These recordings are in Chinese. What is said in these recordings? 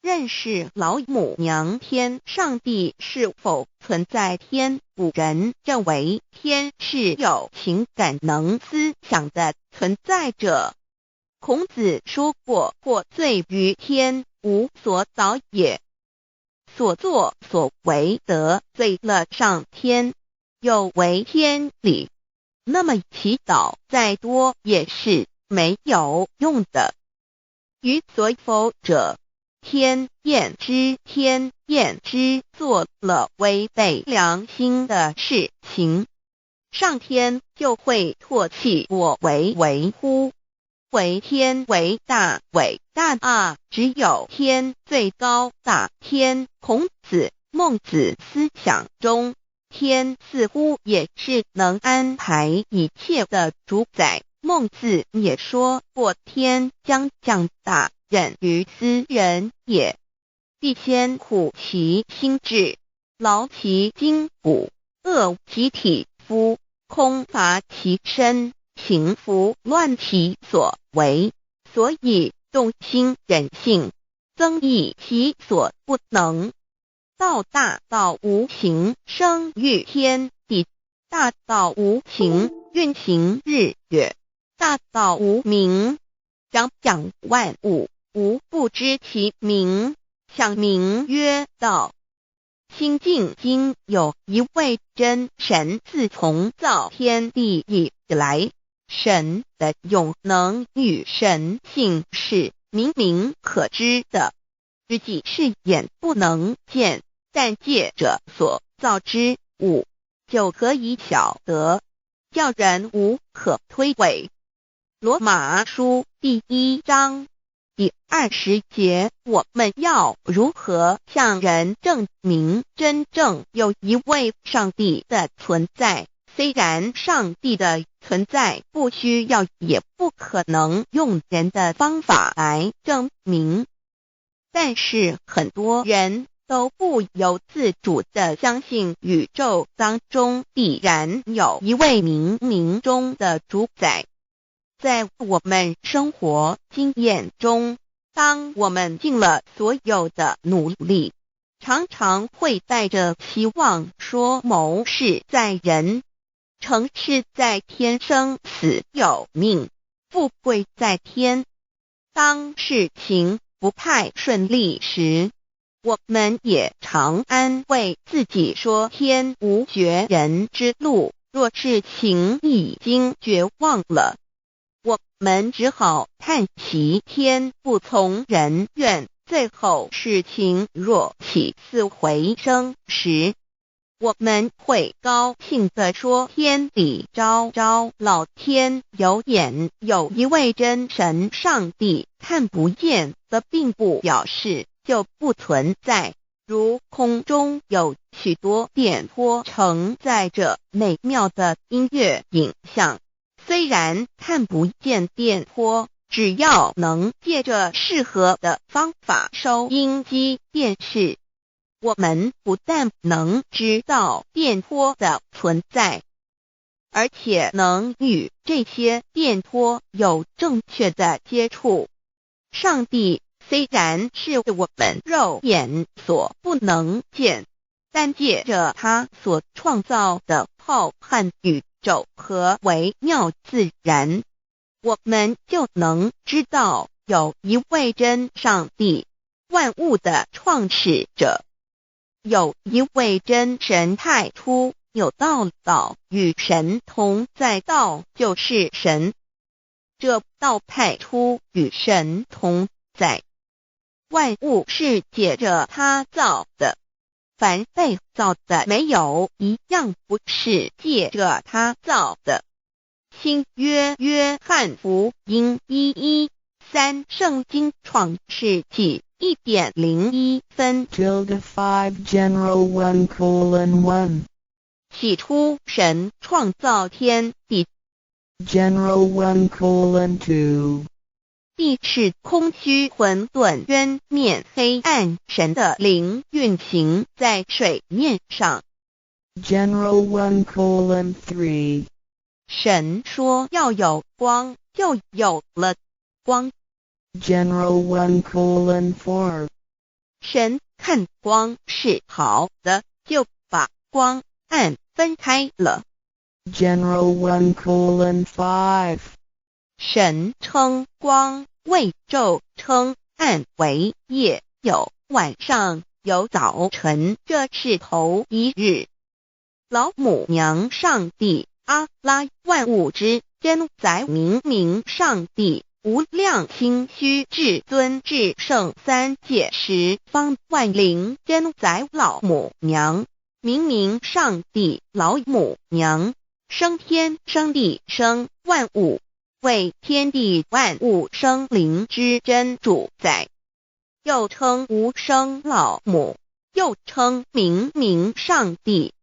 认识老母娘天上帝是否存在天，古人认为天是有情感能思想的存在者。孔子说过，或罪于天，无所导也。所作所为得罪了上天，有违天理，那么祈祷再多也是没有用的。予所否者，天厌之，做了违背良心的事情，上天就会唾弃我为乎？为天为大啊！只有天最高大天。孔子、孟子思想中，天似乎也是能安排一切的主宰。孟子也说过，天将降大任于斯人也，必先苦其心志，劳其筋骨，饿其体肤，空乏其身，行拂乱其所为，所以动心忍性，增益其所不能。道大道无形，生育天地；大道无情，运行日月；大道无名，掌讲万物，无不知其名，象名曰道。心经经有一位真神，自从造天地以来，神的永能与神性是明明可知的，实际是眼不能见，但借着所造之物，就可以晓得，叫人无可推诿。罗马书第1章第20节，我们要如何向人证明真正有一位上帝的存在？虽然上帝的存在不需要也不可能用人的方法来证明，但是很多人都不由自主地相信宇宙当中必然有一位冥冥中的主宰。在我们生活经验中，当我们尽了所有的努力，常常会带着希望说谋事在人，成事在天，生死有命，富贵在天。当事情不太顺利时，我们也常安慰自己说天无绝人之路，若事情已经绝望了，我们只好叹息天不从人愿。最后事情若起死回生时，我们会高兴地说天理昭昭，老天有眼，有一位真神上帝，看不见的并不表示就不存在。如空中有许多电波承载着美妙的音乐影像，虽然看不见电波，只要能借着适合的方法收音机电视，我们不但能知道电波的存在，而且能与这些电波有正确的接触。上帝虽然是我们肉眼所不能见，但借着他所创造的浩瀚宇宙和微妙自然，我们就能知道有一位真上帝，万物的创始者，有一位真神太初有道，道与神同在，道就是神，这道太初与神同在。万物是借着他造的，凡被造的没有一样不是借着他造的。新约约翰福音1:13，圣经创世纪1.01分 5 general 1:1 起初神创造天地， general 1:2 地是空虚混沌渊面黑暗，神的灵运行在水面上。 general 1:3 神说要有光，就有了光。 general 1:4神看光是好的，就把光暗分开了。General 1:5 神称光为昼，称暗为夜，有晚上，有早晨，这是头一日。老母娘上帝，阿拉，万物之真宰，明明上帝，无量心虚至尊至圣三界十方万灵真宰，老母娘，明明上帝，老母娘，生天生地生万物，为天地万物生灵之真主宰，又称无生老母，又称明明上帝。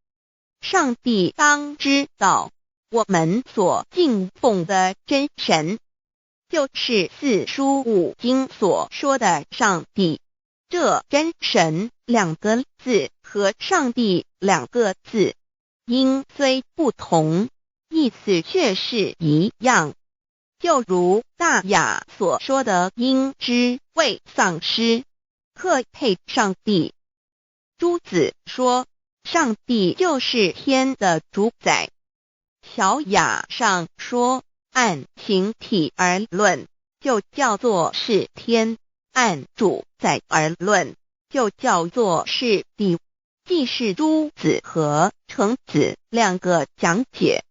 上帝当知道，我们所敬奉的真神，就是四书五经所说的上帝。这真神两个字和上帝两个字，音虽不同，意思却是一样。就如大雅所说的音之谓丧失，克配上帝。朱子说，上帝就是天的主宰。小雅上说，按形体而论，就叫做是天；按主宰而论，就叫做是地。既是朱子和程子两个讲解，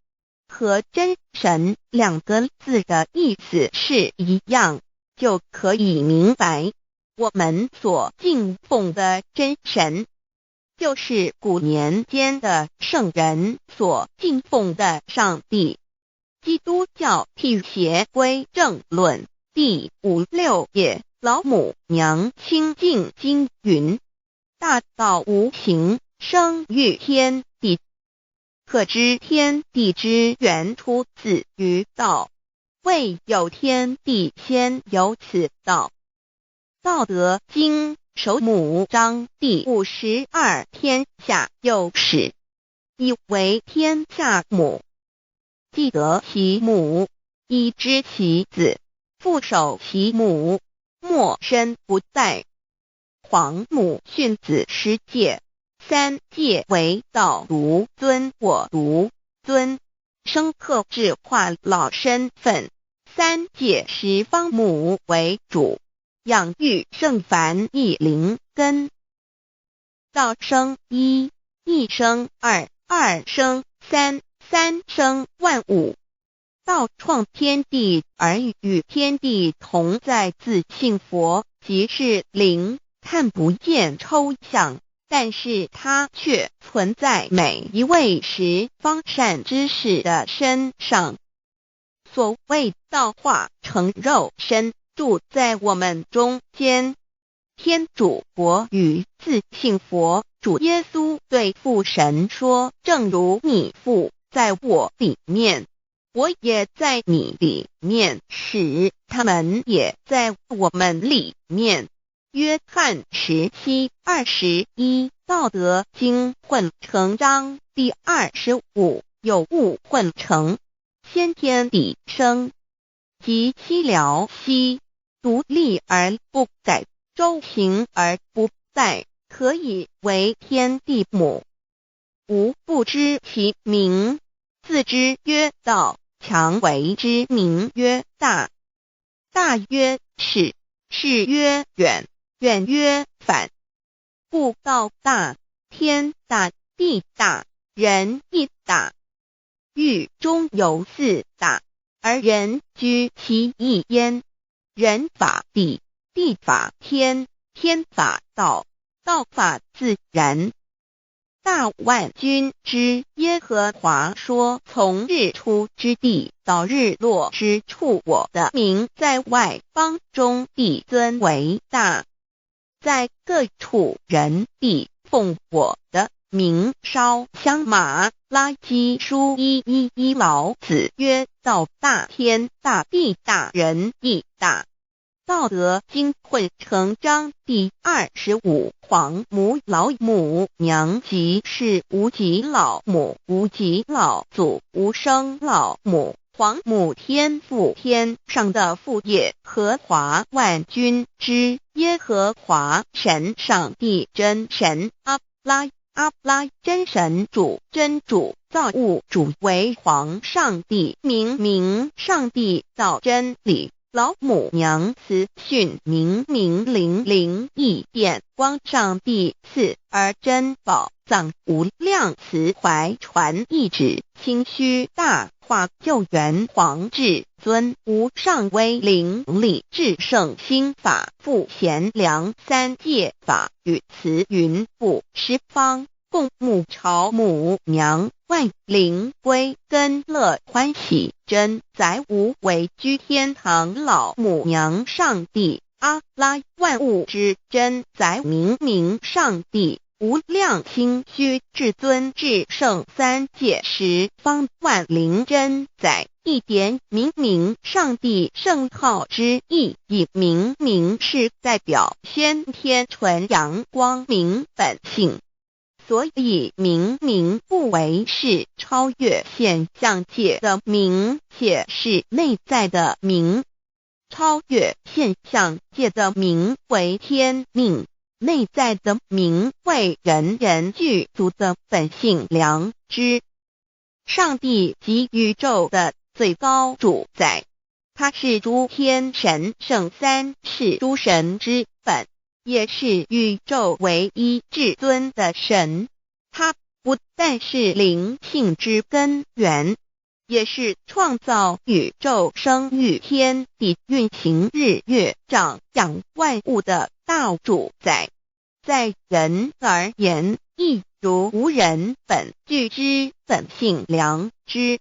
和真神两个字的意思是一样，就可以明白，我们所敬奉的真神，就是古年间的圣人所敬奉的上帝。基督教辟邪归正论第56页，老母娘清净经云：大道无形，生育天地，可知天地之源出自于道，未有天地先有此道。道德经首母章第52，天下有始，以为天下母。既得其母，以知其子，父守其母，莫身不殆。皇母训子十戒，三戒为道，如尊我如尊，生克制化老身份。三戒十方母为主，养育圣凡一灵根。道生一，一生二，二生三，三生万物。道创天地而与天地同在，自性佛，即是灵，看不见抽象，但是它却存在每一位十方善知识的身上。所谓道化成肉身，住在我们中间。天主国与自性佛主耶稣对父神说，正如你父在我里面，我也在你里面，使他们也在我们里面。约翰17:21，道德经混成章第25，有物混成，先天地生，即七辽息，独立而不改，周行而不殆，可以为天地母。吾不知其名，自之曰道，强为之名曰大。大曰始，始曰远，远曰反。故道大，天大，地大，人亦大。域中有四大，而人居其一焉。人法地，地法天，天法道，道法自然。大万军之耶和华说，从日出之地到日落之处，我的名在外邦中必尊为大。在各处人必奉我的名烧香。马拉基书1:11，老子曰：道大，天大，地大，人亦大。道德经混成章第25，皇母老母娘，即是无极老母，无极老祖，无生老母，皇母天父，天上的父耶和华万军之耶和华神，上帝真神，阿拉真神主，真主造物主，为皇上帝，明上帝造真理，老母娘慈训，明灵异变光，上帝赐而真宝藏，无量慈怀传意旨，清虚大化救援，皇至尊无上威灵力，至圣心法，复贤良三界法，与慈云布十方，共沐朝母娘，万灵归根乐欢喜，真载无为居天堂，老母娘上帝，阿拉万物之真载，明上帝，无量清虚至尊至圣三界十方，万灵真载，一点明上帝圣号之意，以明是代表先天纯阳光明本性，所以明不为是超越现象界的明，且是内在的明。超越现象界的明为天命，内在的明为人具足的本性良知。上帝即宇宙的最高主宰，他是诸天神圣三世诸神之本，也是宇宙唯一至尊的神。他不但是灵性之根源，也是创造宇宙生育天地运行日月长养万物的大主宰。在人而言，亦如无人本具之本性良知，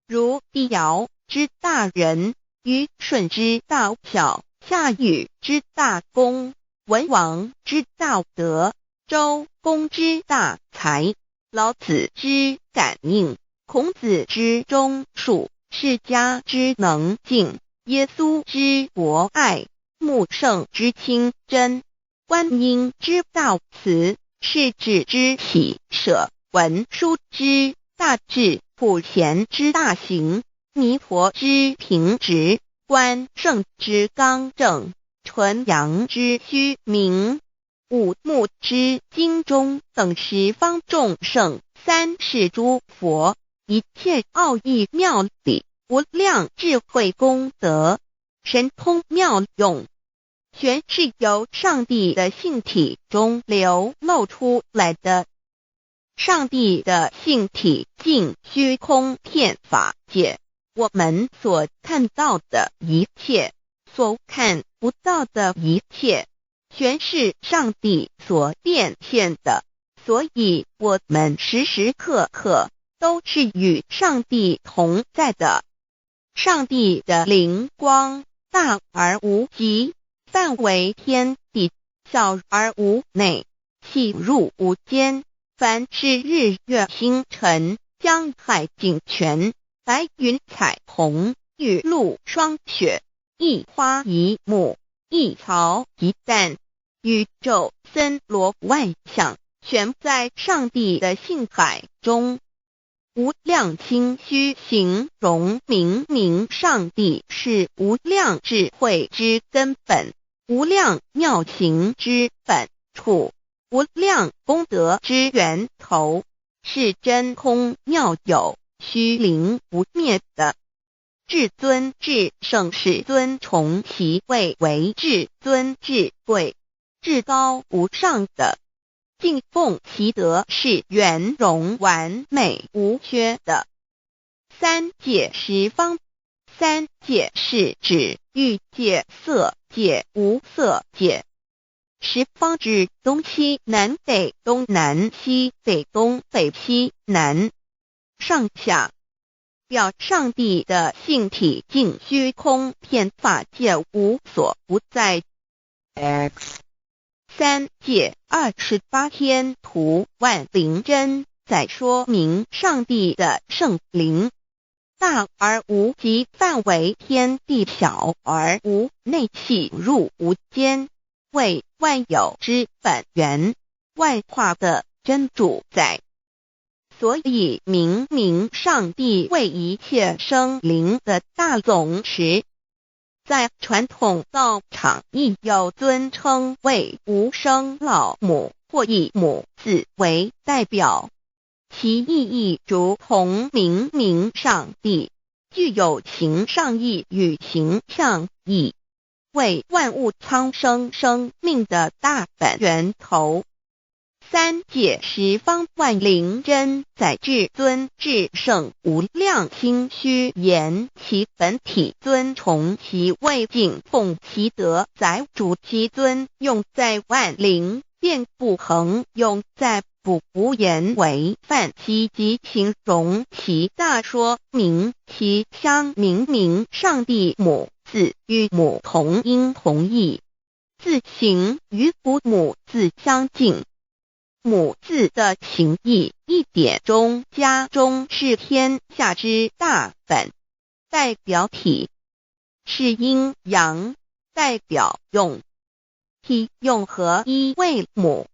如帝尧之大仁，虞舜之大巧，夏禹之大功，文王之大德，周公之大才，老子之感应，孔子之忠恕，释迦之能静，耶稣之博爱，穆圣之清真，观音之大慈，世子之喜舍，文殊之大智，普贤之大行，弥陀之平直，关圣之刚正，纯阳之虚明，五目之精中，等十方众圣，三世诸佛，一切奥义妙理，无量智慧功德，神通妙用，全是由上帝的性体中流露出来的。上帝的性体尽虚空遍法界，我们所看到的一切，所看不到的一切，全是上帝所变现的，所以我们时时刻刻都是与上帝同在的。上帝的灵光大而无极，范围天地，小而无内，细入无间。凡是日月星辰，江海井泉，白云彩虹，雨露霜雪，一花一木，一草一蛋，宇宙森罗万象，全在上帝的性海中。无量清虚形容明上帝是无量智慧之根本，无量妙行之本处，无量功德之源头，是真空妙有，虚灵不灭的。至尊至圣世尊崇其位为至尊至贵，至高无上的，敬奉其德是圆融完美无缺的。三界十方，三界是指欲界、色界、无色界。十方指东西南北东南西北东北西南上下，表上帝的性体尽虚空遍法界无所不在。 X 三界28天图万灵真，在说明上帝的圣灵大而无极，范围天地，小而无内，细入无间，为万有之本源，万化的真主宰。所以明明上帝为一切生灵的大总持。在传统道场亦有尊称为无生老母或以母字为代表，其意义如同明明上帝，具有形上义与形象义，为万物苍生生命的大本源头。三界十方万灵真在至尊至圣无量心虚言其本体尊崇其位敬奉其德载主其尊用在万灵便不恒用在不无言为范其及形容其大说明其相明明上帝母字与母同音同义，字形与父母字相近。母字的情义一点中家中是天下之大本，代表体是阴阳，代表用体用合一为母，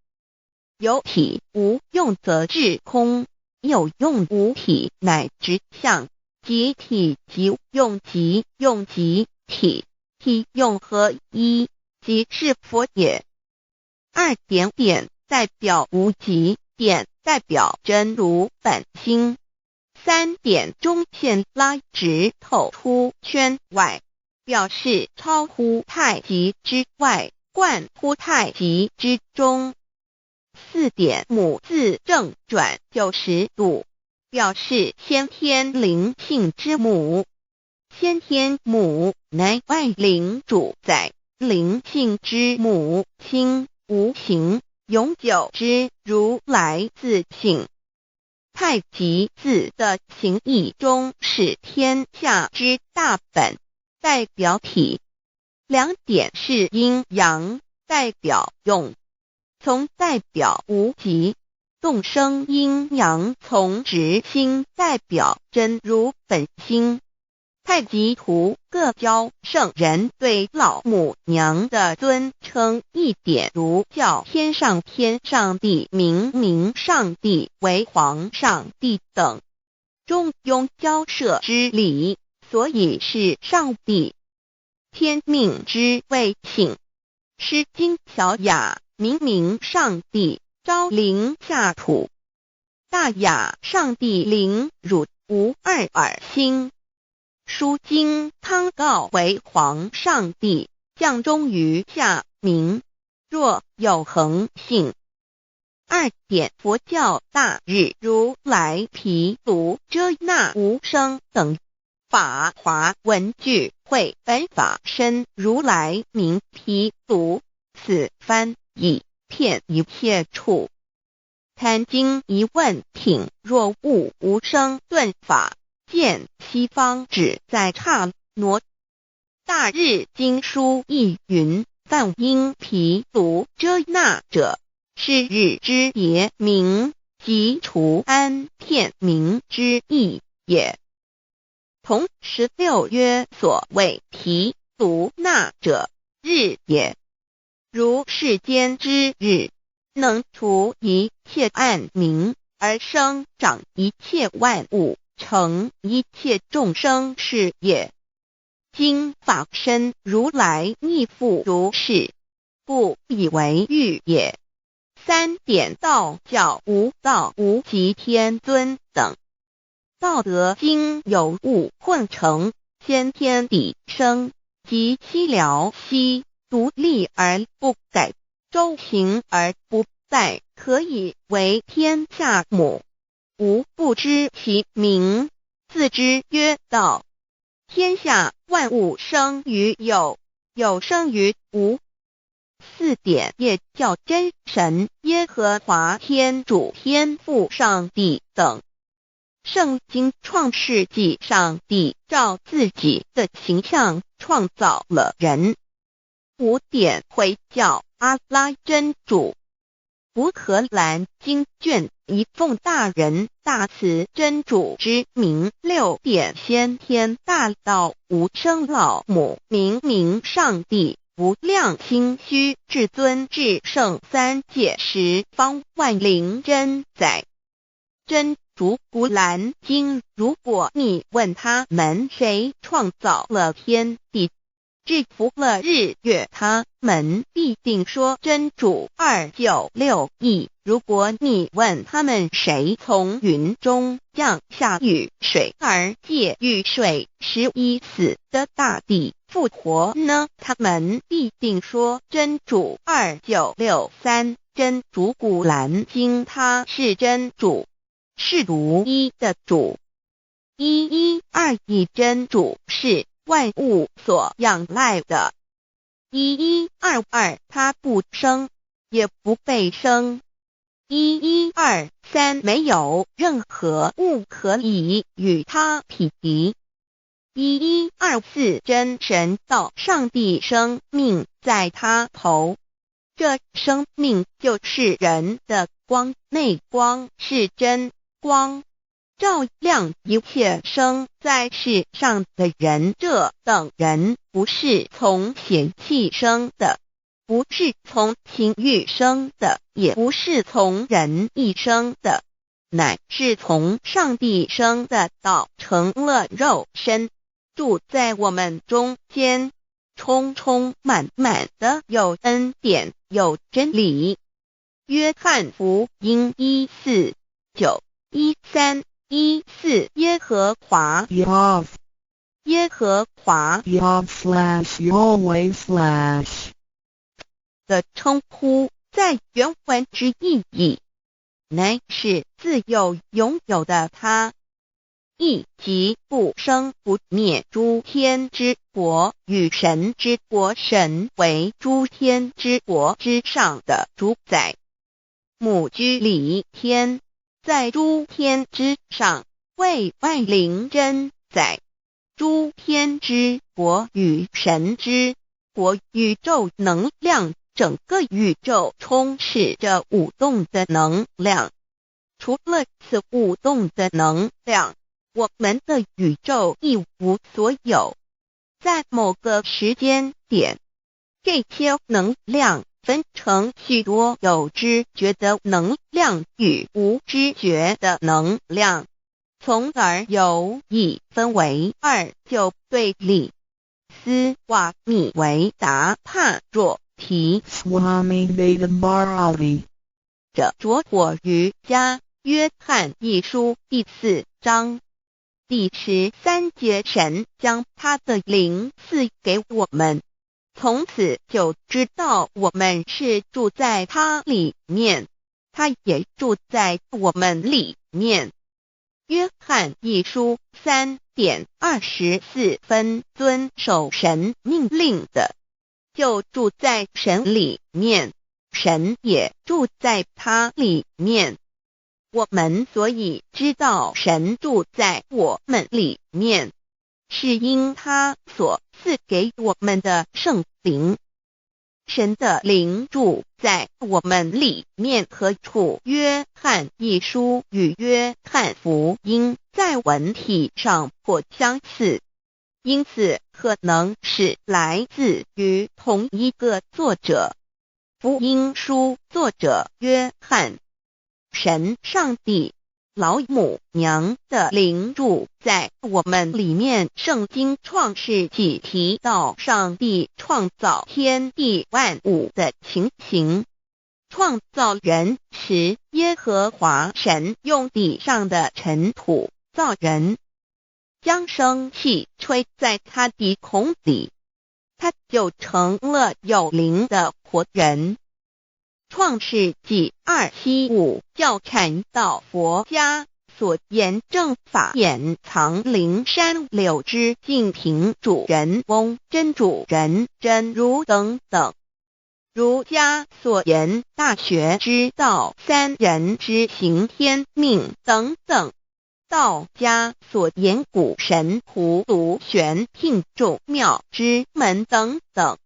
有体无用则至空，有用无体乃至相，即体即用即用即体，体用合一即是佛也。二点点代表无极，点代表真如本心，三点中线拉直透出圈外，表示超乎太极之外，贯乎太极之中。四点母字正转90度，表示先天灵性之母，先天母乃外灵主宰，灵性之母心无形永久之如来自性。太极字的形义中是天下之大本，代表体，两点是阴阳，代表用，从代表无极，动生阴阳从直心代表真如本心。太极图各教圣人对老母娘的尊称一点如叫天上天上帝明明上帝为皇上帝等，中庸交涉之理，所以是上帝。天命之谓请，诗经小雅明明上帝昭灵下土，大雅上帝灵汝无二耳心。书经汤告为皇上帝，降中于下民，若有恒性。二点佛教大日如来毗卢遮那无生等法华文具会本法身如来名毗卢，此翻译片一切处。坛经一问品若悟无生顿法，见西方只在刹那。大日经书亦云，梵音毗卢遮那者，是日之别名，即除安片名之意也。同16曰所谓毗卢那者，日也。如世间之日，能除一切暗明，而生长一切万物，成一切众生是也。今法身如来亦复如是，故以为喻也。三点道教无道无极天尊等，道德经有物混成，先天地生，即悉了悉，独立而不改，周行而不殆，可以为天下母。吾不知其名，自之曰道。天下万物生于有，有生于无。四点也叫真神耶和华天主天父上帝等。圣经创世纪上帝照自己的形象创造了人。五点会叫阿拉真主。乌克兰经卷一奉大人大慈真主之名，六点先天大道无生老母明明上帝无量心虚至尊至圣三界十方万灵真在。真竹古兰经，如果你问他们谁创造了天地，制服了日月，他们必定说真主296亿。如果你问他们谁从云中降下雨水而借雨水使已死的大地复活呢，他们必定说真主2963。真主古兰经，他是真主，是独一的主，112真主是万物所仰赖的，1122他不生也不被生，1123没有任何物可以与他匹敌，1124真神道上帝生命在他头，这生命就是人的光，内光是真光，照亮一切生在世上的人。这等人不是从血气生的，不是从情欲生的，也不是从人意生的，乃是从上帝生的道成了肉身，住在我们中间，充充满满的有恩典有真理。约翰福音1491314耶和华 Yav 耶和华 Yav/Yahweh/ 的称呼，在原文之意义乃是自有拥有的他，亦即不生不灭诸天之国与神之国，神为诸天之国之上的主宰，母居里天，在诸天之上为万灵真宰。诸天之国与神之国，宇宙能量，整个宇宙充斥着舞动的能量，除了此舞动的能量，我们的宇宙一无所有。在某个时间点，这些能量分成许多有知觉的能量与无知觉的能量，从而有意分为二，就对立。斯瓦米维达帕若提 Swami Vedabharati 者着火于家约翰一书第4章第13节，神将他的灵赐给我们，从此就知道我们是住在他里面，他也住在我们里面。约翰一书3:24遵守神命令的，就住在神里面，神也住在他里面。我们所以知道神住在我们里面，是因他所赐给我们的圣灵。神的灵住在我们里面何处？约翰一书与约翰福音在文体上颇相似，因此可能是来自于同一个作者。福音书作者约翰，神上帝老母娘的灵住在我们里面。圣经创世纪提到上帝创造天地万物的情形，创造人时，耶和华神用地上的尘土造人，将生气吹在他鼻孔里，他就成了有灵的活人。创世纪275教阐到佛家所言正法掩藏灵山柳之净瓶主人翁真主人真如等等，儒家所言大学之道三人之行天命等等，道家所言古神葫芦玄牝众妙之门等等，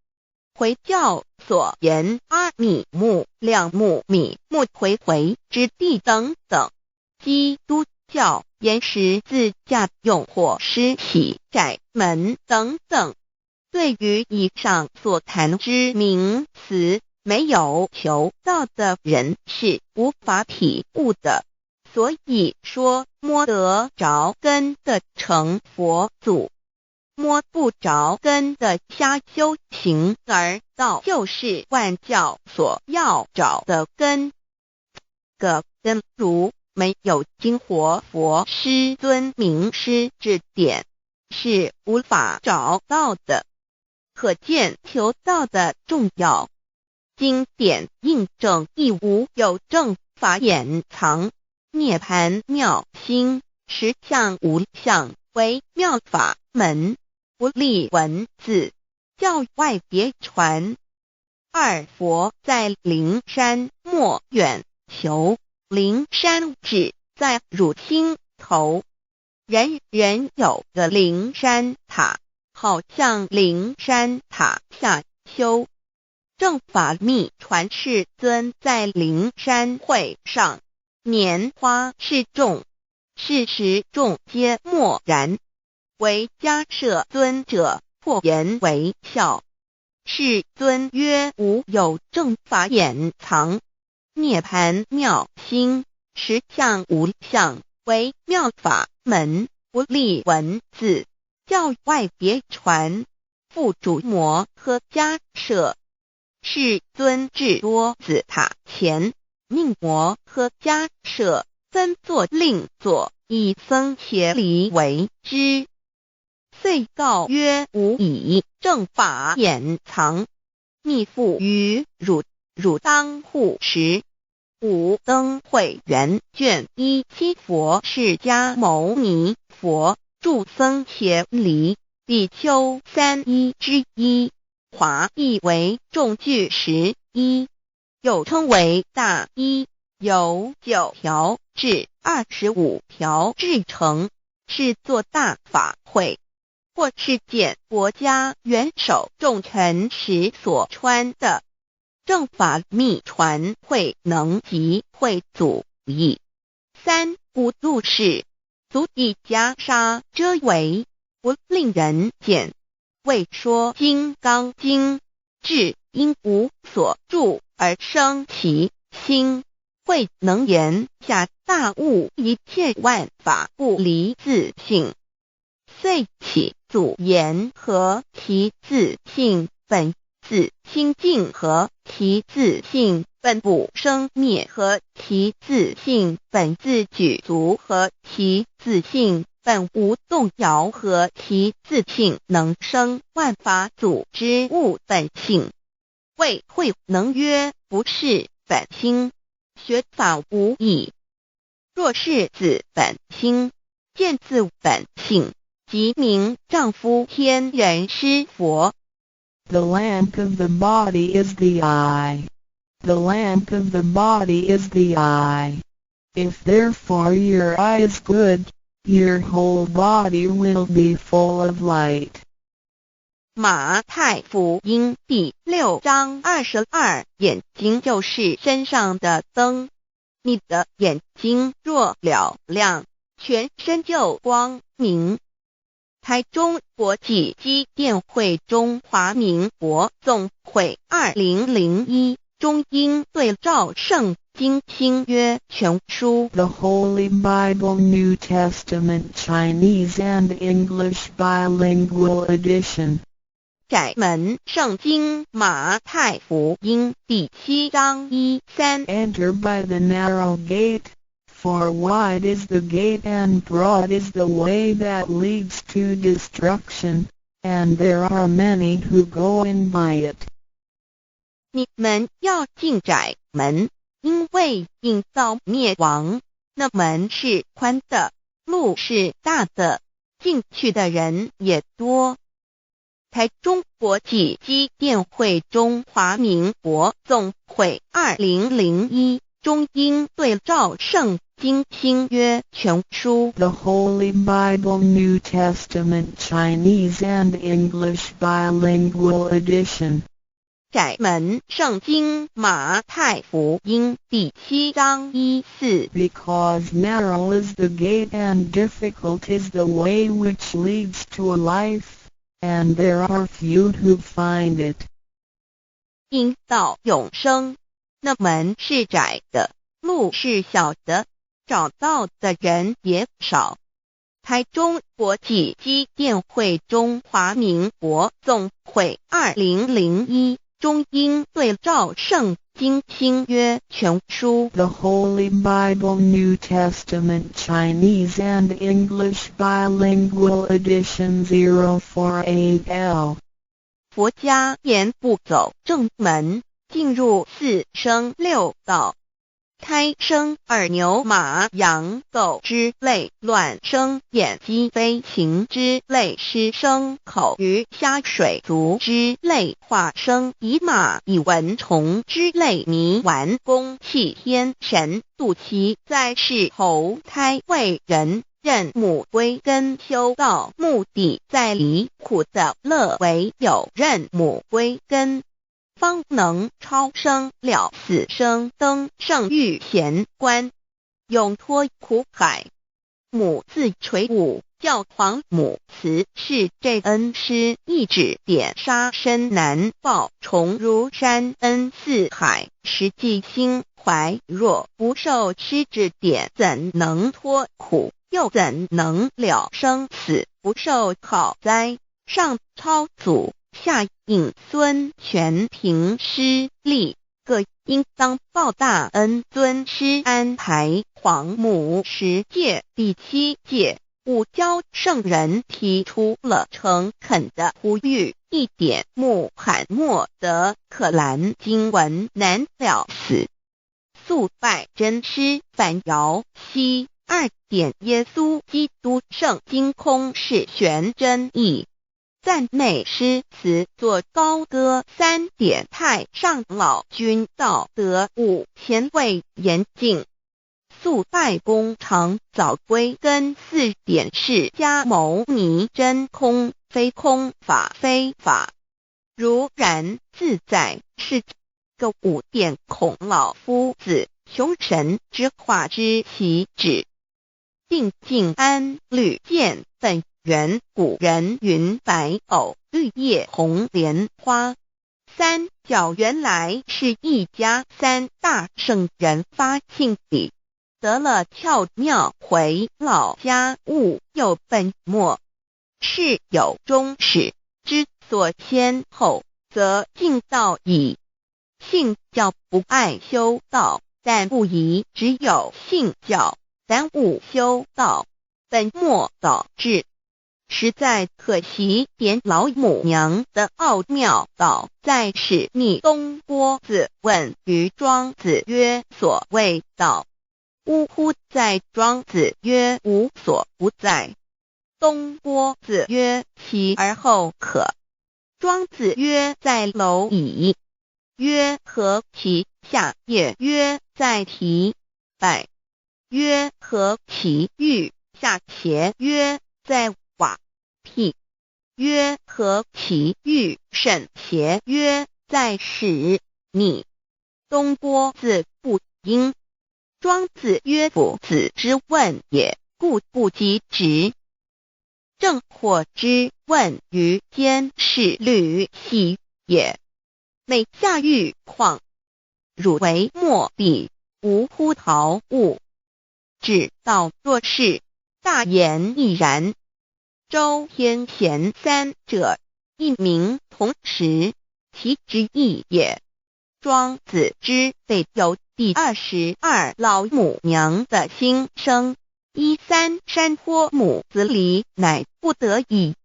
回教所言阿米木亮木米木回回之地等等，基督教言十字架用火施洗窄门等等。对于以上所谈之名词，没有求道的人是无法体悟的。所以说摸得着根的成佛祖，摸不着根的瞎修行而道，就是万教所要找的根。个根如没有经活佛师尊名师指点，是无法找到的。可见求道的重要。经典印证亦无有正法掩藏，涅盘妙心，实相无相，为妙法门，不立文字，教外别传。二佛在灵山莫远求，灵山只在汝心头。人人有个灵山塔，好像灵山塔下修。正法密传世尊在灵山会上，拈花示众，是时众皆默然，唯迦摄尊者破颜为笑。世尊曰：无有正法掩藏，涅盘妙心，实相无相，为妙法门，不立文字，教外别传。复主摩诃迦摄。世尊至多子塔前，命摩诃迦摄分作另作，以僧伽梨为之。遂告曰：吾以正法掩藏，密付于汝，汝当护持。五灯会元卷17佛释迦牟尼佛著僧伽梨比丘31之一。华译为众句11，又称为大一，由9条至25条制成，是作大法会，或是见国家元首重臣时所穿的。正法密传会能及会祖义。三无度世，足以袈裟遮围，不令人见。为说金刚经，至因无所住而生其心，慧能言下大悟一切万法不离自性，遂起祖言和其自性本，自清净和其自性本不生灭，和其自性本自具足，和其自性本无动摇，和其自性能生万法祖之物本性。谓慧能曰：不是本心，学法无益。若是自本心，见自本性，即名丈夫天人师佛。The lamp of the body is the eye. The lamp of the body is the eye. If therefore your eye is good, your whole body will be full of light. 马太福音第6章22，眼睛就是身上的灯。你的眼睛若了亮，全身就光明。台中国际机电会中华民国总会2001中英对照圣经新约全书 The Holy Bible New Testament Chinese and English Bilingual Edition. 窄门圣经马太福音第7章1-3 Enter by the narrow gate, for wide is the gate and broad is the way that leads to destruction, and there are many who go in by it. 你们要进窄门，因为引到灭亡，那门是宽的，路是大的，进去的人也多。台中国际机电会中华民国总会2001中英对照圣经新约全书 The Holy Bible New Testament Chinese and English Bilingual Edition. 窄门圣经马太福音第7章1-4 Because narrow is the gate and difficult is the way which leads to life, and there are few who find it. 因到永生，那门是窄的，路是小的，找到的人也少。台中国际机电会中华民国总会2001中英对照圣经新约全书 The Holy Bible New Testament Chinese and English Bilingual Edition 048L 佛家言步走正门，进入四生六道。胎生耳牛马羊狗之类，卵生眼鸡飞禽之类，湿生口鱼虾水族之类，化生以马以蚊虫之类，迷顽公气天神，度其在世投胎为人，任母归根修道，目的在离苦的乐，唯有任母归根，方能超生了死生，登圣域贤官，永脱苦海。母字垂武，教皇母慈是这恩师，一指点杀身难报，重如山恩似海，实际心怀若不受师指点，怎能脱苦，又怎能了生死，不受考灾。上超祖，下引孙全凭师力，各应当报大恩。尊师安排皇母10诫，第7诫五教圣人提出了诚恳的呼吁，一点穆罕默德可兰经文难了死，肃拜真师反摇息；2点耶稣基督圣经空是玄真义，赞美诗词作高歌；3点太上老君道德5前卫严谨，肃拜公常早归根；4点释迦牟尼真空非空，法非法，如然自在是个5点孔老夫子雄神之化之其旨，定静安律见本源，古人云白藕绿叶红莲花。3角原来是一家3大圣人发庆礼，得了窍妙，回老家务有本末，是有终始，之所先后，则敬道矣。信教不爱修道，但不宜只有信教，耽误修道，本末倒置。实在可惜，点老母娘的奥妙道在使逆东郭子问于庄子曰：所谓道，呜呼！在庄子曰：无所不在。东郭子曰：其而后可。庄子曰：在蝼蚁。曰：何其下也？曰：在蹄。百。曰：何其欲下且？曰：在瓦辟。曰：何其欲甚且？曰：在使逆。东郭子不应。庄子曰：夫子之问也，故不及直。正或之问于监视律系也。每下欲况，汝为莫必，无乎陶物。指道若是，大言亦然。周天贤3者，一名同时，其之义也。庄子之备有第22老母娘的心声，3山坡母子礼，乃不得已。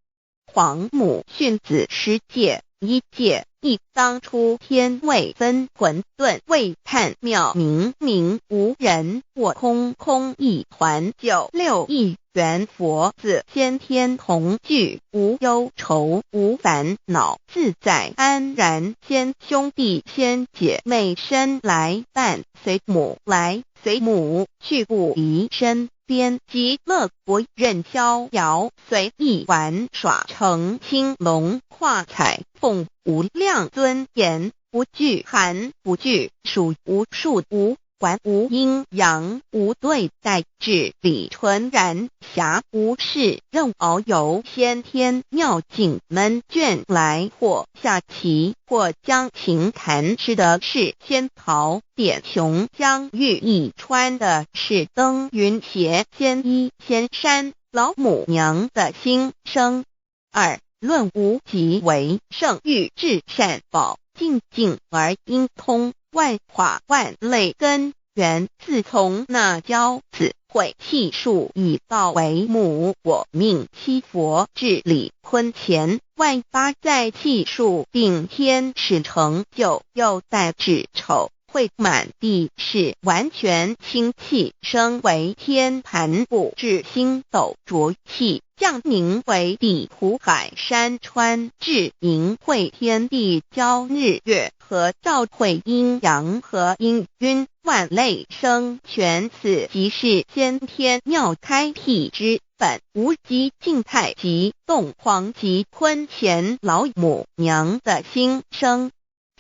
皇母训子10诫，1诫亦当初天未分，混沌未探妙明，明无人，我空空一团，9六一元佛子，先天同聚，无忧愁，无烦恼，自在安然。先兄弟先姐妹生来伴，随母来随母去，不离身边。极乐国任逍遥，随意玩耍，成青龙画彩凤，无量尊严，不惧寒不惧暑，无数无观无阴阳，无对待，至理纯然，暇无事，任遨游，先天妙境门卷来，或下棋，或将琴弹，吃的是仙桃，点琼将玉一穿的是登云鞋，仙衣仙山，老母娘的心声。二论无极为圣域至善宝，静静而应通，万法万类根源，自从那教子会气数以道为母，我命七佛治理坤乾，万八在气数定天使成就，又待至丑会满地是完全清气，升为天盘部，至星斗浊气，降凝为地湖海山川，至明会天地交日月和照会阴阳和阴晕，万类生全，此即是先天妙开辟之本，无极静态及动狂及坤乾老母娘的心声。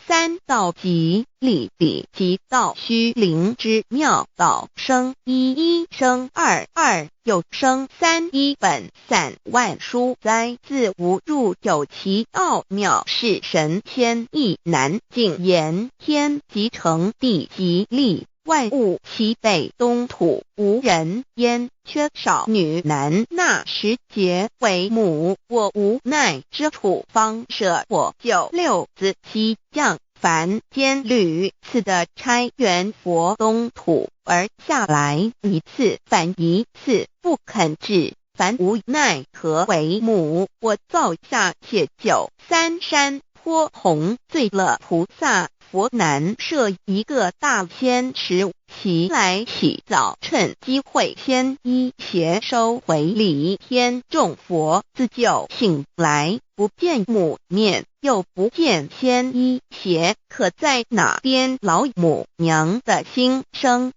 三道即理理即道虚灵之妙道生一，一生二，二又生三，一本散万殊哉，自无入有其奥妙，是神天意难尽言，天即成地即立，万物其北东土，无人焉，缺少女男，那时节为母，我无奈之处，方舍我九六子七将凡间屡次的差援佛东土，而下来一次反一次，不肯治，凡无奈何为母，我造下且九三山颇弘罪了菩萨，佛难设一个大仙池，其来洗澡，趁机会先一邪收回礼，天众佛自救醒来，不见母面，又不见先一邪，可在哪边老母娘的心声？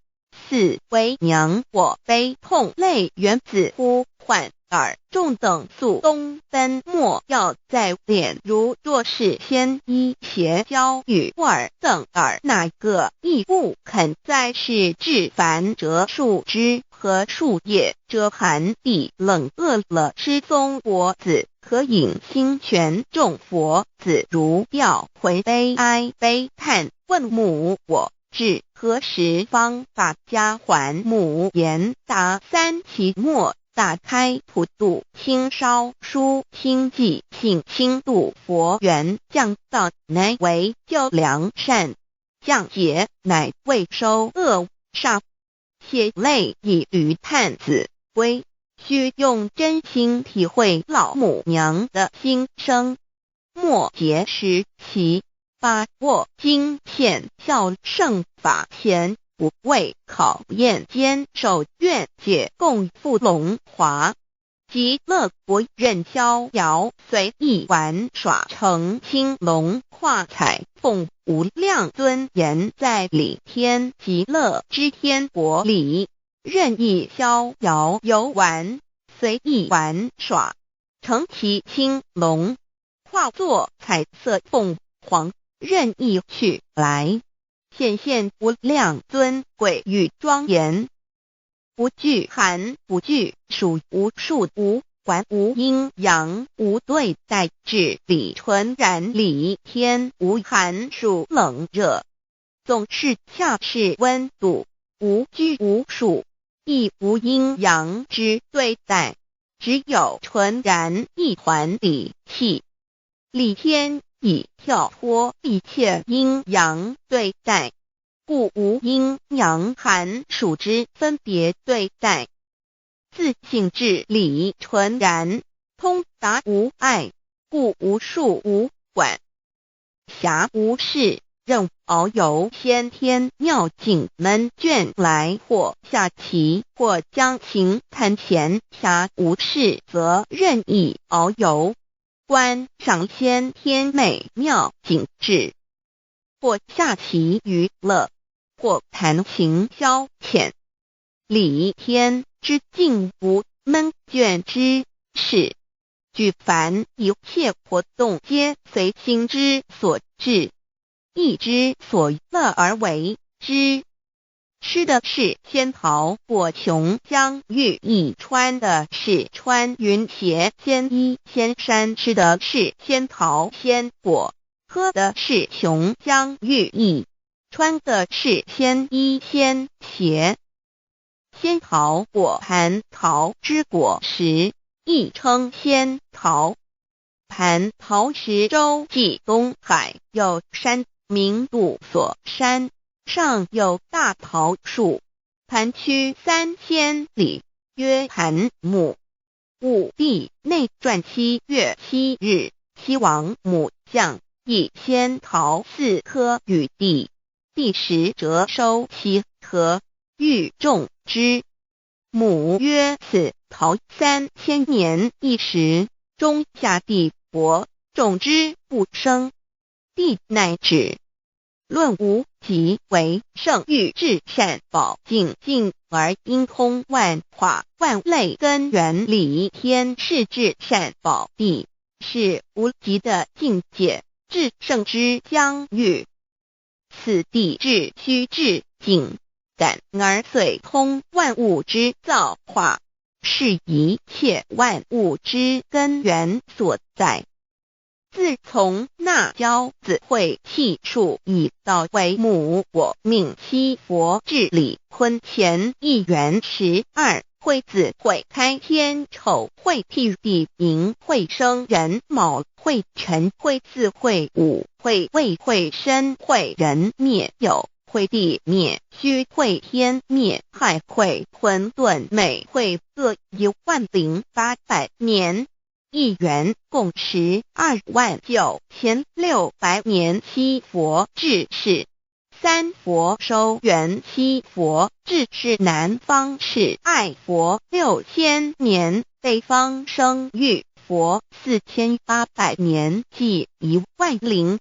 四为娘我悲痛泪源自呼唤耳众等速东奔，莫要再敛，如若是先一邪教与尔等耳，哪个亦不肯再是至凡折树枝和树叶，遮寒地冷饿了失踪佛子，可引心泉众佛子如吊回悲哀悲叹，问母我至何时方把家还母？言答三期末，打开普度清烧书清寂性清度佛缘，降道乃为救良善，降劫乃为收恶煞，血泪以于叹子归，须用真心体会老母娘的心声。末节时期，把握经片效圣法前，不为考验坚守愿解共赴龙华，极乐国任逍遥，随意玩耍成青龙，跨彩凤无量尊严，在理天极乐之天国里，任意逍遥游玩，随意玩耍成其青龙，化作彩色凤凰，任意去来，显现无量尊贵与庄严，不惧寒，不惧暑，无数无管，无阴阳，无对待，至理纯然，理天无寒暑冷热，总是恰是温度，无拘无束，亦无阴阳之对待，只有纯然一团理气。理天以跳脱一切阴阳对待，故无阴阳寒暑之分别对待，自性至理纯然，通达无碍，故无束无管，暇无事，任遨游先天妙境门卷来，或下棋，或将琴弹前，暇无事则任意遨游，观赏先天美妙景致，或下棋娱乐，或弹琴消遣，理天之境无闷倦之事，举凡一切活动皆随心之所至，意之所乐而为之。吃的是仙桃果琼浆玉液，穿的是穿云鞋仙衣仙衫，吃的是仙桃仙果，喝的是琼浆玉液，穿的是仙衣仙鞋。仙桃果蟠桃之果实，亦称仙桃。蟠桃实洲即东海有山，名杜所山，上有大桃树，蟠区3千里，曰蟠木。武帝内传7月7日，西王母将以仙桃4颗与帝，帝时折收其核，欲种之。母曰：此桃3000年一时，中下地薄，种之不生。帝乃止。论无极为圣域至善宝净尽而因通万化万类根源理天是至善宝地，是无极的境界，至圣之疆域。此地至虚至静感而遂通万物之造化，是一切万物之根源所在。自从那骄子会气数以道为母，我命七佛治理坤乾1元12，会子会开天，丑会替地，寅会生人，卯会辰，会巳，会午，会未，会申，会人灭酉，会地灭戌，会天灭亥，会混沌昧，会各10800年。1元共129600年。七佛治世。三佛收元，七佛治世。南方是爱佛6000年，北方生玉佛4800年，即10800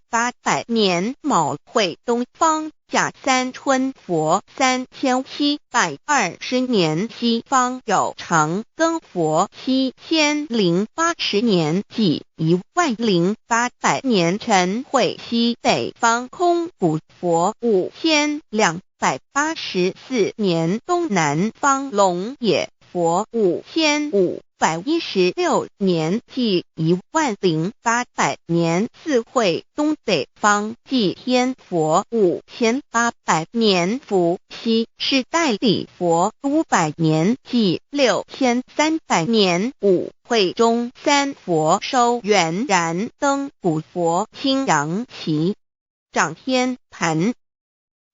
年。卯会东方甲三春佛3720年，西方有长庚佛7080年，即10800年。辰会西北方空谷佛5284年，东南方龙野佛5516年，即10800年。四会东北方祭天佛5800年，伏羲是代理佛500年，即6300年。五会中三佛收元，燃灯古佛青阳旗，掌天盘。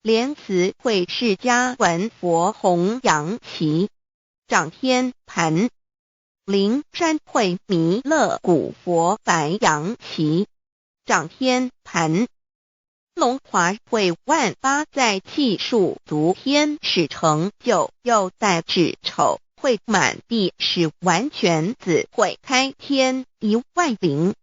莲慈会释迦文佛红阳旗，掌天盘。灵山会弥勒古佛白阳旗，掌天盘。龙华会万八在气数足天使成就，又代指丑会满地是完全子会开天10800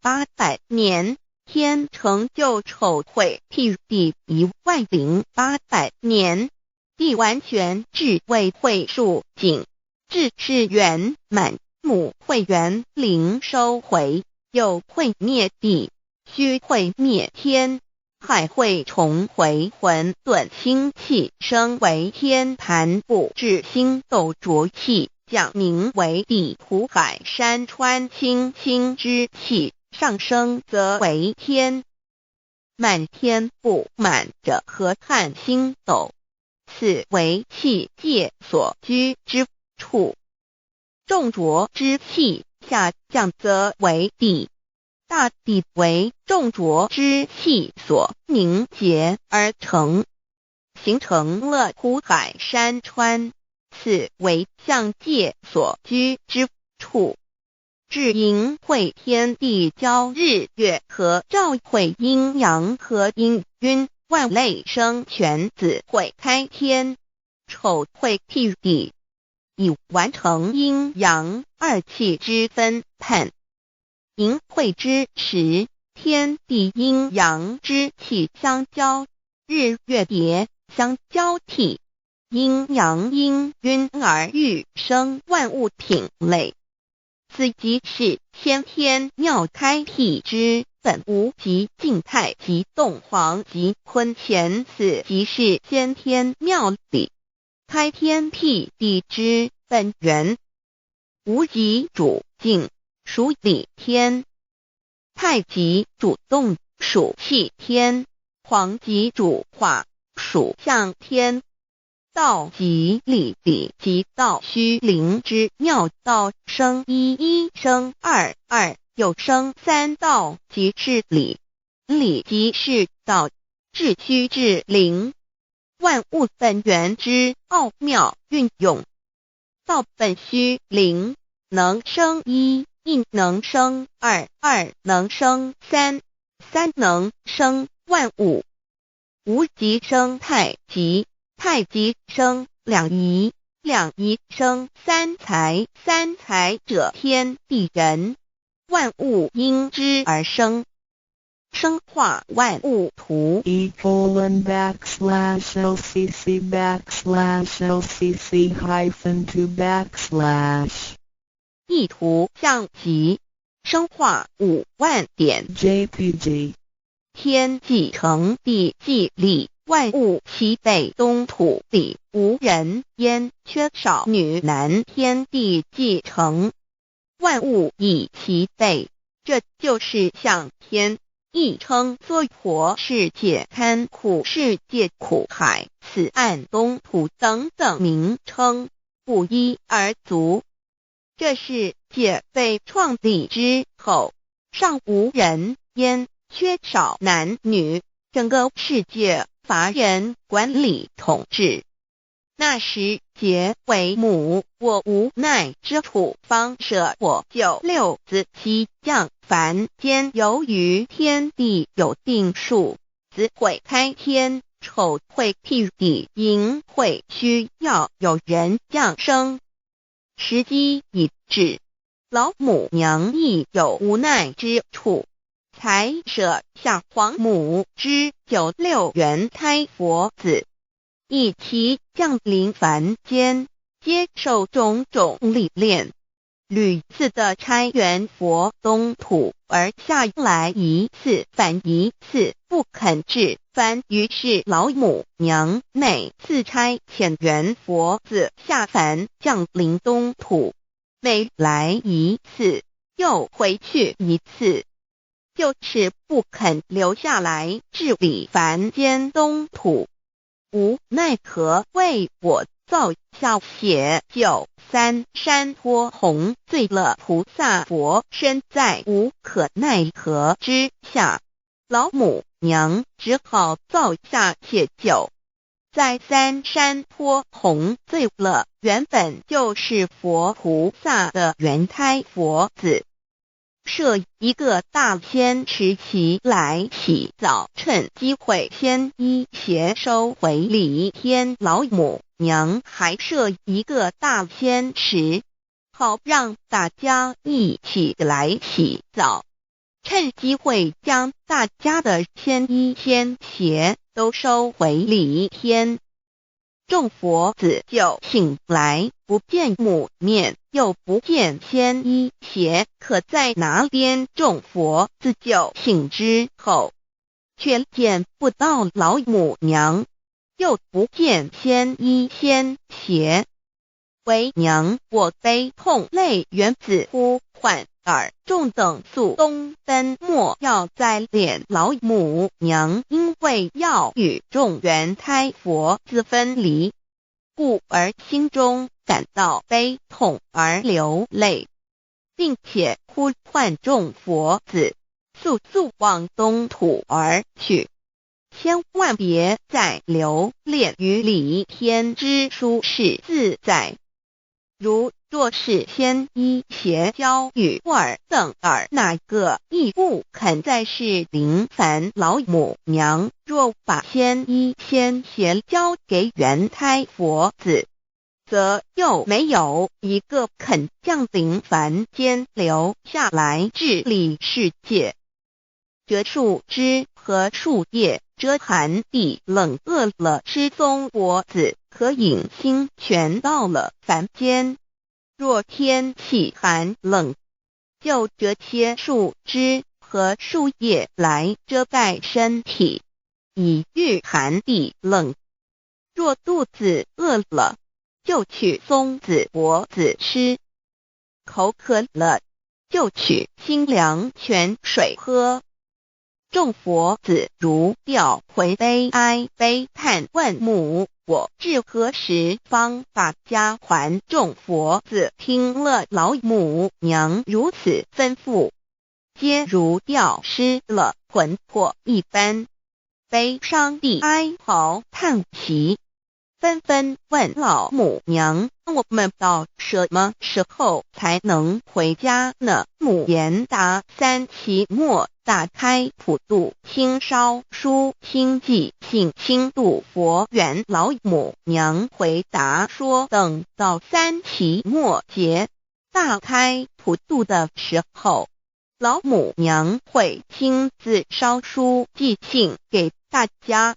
年，天成就丑会替地10800年，地完全至为会数景，至是圆满。母会元灵收回，又会灭地，戌会灭天，亥会重回混沌星气，生为天盘部，至星斗浊气，降名为地土海山川清清之气，上升则为天。满天布满着河汉星斗，此为气界所居之处。重浊之气下降则为地，大地为重浊之气所凝结而成，形成了土海山川，此为象界所居之处。至寅会天地交日月和，照会阴阳和阴晕，万类生全子会开天，丑会替地，以完成阴阳二气之分判。寅会之时，天地阴阳之气相交，日月叠相交替，阴阳阴晕而育生万物品类。此即是先天妙开辟之本无极静态及动黄及坤乾，此即是先天妙理。开天辟地之本源，无极主静，属理天；太极主动，属气天；黄极主化，属象天。道即理，理即道虚灵之妙道，生一，一生二，二又生三，道即是理，理即是道，至虚至灵，万物本源之奥妙运用。道本虚灵，能生一，一能生二，二能生三，三能生万物。无极生太极，太极生两仪，两仪生三才，三才者天地人，万物因之而生，生化万物图。E://LCC_LCC_2/ 意图象极，生化5万点。JPG 天既成，地既立，万物其备，东土里无人焉，缺少女男，天地既成，万物以其备，这就是象天。亦称娑婆世界、堪苦世界、苦海、此岸、东土等等名称，不一而足。这世界被创立之后，尚无人焉，缺少男女，整个世界乏人管理统治。那时桀为母，我无奈之处，方舍我9六子期降凡间。由于天地有定数，子会开天，丑会辟地，寅会需要有人降生。时机已至，老母娘亦有无奈之处，才舍下皇母之9六元胎佛子，以其降临凡间，接受种种历练，屡次的差援佛东土，而下来一次反一次不肯治凡，于是老母娘每次差遣援佛子下凡降临东土，每来一次又回去一次，就是不肯留下来治理凡间东土。无奈何为我造下血救三山脱红，罪了菩萨佛身在无可奈何之下，老母娘只好造下血救。在三山脱红罪了原本就是佛菩萨的原胎佛子，设一个大仙池期来洗澡，趁机会先一邪收回礼天。老母娘还设一个大仙池，好让大家一起来洗澡，趁机会将大家的仙衣仙鞋都收回礼天。众佛子就醒来，不见母面，又不见仙衣鞋可在哪边。众佛子就醒之后，却见不到老母娘，又不见仙衣仙鞋。为娘我悲痛泪源自呼唤而众等速东奔，莫要再怜老母娘，因为要与众原胎佛子分离，故而心中感到悲痛而流泪，并且呼唤众佛子速速往东土而去，千万别再留恋于礼天之舒适自在。若是仙衣鞋交与尔等儿，哪个亦不肯再是临凡老母娘？若把仙衣仙鞋交给原胎佛子，则又没有一个肯降临凡间留下来治理世界。折树枝和树叶，遮寒地冷，饿了吃松果子，可饮清泉到了凡间。若天气寒冷，就折些树枝和树叶来遮盖身体，以御寒地冷。若肚子饿了，就取松子果子吃；口渴了，就取清凉泉水喝。众佛子如吊魂悲哀悲叹问母，我至何时方把家还？众佛子听了老母娘如此吩咐，皆如吊失了魂魄一般，悲伤地哀嚎叹息，纷纷问老母娘：我们到什么时候才能回家呢？母言答：3期末打开普度清烧书清寂性清度佛缘。老母娘回答说：等到3期末节大开普度的时候，老母娘会亲自烧书寄信给大家，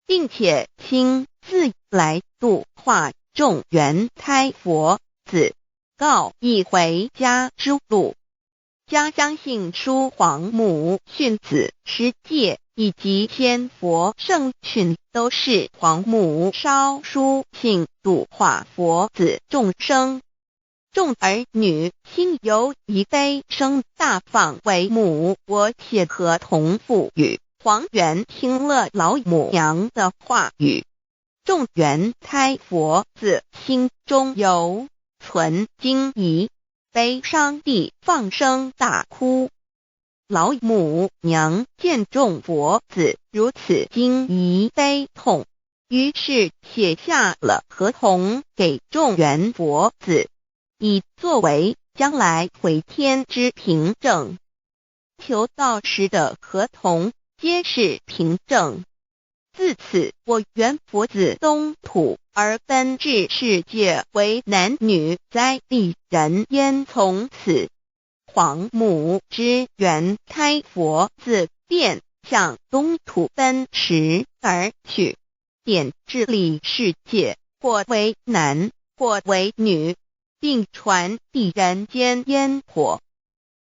并且亲自来度化众缘胎佛子，告一回家之路。家相信书皇母训子师戒以及仙佛圣训都是皇母烧书信度化佛子众生。众儿女心有一悲生大放为母，我且合同赋予。黄元听了老母娘的话语，众缘胎佛子心中有存惊疑，悲伤地放声大哭。老母娘见众佛子如此惊疑悲痛，于是写下了合同给众缘佛子，以作为将来回天之凭证。求道时的合同皆是凭证。自此，我缘佛子东土而奔至世界为男女在地人焉。从此，皇母之缘胎佛子便向东土奔驰而去，点治理世界，或为男，或为女，并传递人间烟火。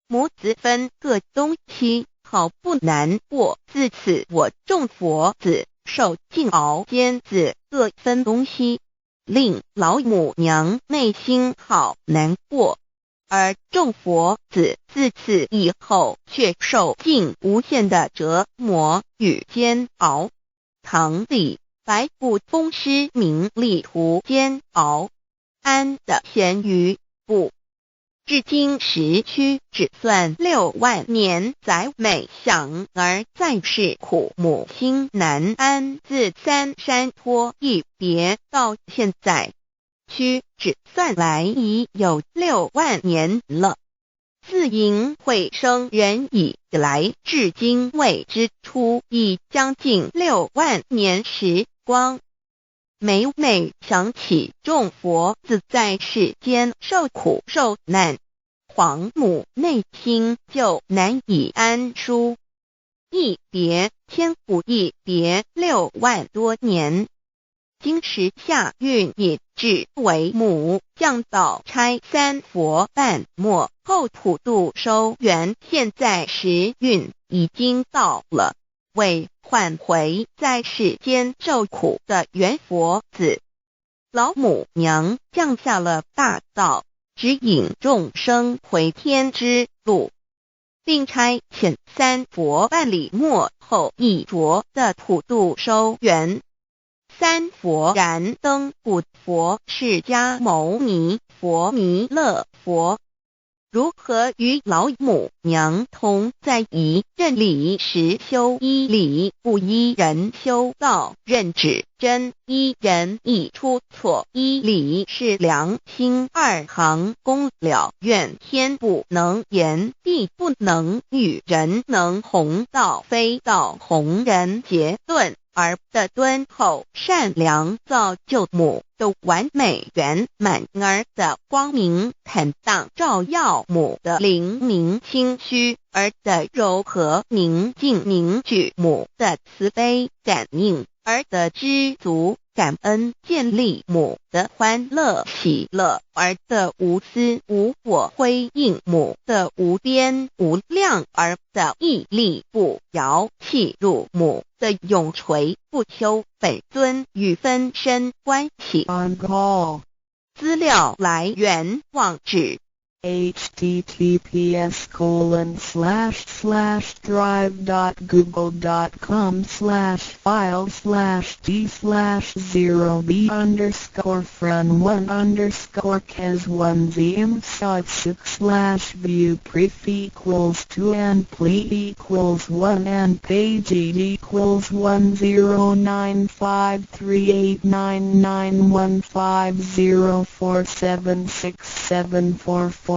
母子分各东西，好不难过。自此，我众佛子受尽熬煎子各分东西，令老母娘内心好难过。而众佛子自此以后却受尽无限的折磨与煎熬。唐李白骨风师名利图煎熬，安的咸鱼不。至今时区只算6万年，载每想而在世苦，母心难安。自三山托一别到现在，区只算来已有6万年了。自寅会生人以来，至今未知出，已将近6万年时光。每每想起众佛子在世间受苦受难，皇母内心就难以安舒。一别千古，一别6万多年。今时夏运也至为母，降道差3佛半末后普度收圆，现在时运已经到了，为唤回在世间受苦的缘佛子。老母娘降下了大道，指引众生回天之路，并差遣3佛办理末后一着的普度收圆。3佛燃灯古佛、释迦牟尼佛、弥勒佛，如何与老母娘同在一任理时修一理，不一人修道，任指真一人一出错，一理是良心2行功了，愿天不能言，地不能喻，人能弘道，非道弘人。结论而的敦厚善良，造就母的完美圆满，儿的光明坦荡，照耀母的灵明清虚，儿的柔和宁静凝聚母的慈悲感应，儿的知足感恩建立母的欢乐喜乐，儿的无私无我辉映母的无边无量，儿的屹立不摇弃入母的永垂不朽本尊与分身关系。 On call. 资料来源网址https://drive.google.com/file/d/0b_cas1z_imshot6/view pref equals 2 and plete equals 1 and page equals 109538991504767448305.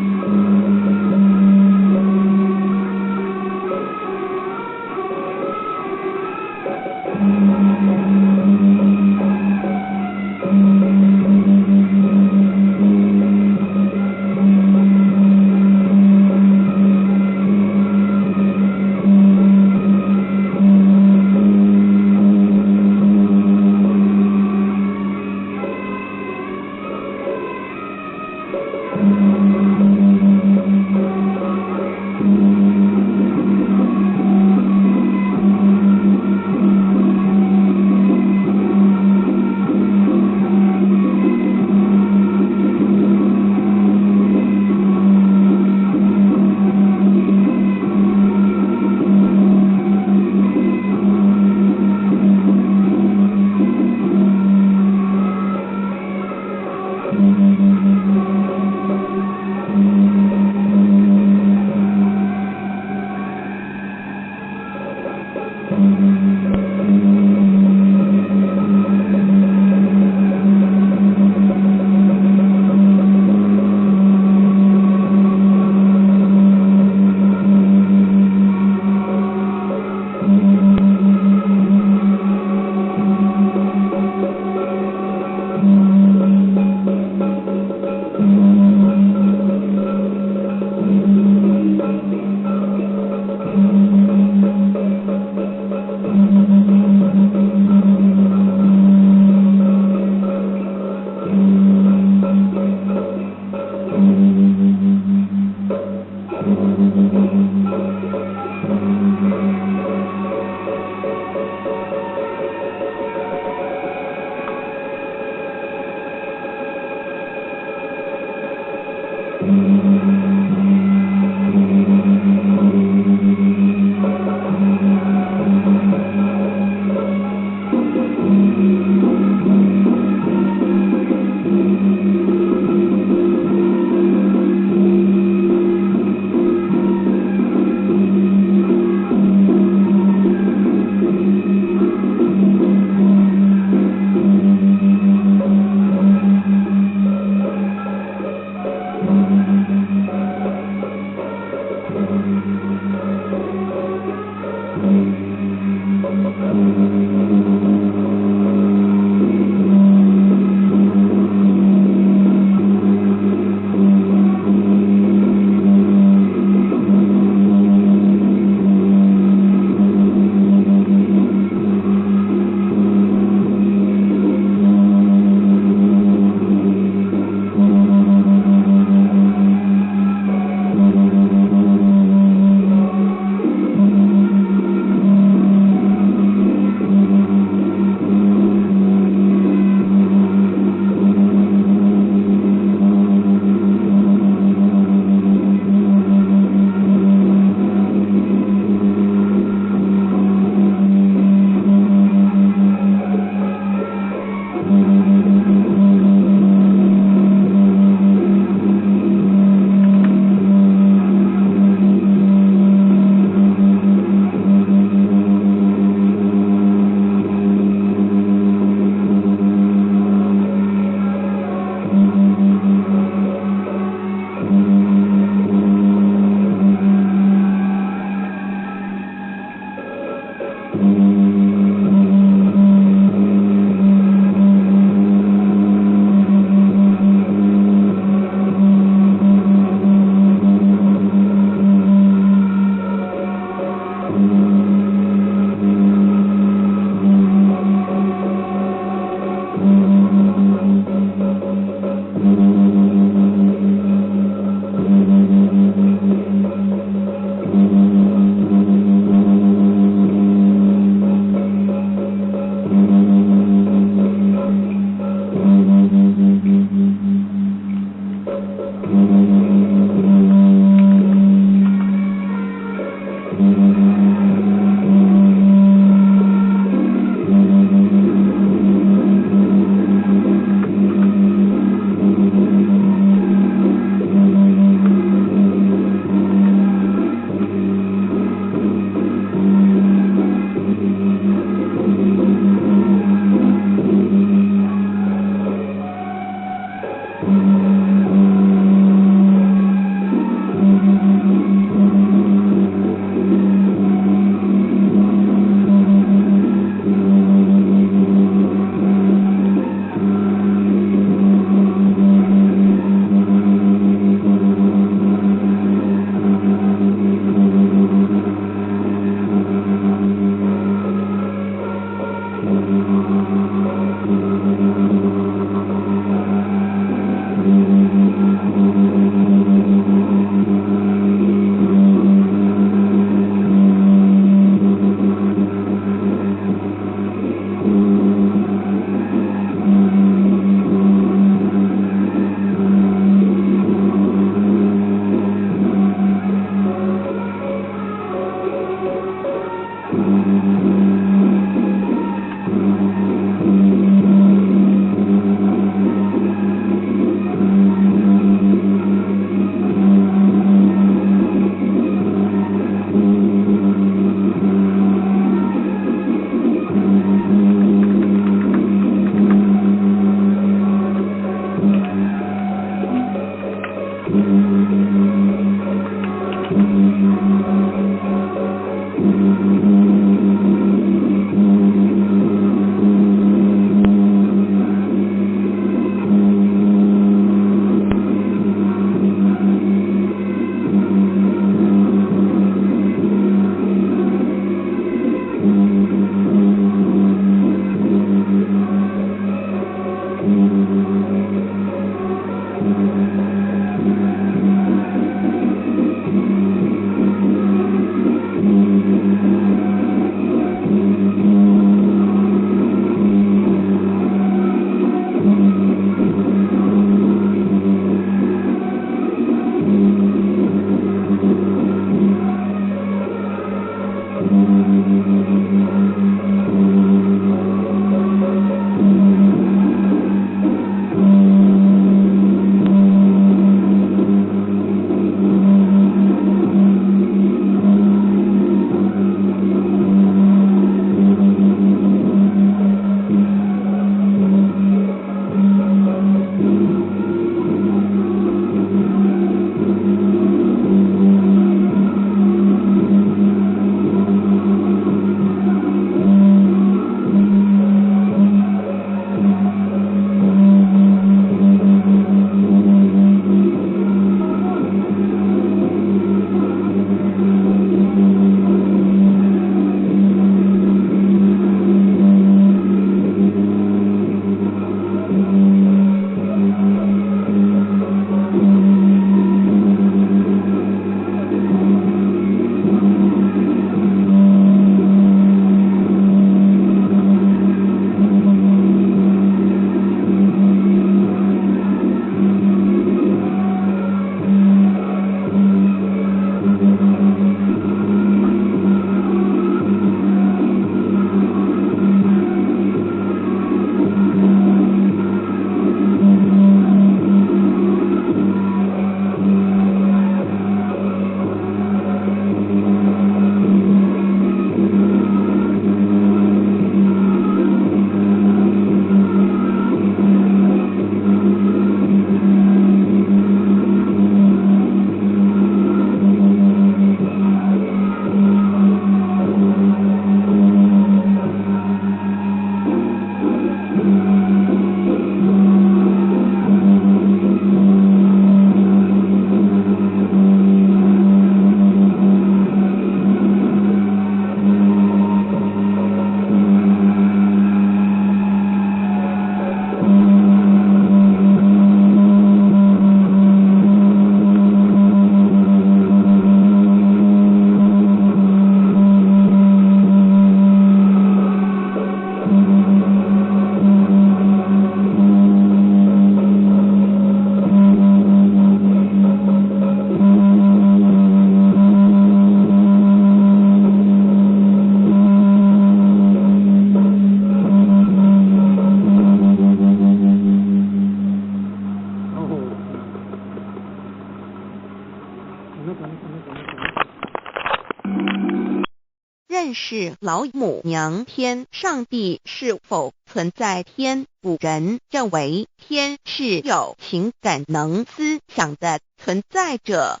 认识老母娘天上帝是否存在？天古人认为天是有情感能思想的存在者。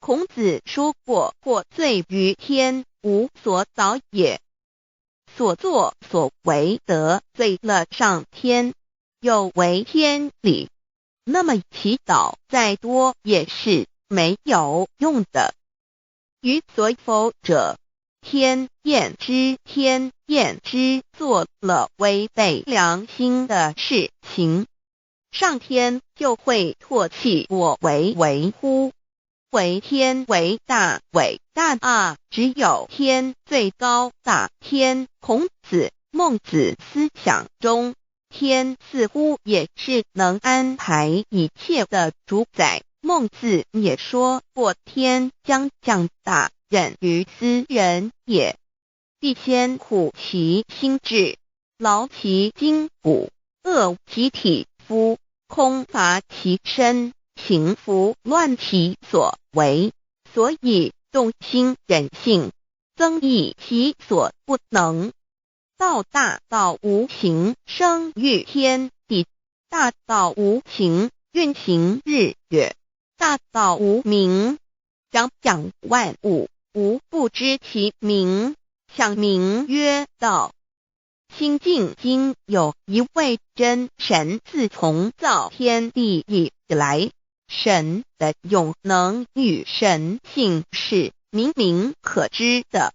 孔子说过，或罪于天，无所导也。所作所为得罪了上天，有违天理，那么祈祷再多也是没有用的。于所否者，天厌之，做了违背良心的事情，上天就会唾弃我为乎？为天为大啊！只有天最高大天。孔子、孟子思想中，天似乎也是能安排一切的主宰。孟子也说过，天将降大任于斯人也，必先苦其心志，劳其筋骨，饿其体肤，空乏其身，行拂乱其所为，所以动心忍性，增益其所不能。道大道无情，生育天地；大道无情，运行日月；大道无名，掌讲万物，无不知其名，想名曰道。新晋经有一位真神，自从造天地以来，神的永能与神性是明明可知的，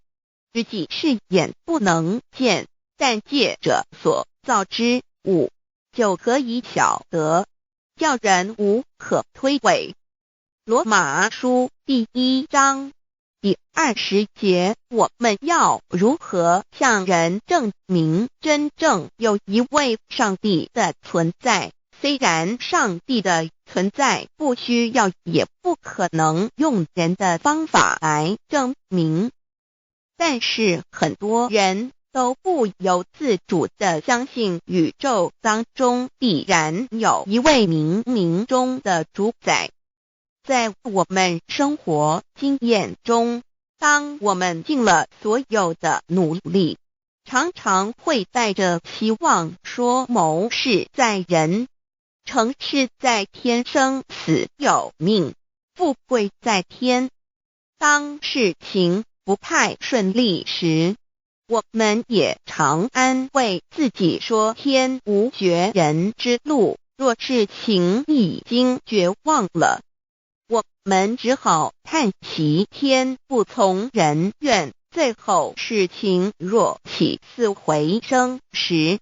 自己是眼不能见，但借着所造之物，就可以晓得，叫人无可推诿。罗马书第1章第20节，我们要如何向人证明真正有一位上帝的存在？虽然上帝的存在不需要也不可能用人的方法来证明，但是很多人都不由自主地相信宇宙当中必然有一位冥冥中的主宰。在我们生活经验中，当我们尽了所有的努力，常常会带着期望说谋事在人，成事在天，生死有命，富贵在天。当事情不太顺利时，我们也常安慰自己说天无绝人之路，若事情已经绝望了，我们只好叹息天不从人愿。最后事情若起死回生时，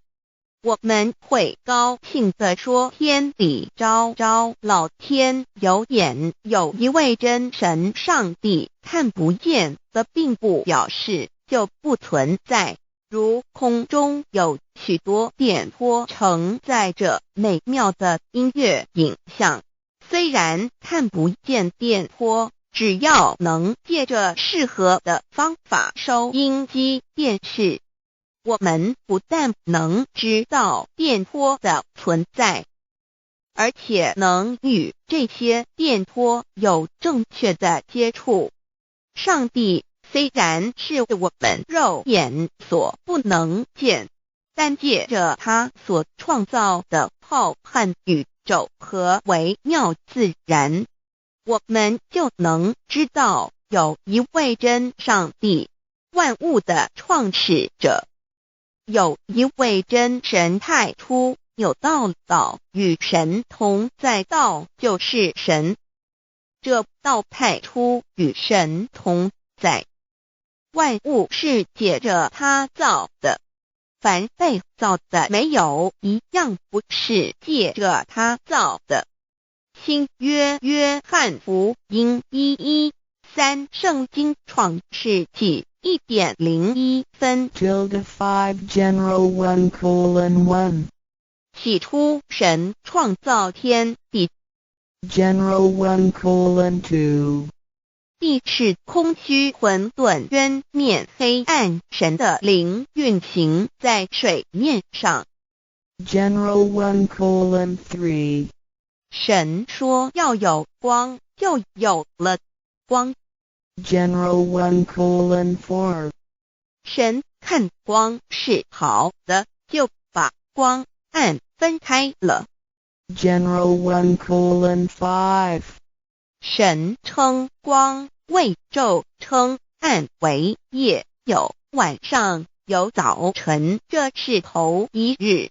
我们会高兴地说天理昭昭，老天有眼，有一位真神上帝。看不见的并不表示就不存在，如空中有许多电波承载着美妙的音乐影像，虽然看不见电波，只要能借着适合的方法收音机电视，我们不但能知道电波的存在，而且能与这些电波有正确的接触。上帝虽然是我们肉眼所不能见，但借着他所创造的浩瀚宇宙和微妙自然，我们就能知道有一位真上帝，万物的创始者，有一位真神太初有道，道与神同在，道就是神，这道太初与神同在。万物是借着他造的，凡被造的没有一样不是借着他造的。新约翰福音1:13，圣经创世纪1.01分。5 general 1:1 起初神创造天地。general 1:2 地是空虚混沌渊面黑暗，神的灵运行在水面上。general 1:3 神说要有光，就有了光。General 1:4. 神看光是好的，就把光暗分开了。General 1:5. 神称光为昼，称暗为夜，有晚上，有早晨，这是头一日。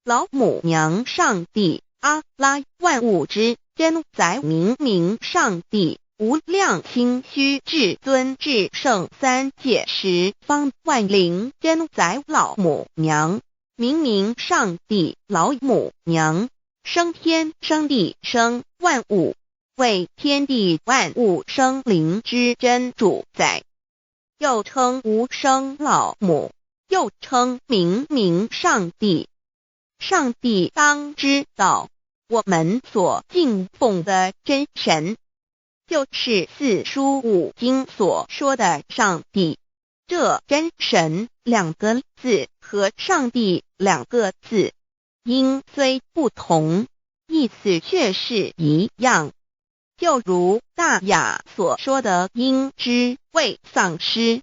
老母娘上帝，阿拉，万物之真宰，明明上帝，无量清虚至尊至圣三界十方万灵真宰老母娘，明明上帝老母娘，生天生地生万物，为天地万物生灵之真主宰，又称无生老母，又称明明上帝。上帝当知道，我们所敬奉的真神，就是四书五经所说的上帝。这真神两个字和上帝两个字，音虽不同，意思却是一样。就如大雅所说的鹰之谓丧尸，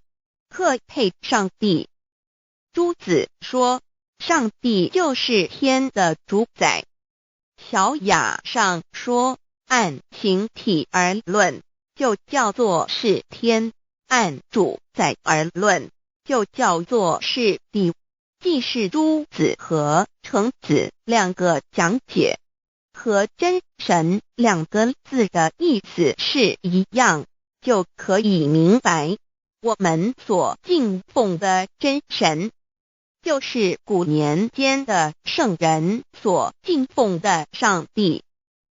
克配上帝。朱子说，上帝就是天的主宰。小雅上说，按形体而论，就叫做是天；按主宰而论，就叫做是地。既是朱子和程子两个讲解，和真神两个字的意思是一样，就可以明白，我们所敬奉的真神，就是古年间的圣人所敬奉的上帝。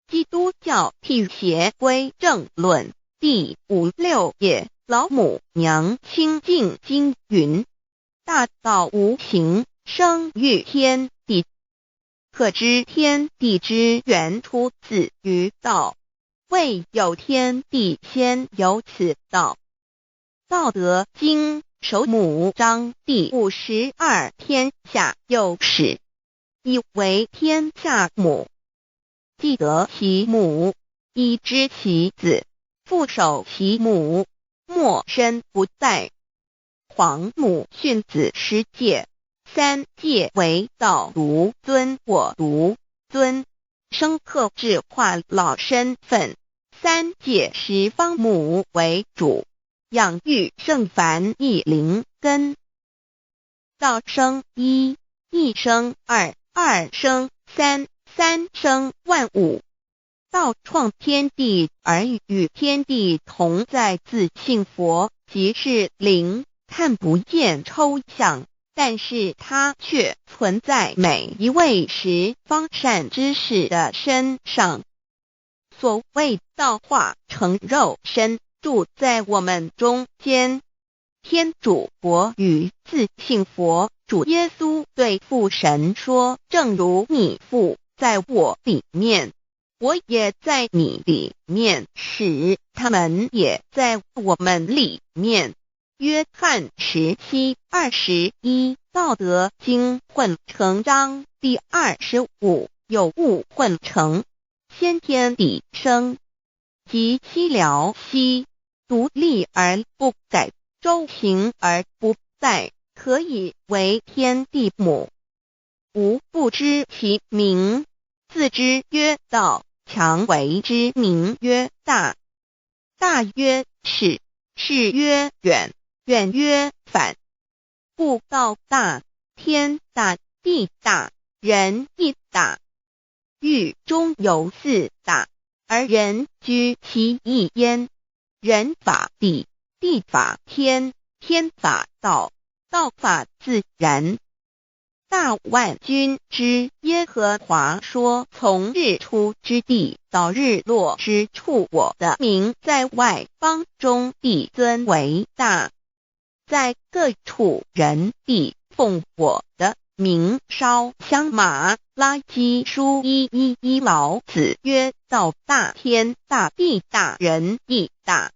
基督教辟邪归正论第56页，老母娘清净经云：大道无形，生育天地，可知天地之源出自于道，未有天地，先有此道。道德经首母章第52，天下有始，以为天下母。既得其母，以知其子，父守其母，莫身不在。皇母训子十戒，三戒为道如尊，我如尊，生克制化老身份。三戒十方母为主，养育圣凡一灵根。道生一，一生二，二生三，三生万物。道创天地而与天地同在，自性佛，即是灵，看不见抽象，但是它却存在每一位十方善知识的身上。所谓道化成肉身，住在我们中间。天主佛与自性佛主耶稣对父神说，正如你父在我里面，我也在你里面，使他们也在我们里面。约翰17:21，道德经混成章第25，有物混成，先天地生，即西辽西，独立而不改，周行而不殆，可以为天地母。吾不知其名，自之曰道，强为之名曰大。大曰始，始曰远，远曰反。故道大，天大，地大，人亦大。狱中有四大，而人居其一焉。人法地，地法天，天法道，道法自然。大万军之耶和华说，从日出之地到日落之处，我的名在外邦中必尊为大。在各处人必奉我的名烧香。马拉基书1:1，老子曰：道大，天大，地大，人亦大。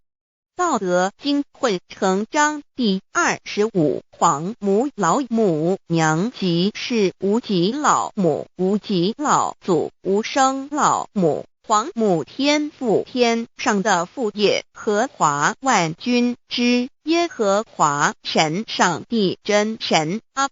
道德经混成章第25，皇母老母娘，即是无极老母，无极老祖，无生老母，皇母天父，天上的父耶和华万军之耶和华神，上帝真神，阿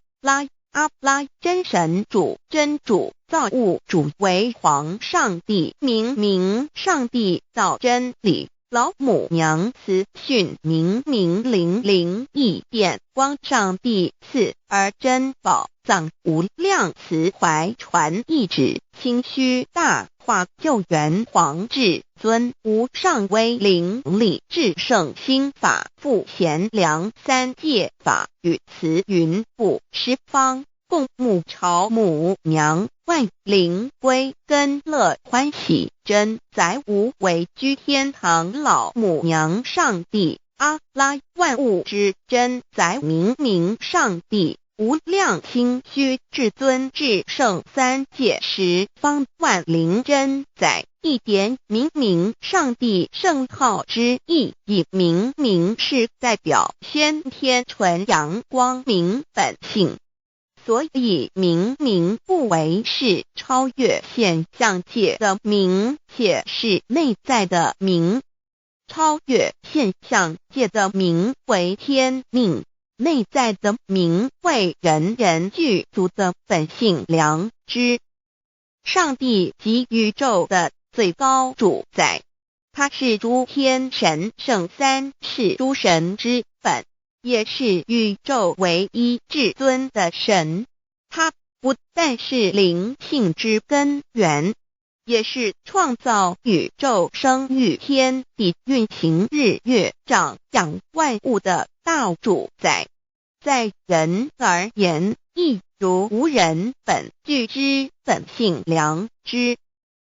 拉真神主，真主造物主，为皇上帝，明上帝造真理，老母娘慈训，明灵异变光，上帝赐而真宝藏，无量慈怀传意旨，清虚大化救援皇至尊，无上威灵力至圣心法，复贤良三界法，与慈云布十方，共沐朝母娘，万灵归根乐欢喜，真载无为居天堂，老母娘上帝，阿拉万物之真载，明上帝，无量清虚至尊至圣三界十方，万灵真载，一点明上帝圣号之意义，明是代表先天纯阳光明本性，所以明不为是超越现象界的明，且是内在的明。超越现象界的明为天命，内在的明为人具足的本性良知。上帝即宇宙的最高主宰，他是诸天神圣三世诸神之本，也是宇宙唯一至尊的神。他不但是灵性之根源，也是创造宇宙生育天地运行日月长养万物的大主宰。在人而言，亦如无人本具之本性良知，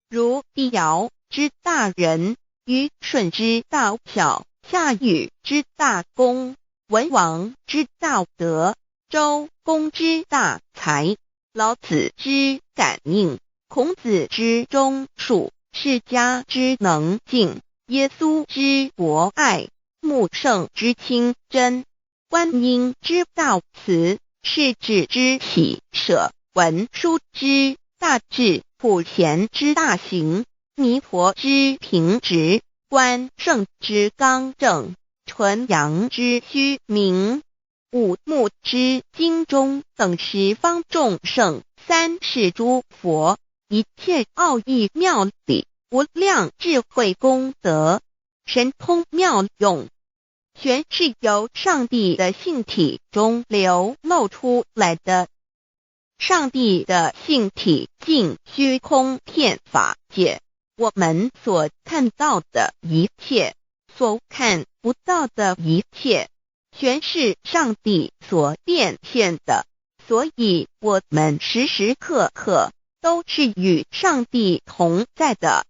如帝尧之大仁，虞舜之大巧，夏禹之大功，文王之大德，周公之大才，老子之感应，孔子之忠恕，释迦之能静，耶稣之博爱，穆圣之清真，观音之大慈，世子之喜舍，文殊之大智，普贤之大行，弥陀之平直，观圣之刚正，纯阳之虚明，五目之精中，等十方众圣，三世诸佛，一切奥义妙理，无量智慧功德，神通妙用，全是由上帝的性体中流露出来的。上帝的性体尽虚空遍法界，我们所看到的一切，所看不到的一切，全是上帝所变现的，所以我们时时刻刻都是与上帝同在的。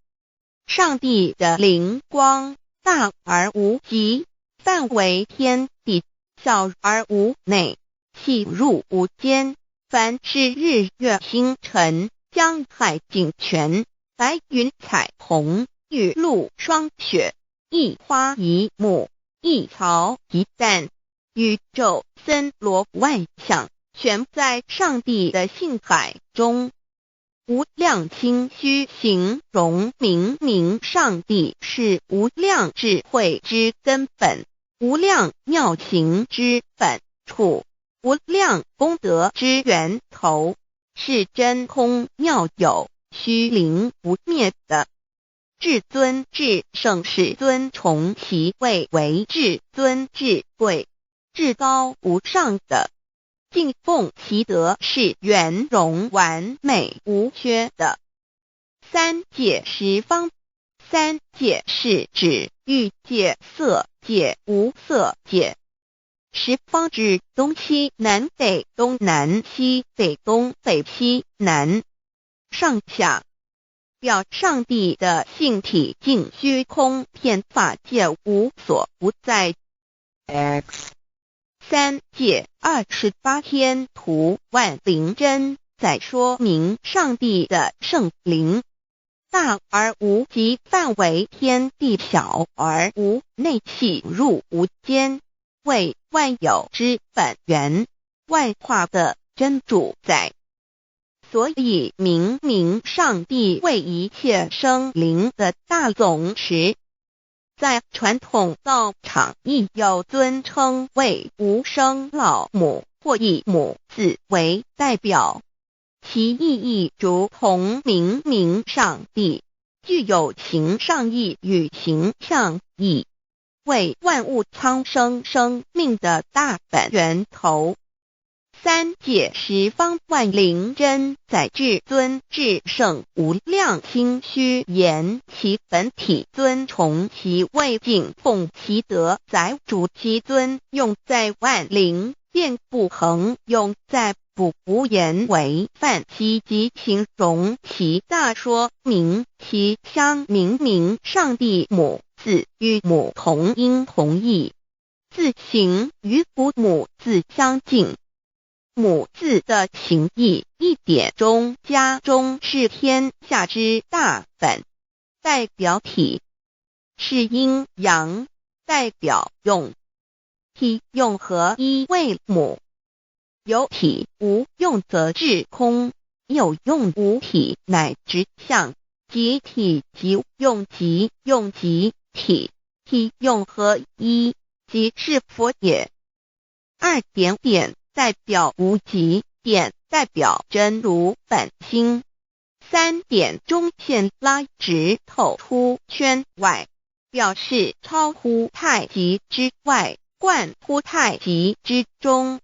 上帝的灵光大而无极，范围天地，小而无内，细入无间。凡是日月星辰，江海井泉，白云彩虹，雨露霜雪，一花一木，一草一蛋，宇宙森罗万象，全在上帝的性海中。无量清虚形容明上帝是无量智慧之根本，无量妙行之本处，无量功德之源头，是真空妙有，虚灵不灭的。至尊至圣世尊崇其位为至尊至贵，至高无上的，敬奉其德是圆融完美无缺的。三界十方，三界是指欲界、色界、无色界。十方指东西南北东南西北东北西南上下，表上帝的性体尽虚空遍法界无所不在。 X 三界28天图万灵真在说明上帝的圣灵大而无极，范围天地，小而无内，细入无间，为万有之本源，万化的真主宰。所以明明上帝为一切生灵的大总持，在传统道场亦有尊称为无生老母，或以母字为代表，其意义如同明明上帝，具有形上义与形象义，为万物苍生生命的大本源头。三界十方万灵真在至尊至圣无量心虚言其本体尊崇其位敬奉其德载主其尊用在万灵便不恒用在不无言为范其及形容其大说明其相明明上帝母字与母同音同义，字形与父母字相近。母字的情义一点中加中是天下之大本，代表体是阴阳，代表用，体用合一为母。有体无用则至空，有用无体乃直相，即体即用即用即体，体用合一即是佛也。二点点代表无极，点代表真如本心。三点中线拉直透出圈外，表示超乎太极之外，贯乎太极之中。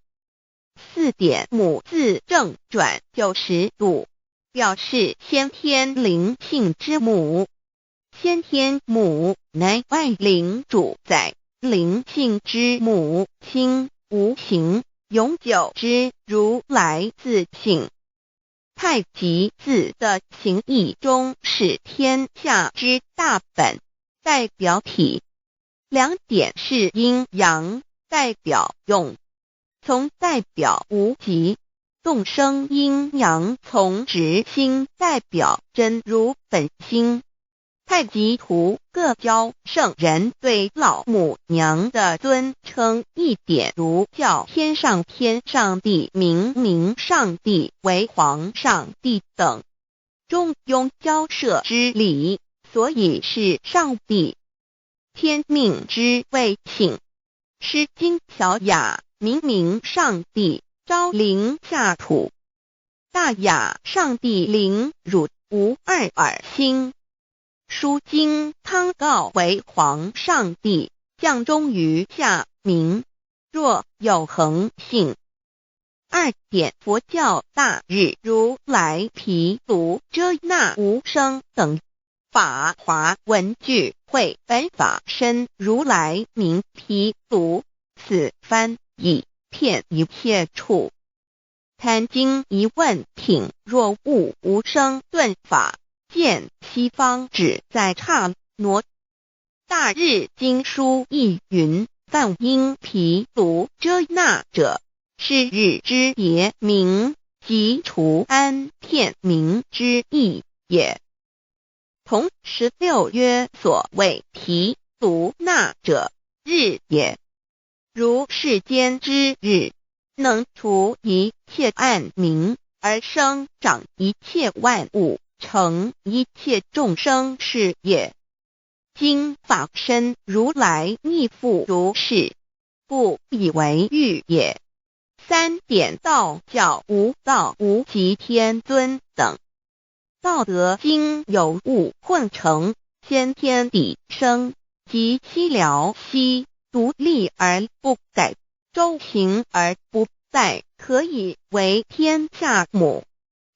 四点母字正转90度，表示先天灵性之母。先天母乃万灵主宰，灵性之母心无形，永久之如来自性。太极字的形义中是天下之大本，代表体。两点是阴阳，代表用。从代表无极，动生阴阳从直心代表真如本心。太极图各教圣人对老母娘的尊称一点如叫天上帝明明上帝为皇上帝等，中庸交涉之理，所以是上帝。天命之谓请，诗经小雅明明上帝昭灵下土，大雅上帝灵汝无二耳心。书经汤告为皇上帝降中于下民，若有恒性。二点佛教大日如来毗卢遮那无生等法华文具会本法身如来名毗卢，此翻以骗一切处。贪经一问挺若悟无生顿法，见西方只在刹那。大日经书亦云，梵音毗卢遮那者，是日之别名，即除安片名之意也。同16曰所谓毗卢那者，日也。如世间之日，能除一切暗明，而生长一切万物，成一切众生是也。今法身如来亦复如是，故以为喻也。三点道教无道无极天尊等，道德经有物混成，先天地生，即悉了悉，独立而不改，周行而不殆，可以为天下母。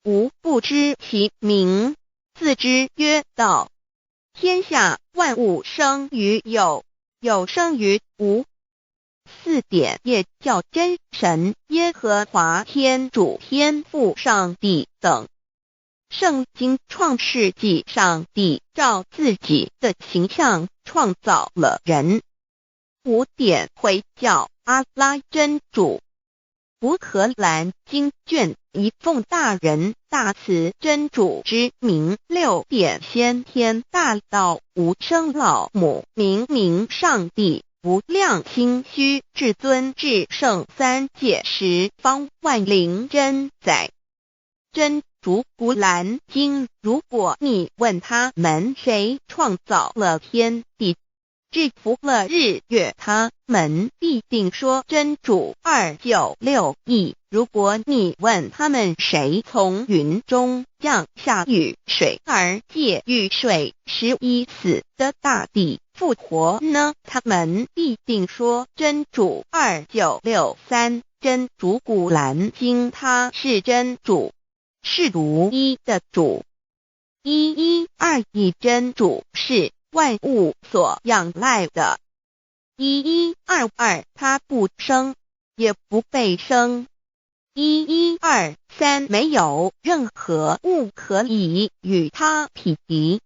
吾不知其名，自之曰道。天下万物生于有，有生于无。四点也叫真神耶和华天主天父上帝等。圣经创世纪上帝照自己的形象创造了人。五点回教阿拉真主。乌克兰经卷一奉大人大慈真主之名。六点先天大道无生老母明明上帝无量心虚至尊至圣三界十方万灵真在。真竹古兰经，如果你问他们谁创造了天地，制服了日月，他们必定说真主296亿。如果你问他们谁从云中降下雨水而借雨水使已死的大地复活呢，他们必定说真主2963。真主古兰经，他是真主，是独一的主，112真主是万物所仰赖的，1122他不生也不被生，1123没有任何物可以与他匹敌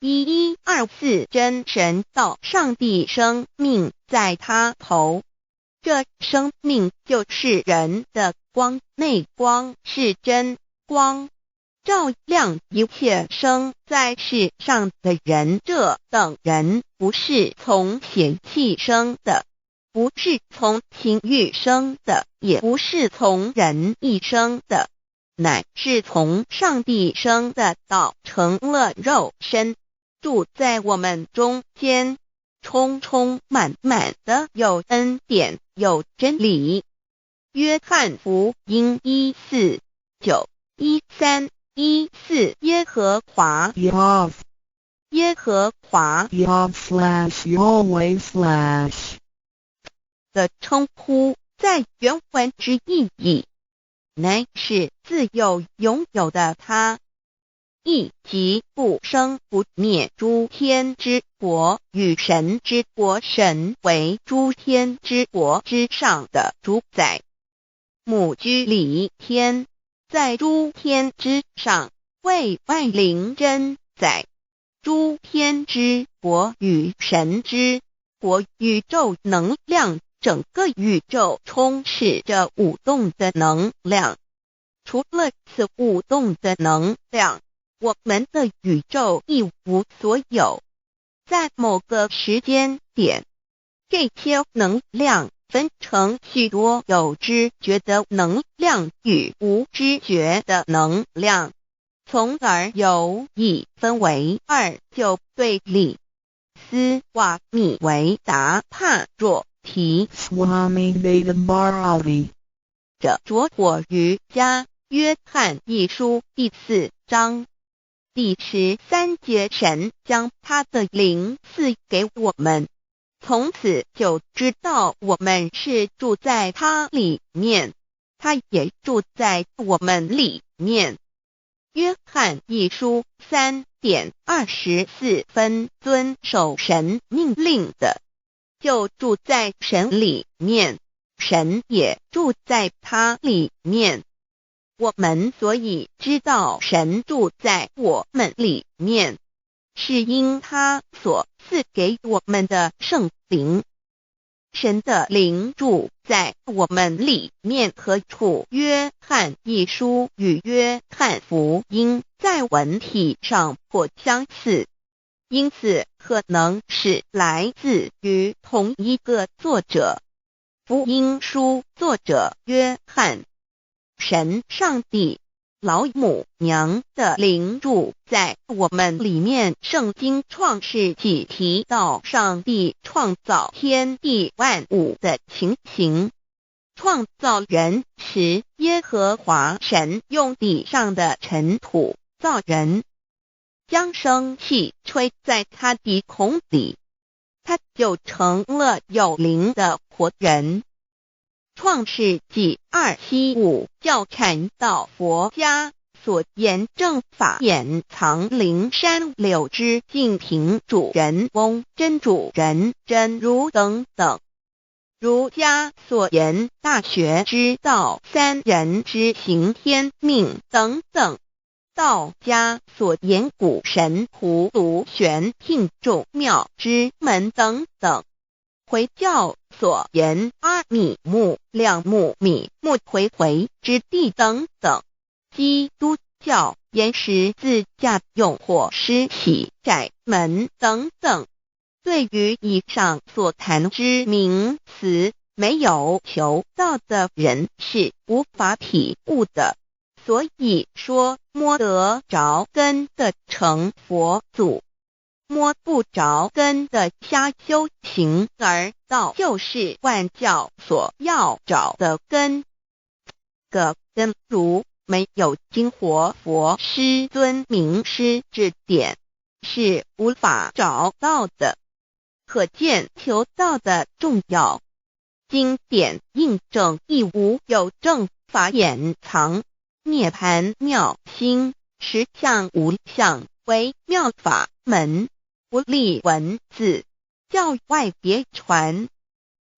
，1124真神道上帝生命在他头，这生命就是人的光，内光是真光，照亮一切生在世上的人。这等人不是从血气生的，不是从情欲生的，也不是从人意生的，乃是从上帝生的道成了肉身，住在我们中间，充充满满的有恩典有真理。约翰福音1491314耶和华 耶和华 Yahweh/ 的称呼，在原文之意义乃是自有拥有的他，亦即不生不灭诸天之国与神之国，神为诸天之国之上的主宰，母居里天，在诸天之上，为万灵真宰。诸天之国与神之国，宇宙能量，整个宇宙充斥着舞动的能量，除了此舞动的能量，我们的宇宙一无所有。在某个时间点，这些能量分成许多有知觉的能量与无知觉的能量，从而有一分为二，就对立。斯瓦米维达帕若提 Swami Vedabharati 这着火瑜伽约翰一书第4章第13节，神将他的灵赐给我们，从此就知道我们是住在他里面，他也住在我们里面。约翰一书3:24遵守神命令的，就住在神里面，神也住在他里面。我们所以知道神住在我们里面，是因他所赐给我们的圣灵。神的灵住在我们里面何处？约翰一书与约翰福音在文体上颇相似，因此可能是来自于同一个作者。福音书作者约翰，神上帝老母娘的灵住在我们里面。圣经创世纪提到上帝创造天地万物的情形，创造人时，耶和华神用地上的尘土造人，将生气吹在他鼻孔里，他就成了有灵的活人。创世纪275教阐到佛家所言正法掩藏灵山柳之净瓶主人翁真主人真如等等，儒家所言大学之道三人之行天命等等，道家所言古神葫芦玄牝众妙之门等等，回教所言阿米木亮木米木回回之地等等，基督教言十字架用火施洗窄门等等。对于以上所谈之名词，没有求道的人是无法体悟的。所以说摸得着根的成佛祖，摸不着根的瞎修行而道就是万教所要找的根。个根如没有经活佛师尊名师指点，是无法找到的。可见求道的重要。经典印证亦无有正法掩藏，涅盘妙心，实相无相，为妙法门，不立文字，教外别传。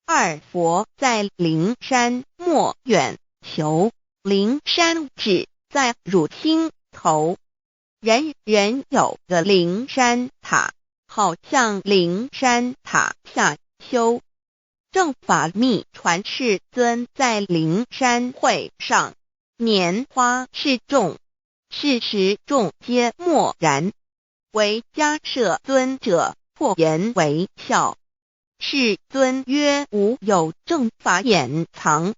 二佛在灵山莫远求，灵山只在汝心头。人人有个灵山塔，好像灵山塔下修。正法密传世尊在灵山会上，拈花示众，是时众皆默然，唯迦摄尊者破颜为笑。世尊曰：无有正法掩藏，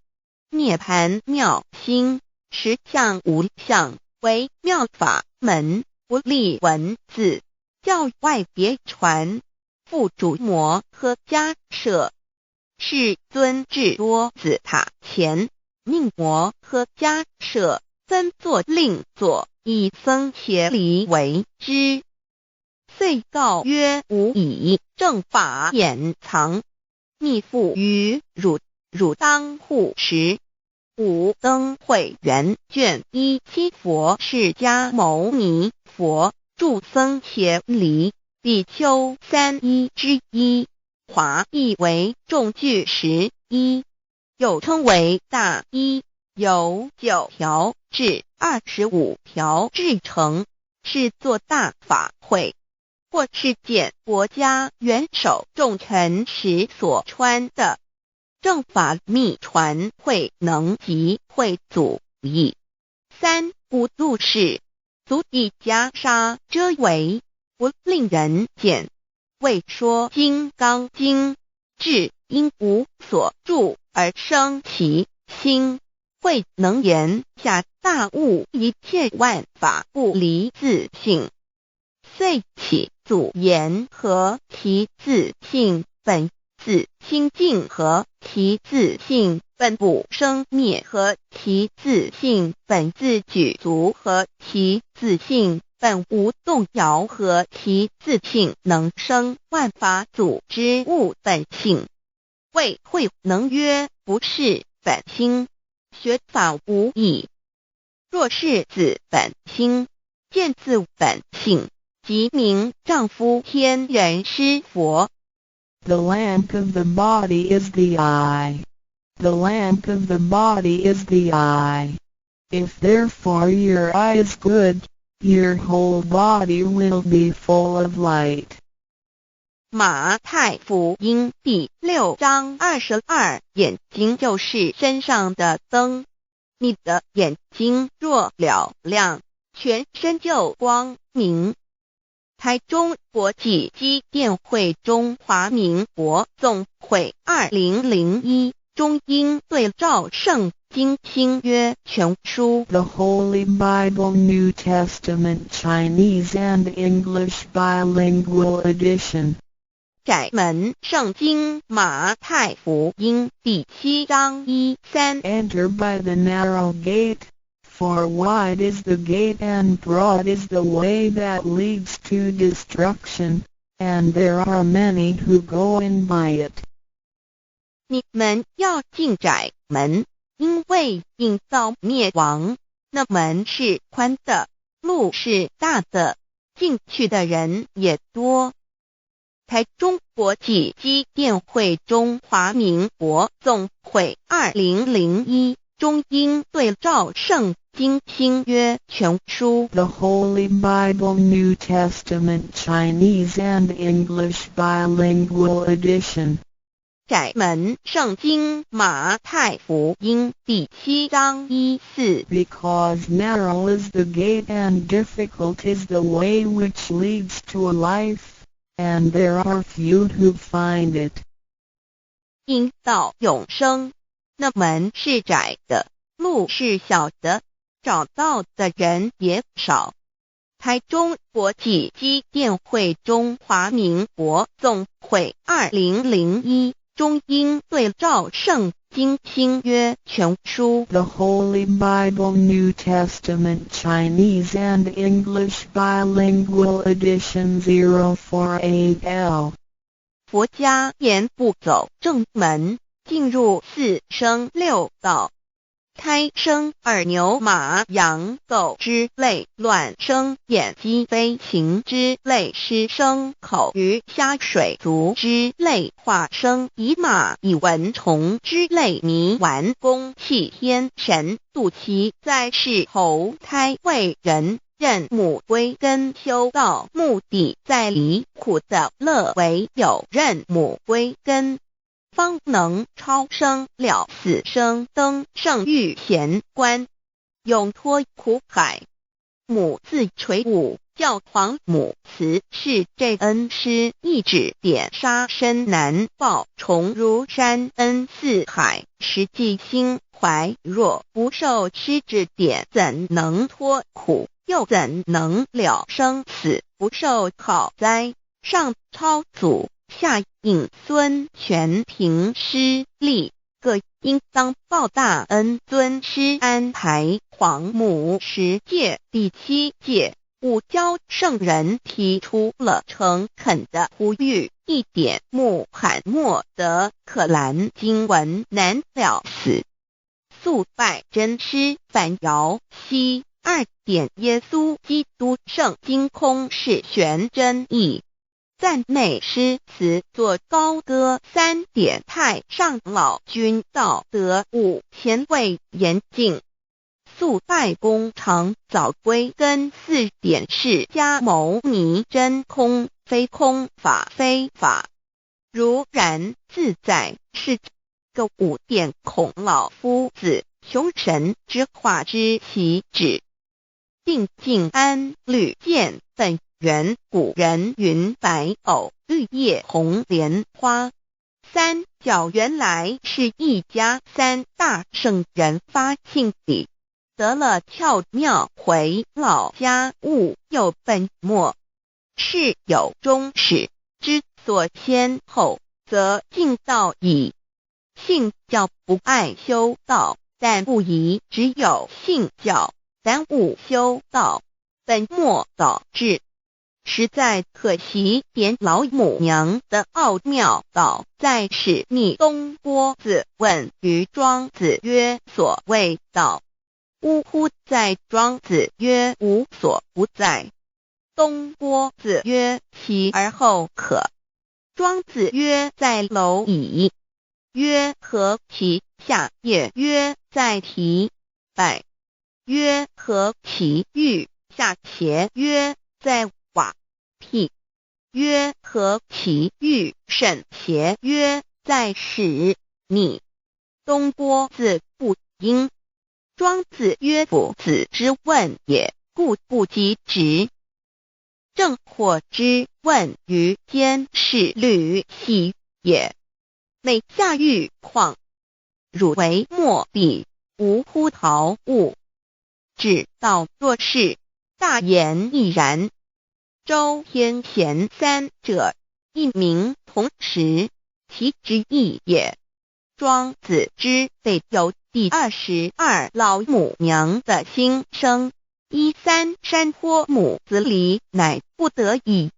涅盘妙心，实相无相，为妙法门，不立文字，教外别传。复主摩诃迦摄。世尊至多子塔前，命摩诃迦摄分作令作，以僧伽梨为之。遂告曰：吾以正法掩藏，逆复于汝当护持。五灯会元卷17佛释迦牟尼佛著僧伽梨比丘31之一。华译为众句11，又称为大一，由9条至25条制成，是作大法会，或是见国家元首重臣时所穿的。正法密传会能及会祖义。三无度世，足以袈裟遮为，不令人见。为说金刚经，至因无所住而生其心，慧能言下大悟一切万法不离自性。遂起祖言和其自性本自清净和其自性本不生灭和其自性本自具足和其自性本无动摇和其自性能生万法组之物本性。谓慧能曰：不是本心，学法无益。若是自本心，见自本性，即名丈夫天人师佛。The lamp of the body is the eye. The lamp of the body is the eye. If therefore your eye is good, your whole body will be full of light. 马太福音第6章22，眼睛就是身上的灯。你的眼睛若了亮，全身就光明。台中国际机电会中华民国总会2001中英对照圣经新约全书 The Holy Bible New Testament Chinese and English Bilingual Edition. 窄门圣经马太福音第7章1-3 Enter by the narrow gate, for wide is the gate and broad is the way that leads to destruction, and there are many who go in by it. 你们要进窄门，因为引到灭亡。那门是宽的，路是大的，进去的人也多。台中国际机电会中华民国总会2001中英对照圣经新约全书 The Holy Bible New Testament Chinese and English Bilingual Edition. 窄门圣经马太福音第7章1-4 Because narrow is the gate and difficult is the way which leads to life, and there are few who find it. 因到永生，那门是窄的，路是小的，找到的人也少。台中国际机电会中华民国总会2001中英对照圣经新约全书 The Holy Bible New Testament Chinese and English Bilingual Edition 048L 佛家言不走正门，进入四生六道。胎生耳牛马羊狗之类，卵生眼鸡飞禽之类，湿生口鱼虾水族之类，化生以马以蚊虫之类，泥丸公气天神，度其在世投胎为人，任母归根修道，目的在离苦的乐为有任母归根，方能超生了死生，登圣域贤官，永脱苦海。母自垂武，教皇母慈是这恩师，一指点杀身难报，重如山恩似海，实际心怀若不受师指点，怎能脱苦，又怎能了生死，不受考灾。上超祖，下引孙权凭师力，各应当报大恩。尊师安排皇母10诫，第7诫，五教圣人提出了诚恳的呼吁，一点穆罕默德可兰经文难了死。肃拜真师反摇西2点耶稣基督圣经空是玄真义。赞美诗词作高歌3点，太上老君道德5前卫严谨。肃拜功常早归根4点，释迦牟尼真空非空，法非法，如然自在，是个5点。孔老夫子穷神之化之其旨，定静安律见本源。古人云白藕绿叶红莲花。三角原来是一家3大圣人发庆礼，得了窍妙，回老家务有本末，事有终始，之所先后，则敬道矣。信教不爱修道，但不宜只有信教，耽误修道，本末倒置。实在可惜，点老母娘的奥妙道在使逆东郭子问于庄子曰：所谓道，呜呼！在庄子曰：无所不在。东郭子曰：其而后可。庄子曰：在蝼蚁。曰：何其下也？曰：在蹄。百。曰：何其欲下且？曰：在瓦辟。曰：何其欲甚且？曰：在使逆。东郭子不应。庄子曰：夫子之问也，故不及直。正或之问于间，是履喜也。每下欲况，汝为莫彼，无乎陶物。指道若是，大言亦然。周天贤3者，一名同时，其之义也。庄子之备有第22老母娘的心声，13山坡母子礼，乃不得已。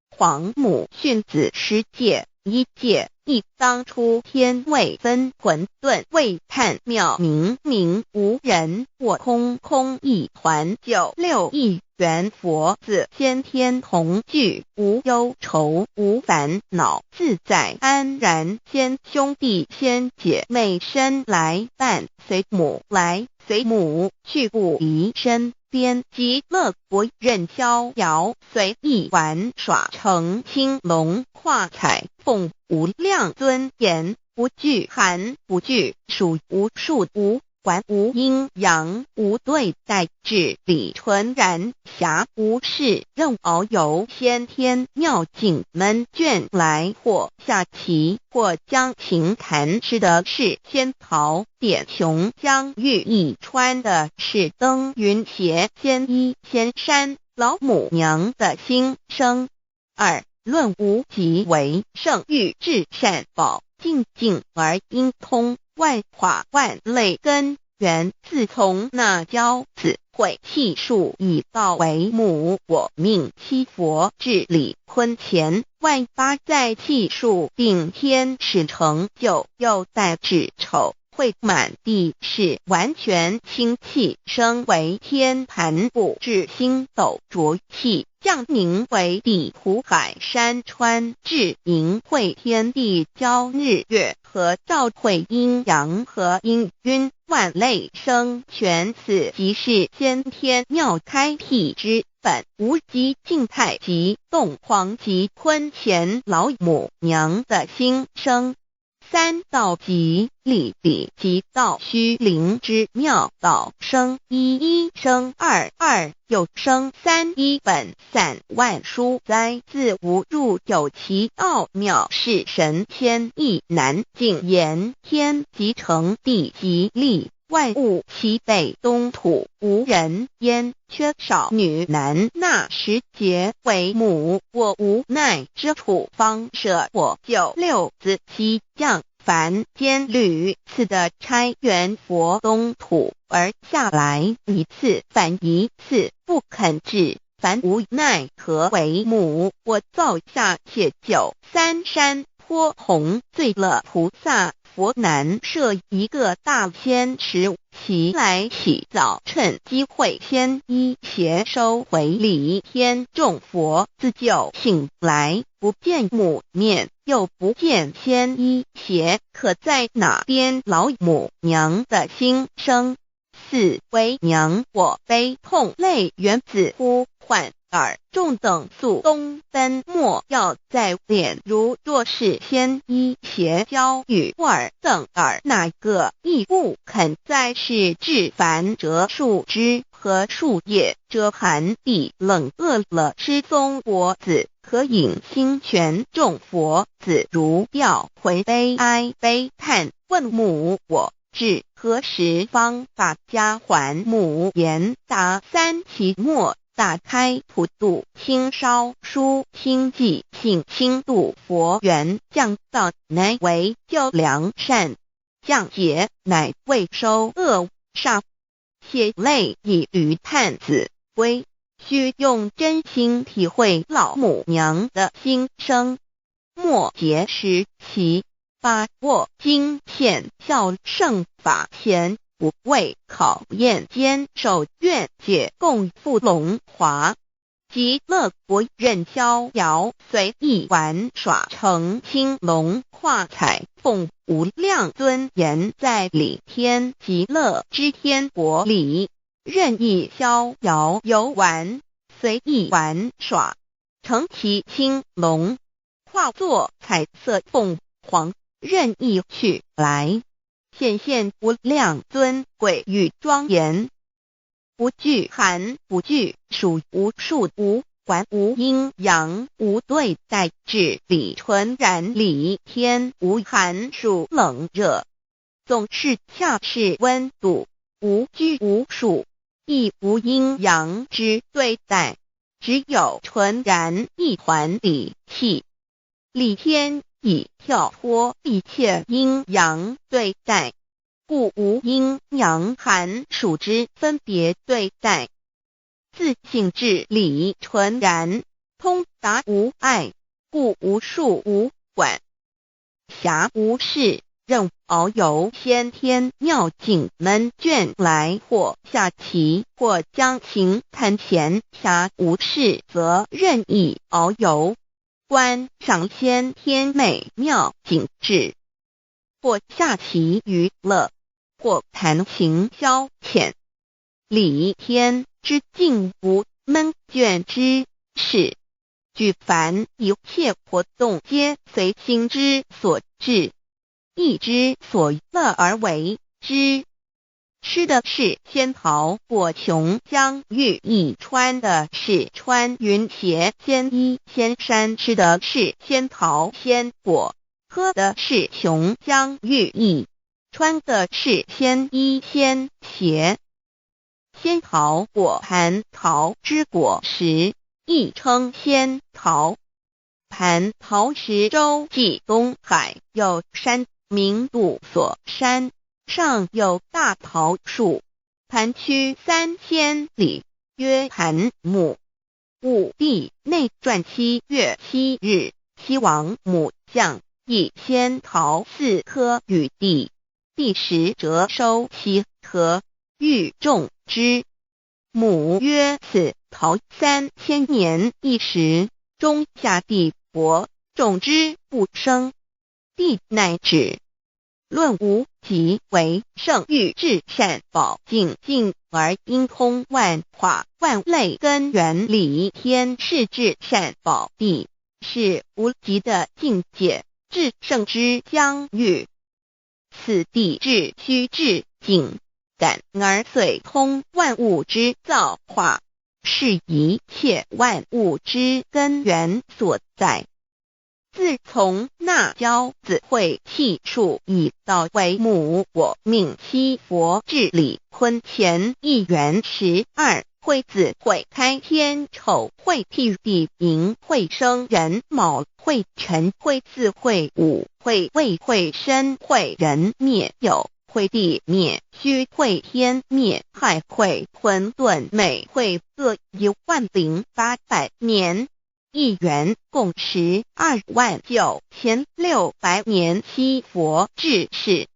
皇母训子10诫，1诫亦当初天未分，混沌未探，妙明明无人，我空空一团。96亿元佛子先天同聚，无忧愁无烦恼，自在安然。先兄弟先姐妹生来伴，随母来随母去，不离身边。极乐国任逍遥，随意玩耍，成青龙画彩凤，无量尊严，不惧寒不惧暑，无数无观无阴阳，无对待，至理纯然，暇无事，任遨游，先天妙境门卷来，或下棋，或将琴弹，吃的是仙桃点琼浆玉一穿的是登云鞋仙衣仙山，老母娘的心声。二论无极为圣域至善宝，静静而应通，万法万类根源，自从那骄子会气数以道为母，我命七佛至理坤前，万八在气数定天使成就，又待至丑会满地是完全清气，升为天盘部至星斗浊气，降凝为地湖海山川，至凝会天地交日月和照会阴阳和阴晕万类生全，此即是先天妙开辟之本，无极静态及动黄及坤乾老母娘的心声。三道即理理即道虚灵之妙道生一一生二二又生三一本散万殊哉，自无入有其奥妙，是神千亿难尽言。天即成地即立，万物其北东土，无人焉，缺少女男，那时节为母，我无奈之处方舍我就六子七将凡间屡次的差援佛东土，而下来一次反一次不肯至，凡无奈何为母，我造下且就三山颇红最乐菩萨佛南设一个大仙池，其来洗澡，趁机会先一邪收回礼，天众佛自就醒来，不见母面，又不见先一邪，可在哪边老母娘的心声？四为娘我悲痛泪原子呼唤耳众等速东奔，莫要在脸，如若是先一邪教与尔等耳，哪个亦不肯在是至凡折树枝和树叶，遮寒地冷，饿了吃松果子，可饮清泉，众佛子如吊魂悲哀悲叹，问母我至何时方把家还母？言答三期末，打开普度清烧书清寂性清度佛缘，降道乃为救良善，降劫乃为收恶煞，血泪以于叹子归，须用真心体会老母娘的心声。末节时期，把握经现效圣法前，不畏考验，坚守愿解共赴龙华，极乐国任逍遥，随意玩耍，成青龙化彩凤，无量尊严在里天极乐之天国里，任意逍遥游玩，随意玩耍，成其青龙，化作彩色凤凰，任意去来，显现无量尊贵与庄严，不惧寒不惧暑，无数无观无阴阳，无对待，至理纯然理天，无寒暑冷热，总是恰是温度，无拘无束，亦无阴阳之对待，只有纯然一团理气。理天以跳脱一切阴阳对待，故无阴阳寒暑之分别对待，自性至理纯然，通达无碍，故无数无管，暇无事，任遨游先天妙境门卷来，或下棋，或将琴弹弦，暇无事则任意遨游，观赏先天美妙景致，或下棋娱乐，或弹琴消遣，理天之境无闷倦之事，举凡一切活动皆随心之所至，意之所乐而为之。吃的是仙桃果琼浆玉液，穿的是穿云鞋仙衣仙衫，吃的是仙桃仙果，喝的是琼浆玉液，穿的是仙衣仙鞋。仙桃果蟠桃之果实，亦称仙桃。蟠桃实洲际东海有山，名杜所山，上有大桃树，盘曲3000里，曰盘木。武帝内传7月7日，西王母将以仙桃4颗与帝，帝时折收其核，欲种之。母曰：此桃3000年一时，中下地薄，种之不生。帝乃止。论无极为圣域至善宝净尽而应通万化万类根源理天是至善宝地，是无极的境界，至圣之疆域。此地至虚至静，感而遂通万物之造化，是一切万物之根源所在。自从那骄子会气数以道为母，我命七佛治理坤乾1元12，会子会开天丑会替地寅会生人卯会辰会巳会午会未会申会人灭酉会地灭戌会天灭亥会混沌每会各10800年。1元共129600年。七佛治世，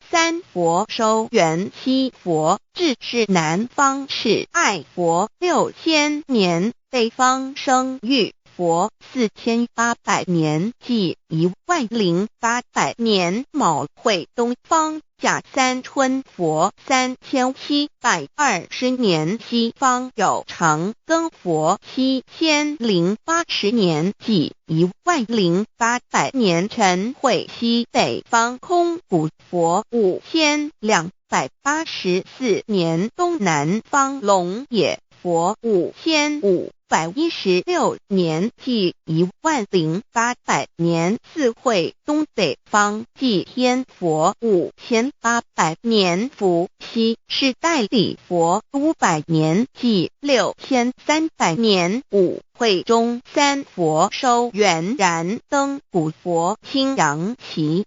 三佛收元，七佛治世南方是爱佛6000年，北方生玉佛4800年，即10800年。卯会东方甲三春佛3720年，西方有长庚佛7080年，即10800年。辰会西北方空谷佛5284年，东南方龙野佛5516年，即10800年。四会东北方祭天佛5800年，伏羲是代理佛500年，即6300年。五会中三佛收元，燃灯古佛青阳旗，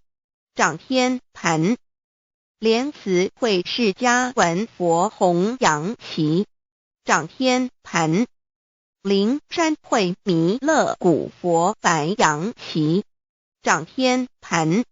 掌天盘。莲慈会释迦文佛红阳旗，掌天盘。灵山会弥勒古佛白阳旗，掌天盘。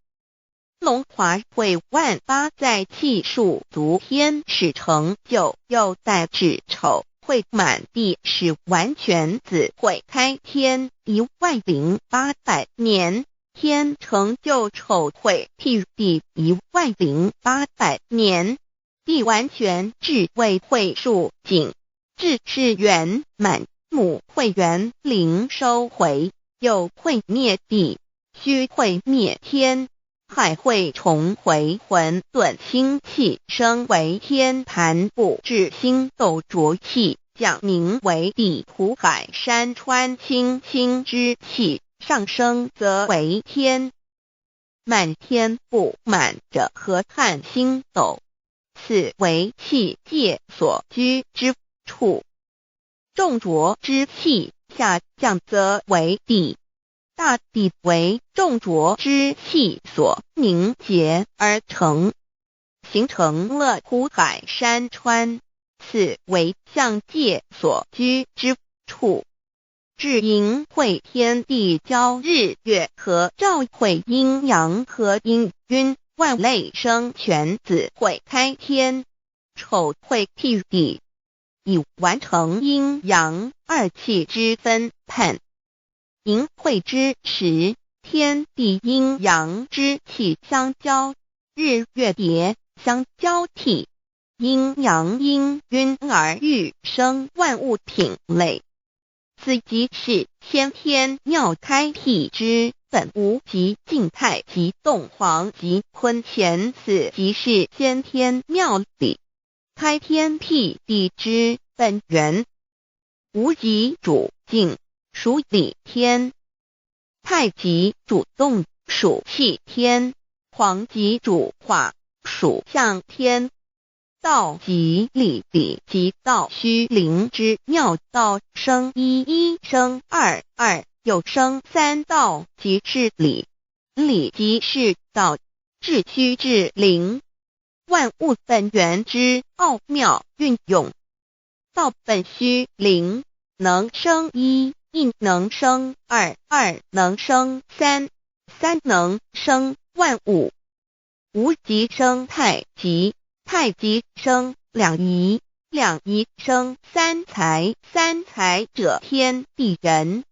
龙华会万八在气数足天使成就，又在指丑会满地使完全子会开天10800年，天成就丑会替地10800年，地完全至为会数尽，至是圆满。母会元灵收回，又会灭地，戌会灭天，亥会重回混沌星气，生为天盘部，至星斗浊气，降名为地土海山川清清之气，上升则为天。满天不满者何叹星斗，此为气界所居之处。重浊之气下降则为地，大地为重浊之气所凝结而成，形成了土海山川，此为象界所居之处。至寅会天地交日月合，照会阴阳合阴晕，万类生全子会开天，丑会替地，以完成阴阳二气之分判。寅会之时，天地阴阳之气相交，日月叠相交替，阴阳氤氲而育生万物品类。此即是先天妙开辟之本无极静态及动黄及坤乾，此即是先天妙理。开天辟地之本源，无极主静，属理天；太极主动，属气天；黄极主化，属象天。道即理，理即道虚灵之妙道，生一，一生二，二又生三，道即是理，理即是道，至虚至灵，万物本源之奥妙运用。道本虚灵，能生一，一能生二，二能生三，三能生万物。无极生太极，太极生两仪，两仪生三才，三才者天地人，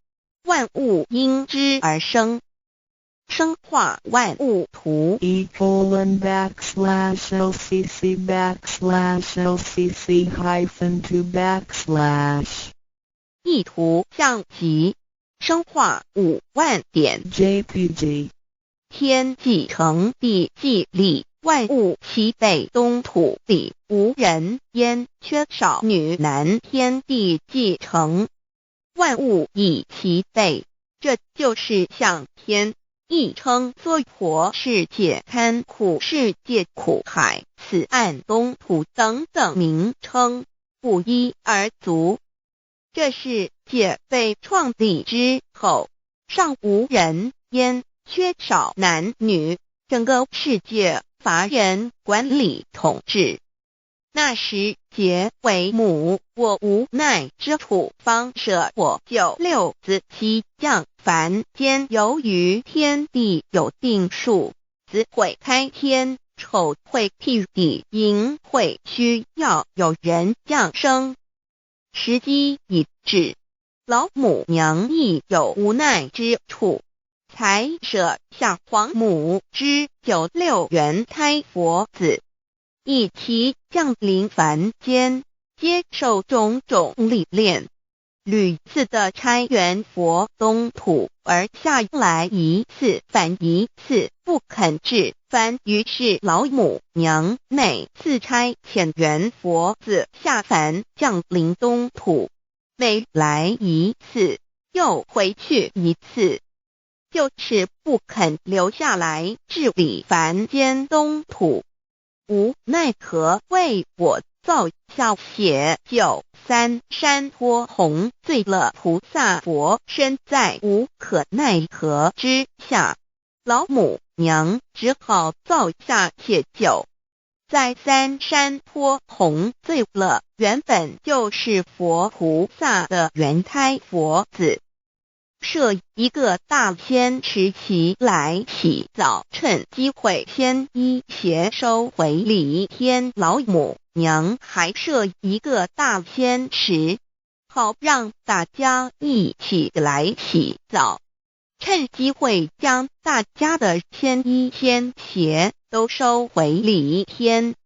万物因之而生。生化万物图://LCC_LCC_2 意图象棋，生化5万点 JPG 天既成地既立，万物其备，东土里无人焉，缺少女男，天地既成，万物以其备，这就是象天。亦称娑婆世界、堪苦世界、苦海、此岸、东土等等名称，不一而足。这世界被创立之后，尚无人焉，缺少男女，整个世界乏人管理统治。那时桀为母，我无奈之土方舍我9六子期降凡间，由于天地有定数，子会开天，丑会辟地，寅会需要有人降生。时机已至，老母娘亦有无奈之处，才舍下皇母之9六元胎佛子，一起降临凡间，接受种种历练，屡次的差援佛东土而下来一次反一次不肯至凡，于是老母娘每次差遣援佛子下凡降临东土，每来一次又回去一次，就是不肯留下来治理凡间东土。无奈何为我造下血救3山托洪罪了菩萨佛，身在无可奈何之下，老母娘只好造下血救。在3山托洪罪了原本就是佛菩萨的原胎佛子，设一个大仙池其来洗澡，趁机会先一邪收回礼天。老母娘还设一个大仙池，好让大家一起来洗澡，趁机会将大家的仙衣仙鞋都收回礼天。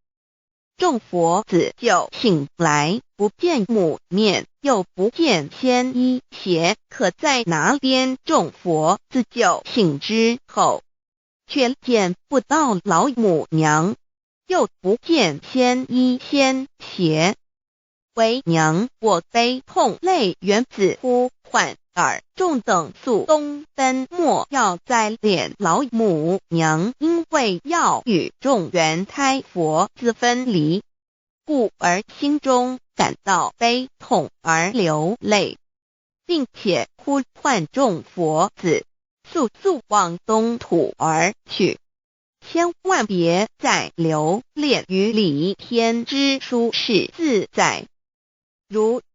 众佛子就醒来，不见母面，又不见仙衣鞋，可在哪边？众佛子就醒之后，却见不到老母娘，又不见仙衣仙鞋。为娘我悲痛泪源自呼唤耳众等速东奔，莫要再怜老母娘，因为要与众原胎佛子分离，故而心中感到悲痛而流泪，并且呼唤众佛子速速往东土而去，千万别再留恋于礼天之舒适自在。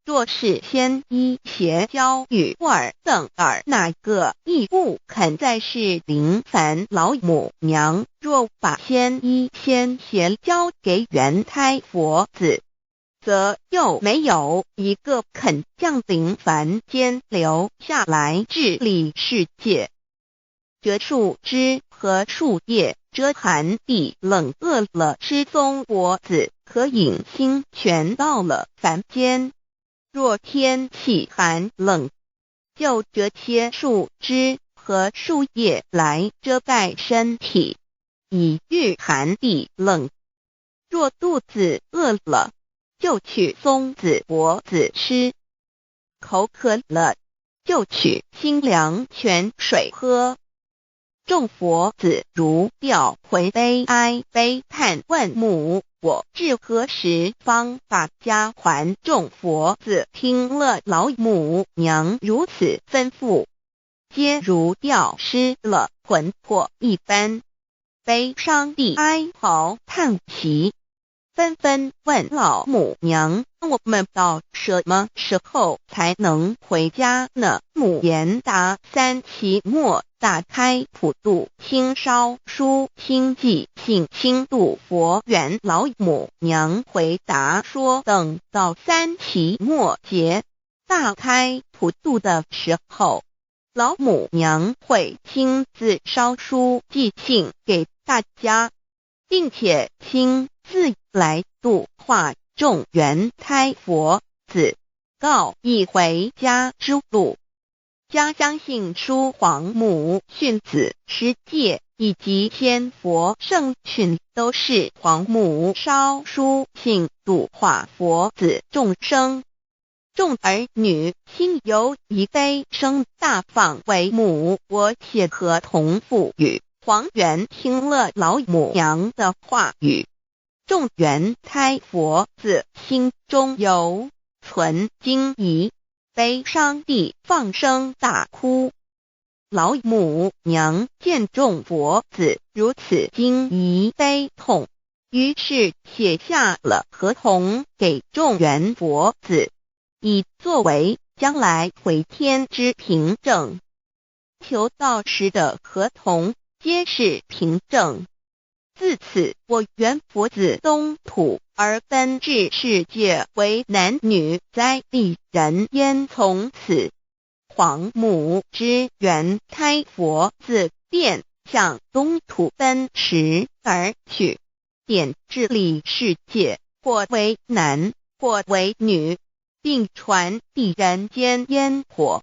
若是仙衣鞋交与尔等尔，哪个亦不肯再是临凡老母娘？若把仙衣仙鞋交给原胎佛子，则又没有一个肯降临凡间留下来治理世界。这树枝和树叶遮寒地冷，饿了吃松果子，可饮清泉，到了凡间。若天气寒冷，就折些树枝和树叶来遮盖身体，以御寒地冷。若肚子饿了，就取松子果子吃；口渴了，就取清凉泉水喝。众佛子如调回悲哀悲叹问母，我至何时方把家还？众佛子听了老母娘如此吩咐，皆如吊失了魂魄一般，悲伤地哀嚎叹息，纷纷问老母娘：我们到什么时候才能回家呢？母言答：3期末打开普度清烧书清寂信清度佛缘。老母娘回答说：等到3期末节大开普度的时候，老母娘会亲自烧书寄信给大家，并且亲自来度化众缘胎佛子，告一回家之路。家相信书皇母训子师戒以及仙佛圣训都是皇母烧书信度化佛子众生。众儿女心有一悲生大放为母，我且合同赋予。皇元听了老母娘的话语，众缘胎佛子心中有存惊疑，悲伤地放声大哭。老母娘见众佛子如此惊疑悲痛，于是写下了合同给众缘佛子，以作为将来回天之凭证。求道时的合同皆是凭证。自此，我缘佛子东土而奔至世界为男女在地人焉。从此，皇母之缘胎佛子便向东土奔驰而去，点治理世界，或为男，或为女，并传递人间烟火。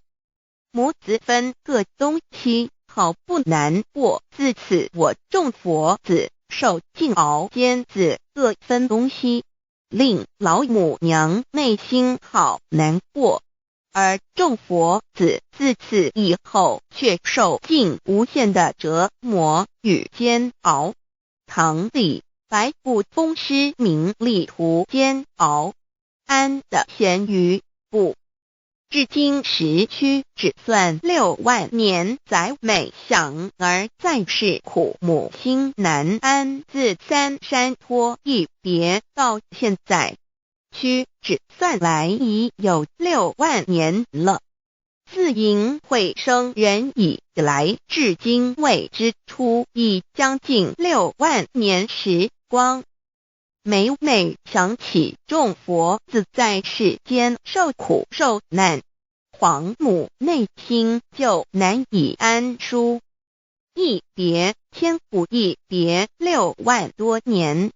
母子分各东西，好不难过。自此，我众佛子受尽熬煎子各分东西，令老母娘内心好难过。而众佛子自此以后却受尽无限的折磨与煎熬。唐李白骨风师名利图煎熬，安的咸鱼不。至今时区只算6万年，载美享而在世苦，母心难安。自三山托一别到现在，区只算来已有6万年了。自迎会生人以来，至今未知出，已将近6万年时光。每每想起众佛子在世间受苦受难，皇母内心就难以安舒。一别千古，一别6万多年。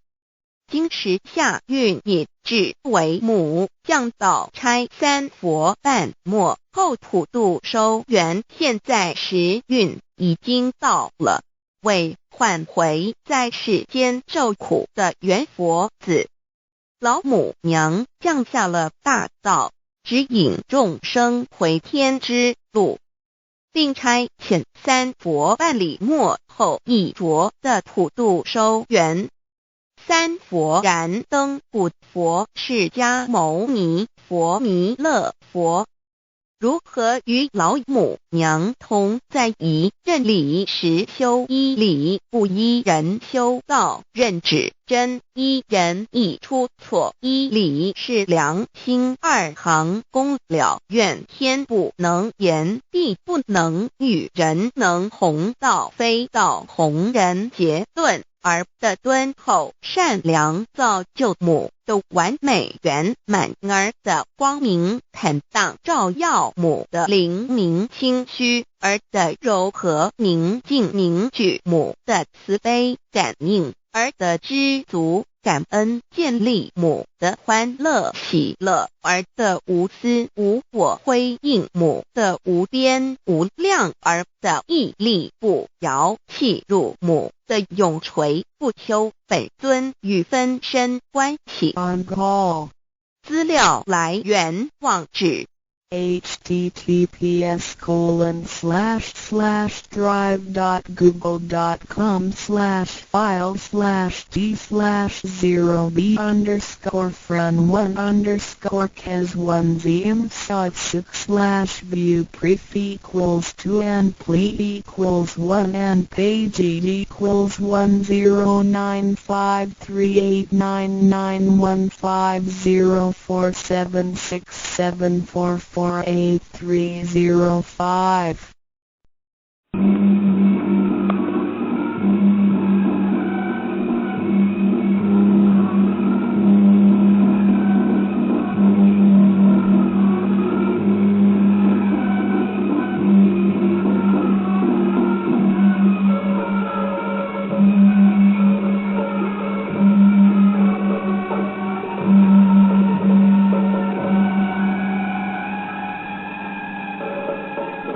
今时夏运也至为母，降道差3佛半末后普度收圆，现在时运已经到了，为唤回在世间受苦的缘佛子，老母娘降下了大道，指引众生回天之路，并差遣3佛半里末后一着的普度收圆。3佛燃灯古佛、释迦牟尼佛、弥勒佛，如何与老母娘同在一任理时修一理，不依人修道，任指真一人一出错，一理是良心2行公了愿，天不能言，地不能语，人能弘道，非道弘人。结论而的敦厚善良，造就母的完美圆满，儿的光明坦荡，照耀母的灵明清虚，儿的柔和宁静凝聚母的慈悲感应，儿的知足感恩建立母的欢乐喜乐，儿的无私无我回应母的无边无量，儿的屹立不摇弃入母的永垂不朽本尊与分身关系。 On call. 资料来源网址https://drive.google.com/files/d/0b__c/view pref=2 and page =1095389950476744830.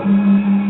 Thank you.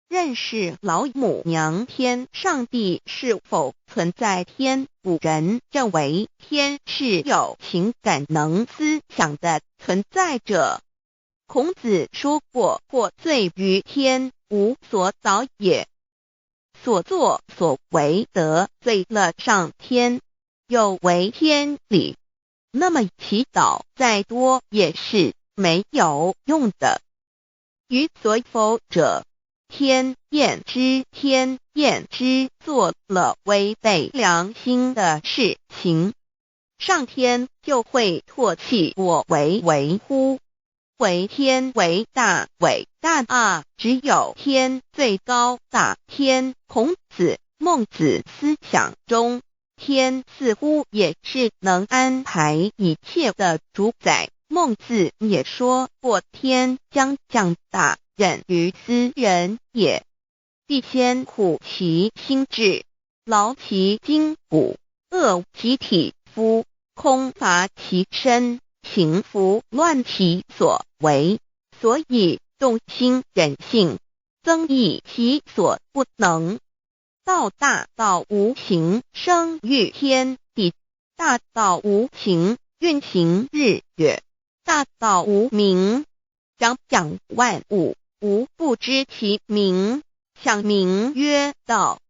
认识老母娘天上帝是否存在？天古人认为天是有情感能思想的存在者。孔子说过，或罪于天，无所导也。所作所为得罪了上天，有违天理，那么祈祷再多也是没有用的。予所否者，天厌之，天厌之，做了违背良心的事情，上天就会唾弃我为乎。为天为大，伟大啊！只有天最高大天。孔子、孟子思想中，天似乎也是能安排一切的主宰。孟子也说过，天将降大任于斯人也，必先苦其心志，劳其筋骨，饿其体肤，空乏其身，情服乱其所为，所以动心忍性，增益其所不能。道大道无形，生育天地；大道无情，运行日月；大道无名，掌讲万物，无不知其名，想名曰道。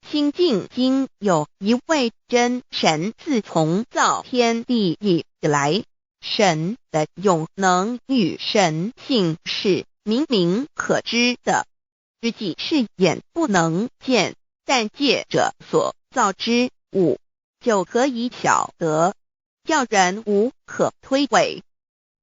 心经经有一位真神，自从造天地以来，神的永能与神性是明明可知的，实际是眼不能见，但借着所造之物就可以晓得，叫人无可推诿。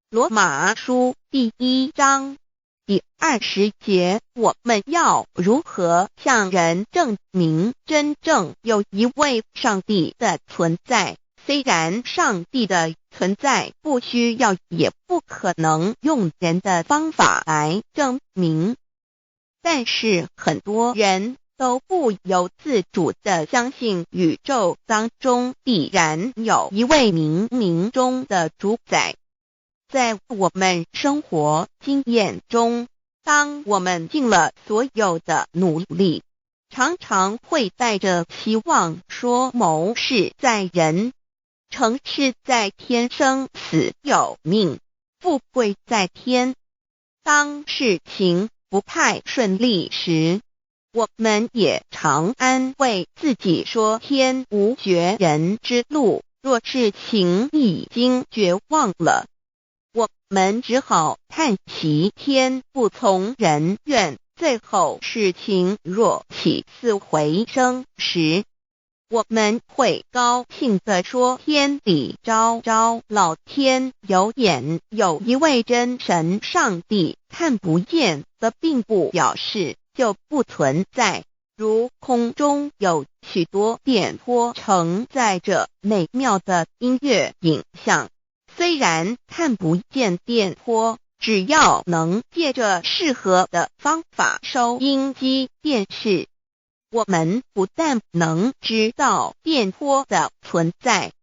罗马书第1章第20节，我们要如何向人证明真正有一位上帝的存在？虽然上帝的存在不需要也不可能用人的方法来证明，但是很多人都不由自主地相信宇宙当中必然有一位冥冥中的主宰。在我们生活经验中，当我们尽了所有的努力，常常会带着希望说谋事在人，成事在天，生死有命，富贵在天。当事情不太顺利时，我们也常安慰自己说天无绝人之路，若事情已经绝望了，我们只好叹息天不从人愿。最后事情若起死回生时，我们会高兴地说天理昭昭，老天有眼，有一位真神上帝，看不见的并不表示就不存在。如空中有许多电波承载着美妙的音乐影像，虽然看不见电波，只要能借着适合的方法收音机电视，我们不但能知道电波的存在，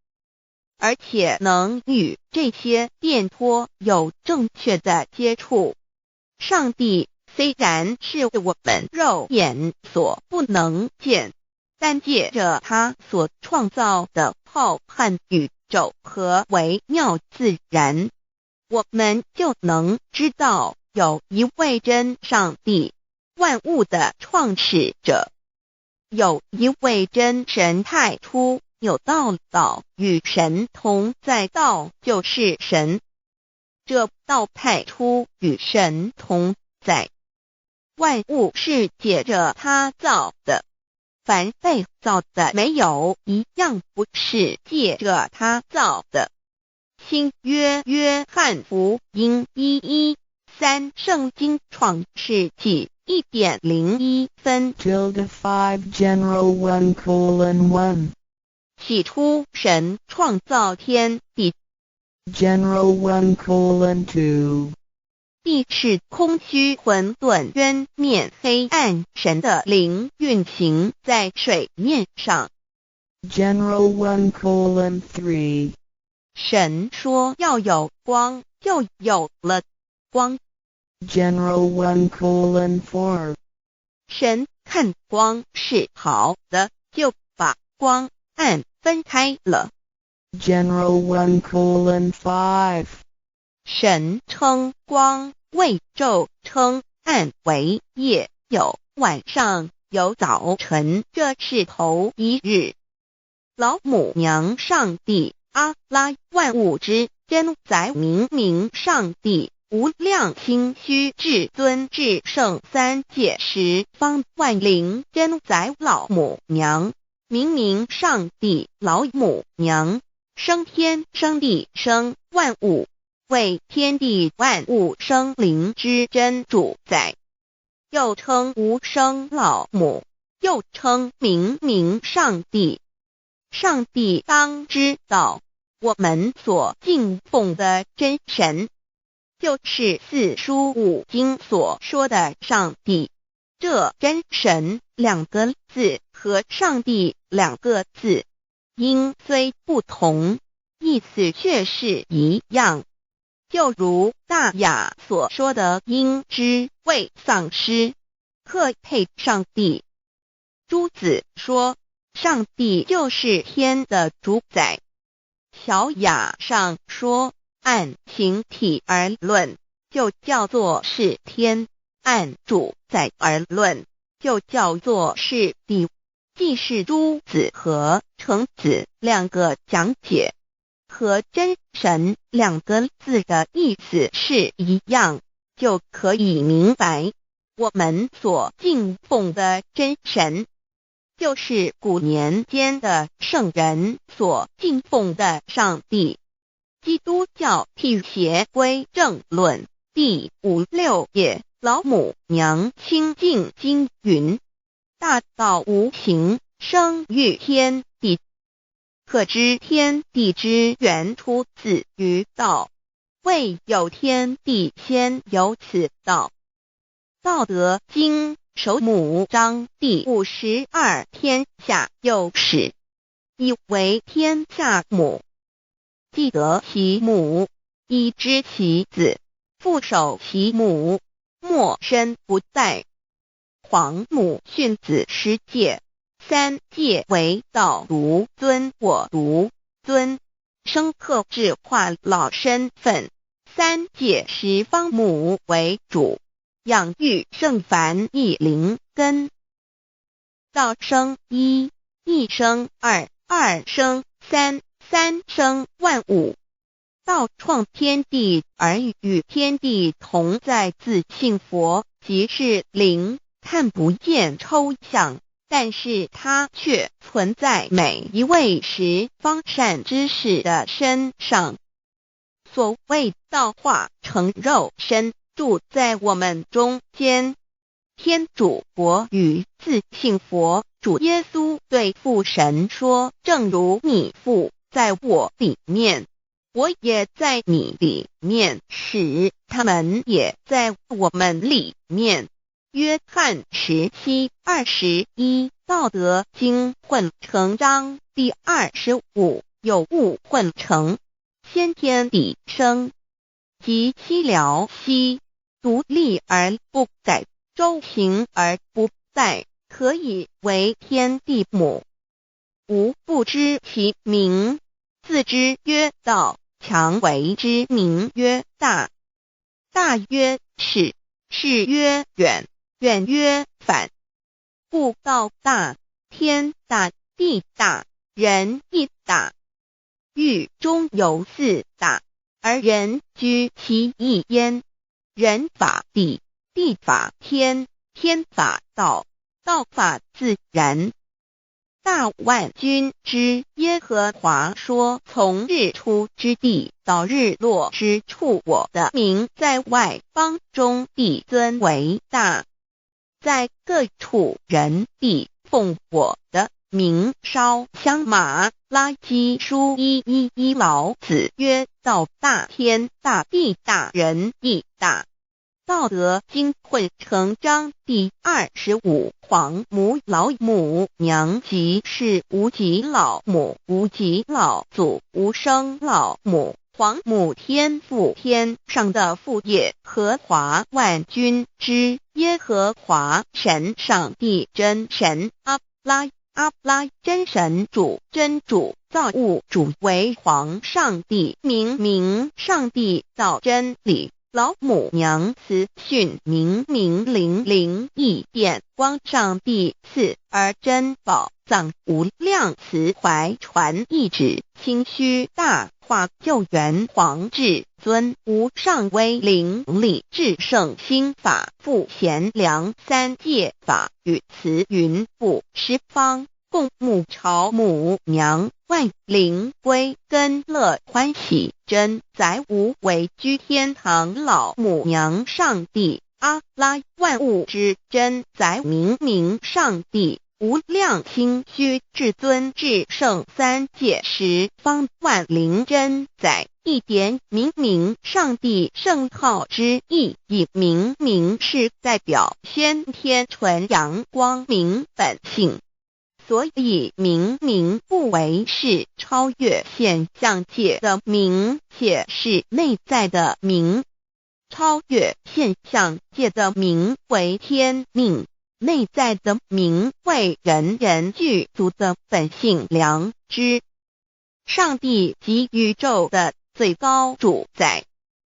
而且能与这些电波有正确的接触。上帝虽然是我们肉眼所不能见，但借着他所创造的浩瀚宇宙和微妙自然，我们就能知道有一位真上帝，万物的创始者。有一位真神太初有道，道与神同在，道就是神。这道太初与神同在，万物是借着他造的，凡被造的没有一样不是借着他造的。新约约翰福音1:13，圣经创世纪1.01分 5 general 1:1 起初神创造天地， general 1:2 地是空虚混沌渊面黑暗，神的灵运行在水面上。 general 1:3 神说要有光，就有了光。General 1:4. 神看光是好的，就把光暗分开了。General 1:5. 神称光为昼，称暗为夜，有晚上，有早晨，这是头一日。老母娘上帝阿拉万物之真宰明明上帝无量心虚至尊至圣三界十方万灵真宰老母娘明明上帝老母娘生天生地生万物，为天地万物生灵之真主宰，又称无生老母，又称明明上帝。上帝当知道，我们所敬奉的真神，就是四书五经所说的上帝。这真神两个字和上帝两个字，音虽不同，意思却是一样。就如大雅所说的音之谓丧失，克配上帝。朱子说，上帝就是天的主宰。小雅上说，按形体而论，就叫做是天；按主宰而论，就叫做是地。既是朱子和程子两个讲解，和真神两个字的意思是一样，就可以明白，我们所敬奉的真神，就是古年间的圣人所敬奉的上帝。基督教辟邪归正论第56页，老母娘清净经云：大道无形，生育天地，可知天地之源出自于道，未有天地先有此道。道德经首母章第52，天下有始，以为天下母。既得其母，以知其子，父守其母，莫身不殆。皇母训子10戒，3戒为道如尊我如尊，生克制化老身份。3戒十方母为主，养育圣凡一灵根。道生一，一生二，二生三，三生万物。道创天地而与天地同在，自性佛，即是灵，看不见抽象，但是它却存在每一位十方善知识的身上。所谓道化成肉身，住在我们中间。天主佛与自性佛主耶稣对父神说，正如你父在我里面，我也在你里面，使他们也在我们里面。约翰17:21，道德经混成章第25，有物混成，先天地生，即西辽西，独立而不改，周行而不殆，可以为天地母。吾不知其名，自之曰道，强为之名曰大。大曰始，始曰远，远曰反。故道大，天大，地大，人亦大。域中有4大，而人居其一焉。人法地，地法天，天法道，道法自然。大万军之耶和华说，从日出之地到日落之处，我的名在外邦中必尊为大。在各处人必奉我的名烧香。马拉基书1:1，老子曰：道大，天大，地大，人亦大。道德经混成章第25，皇母老母娘即是无极老母，无极老祖，无生老母。皇母天父，天上的父耶和华万军之耶和华神，上帝真神，阿拉真神主，真主，造物主，为皇上帝，明上帝造真理，老母娘慈训，明灵义典光，上帝赐而真宝藏，无量慈怀传懿旨，清虚大化救援，皇至尊无上威灵力，至圣心法，复贤良三界法，与慈云布十方，共沐朝母娘，万灵归根乐欢喜，真载无为居天堂，老母娘上帝，阿拉万物之真载，明上帝，无量清虚至尊至圣三界十方，万灵真载，一点明上帝圣号之意，以明是代表先天纯阳光明本性，所以明不为是超越现象界的明，且是内在的明。超越现象界的明为天命，内在的明为人人具足的本性良知。上帝即宇宙的最高主宰，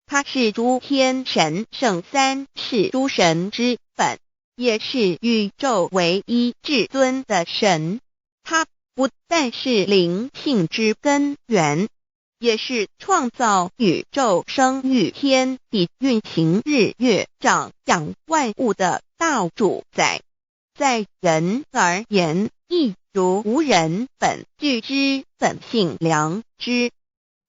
他是诸天神圣三世诸神之本，也是宇宙唯一至尊的神。他不但是灵性之根源，也是创造宇宙生育天地运行日月长养万物的大主宰。在人而言，亦如无人本具之本性良知，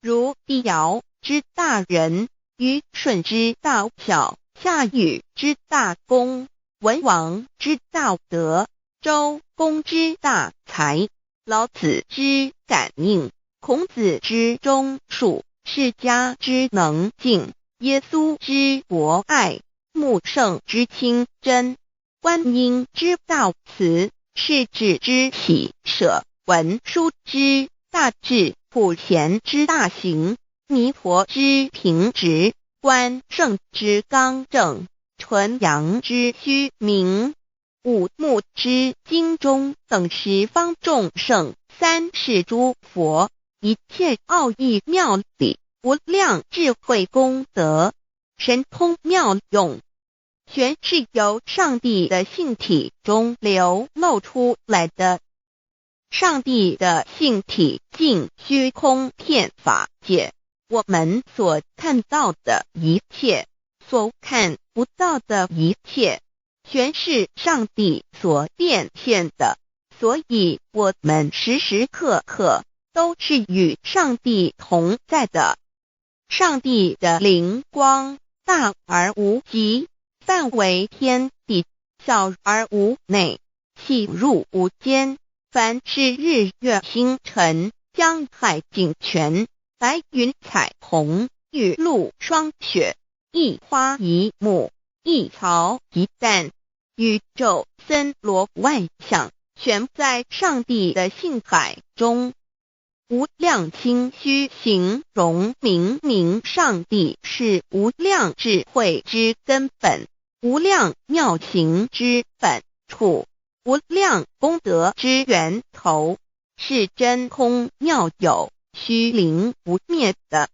如地尧之大仁，虞舜之大巧，夏禹之大功，文王之大德，周公之大才，老子之感应，孔子之忠恕，释迦之能静，耶稣之博爱，穆圣之清真，观音之大慈，世子之喜舍，文殊之大智，普贤之大行，弥陀之平直，关圣之刚正，纯阳之虚明，五目之精中，等十方众圣，三世诸佛，一切奥义妙理，无量智慧功德，神通妙用，全是由上帝的性体中流露出来的。上帝的性体尽虚空遍法界，我们所看到的一切，所看不到的一切，全是上帝所变现的，所以我们时时刻刻都是与上帝同在的。上帝的灵光大而无极，范围天地，小而无内，细入无间。凡是日月星辰，江海井泉，白云彩虹，雨露霜雪，一花一木，一草一蛋，宇宙森罗万象，全在上帝的性海中。无量清虚形容明上帝是无量智慧之根本，无量妙行之本处，无量功德之源头，是真空妙有，虚灵不灭的。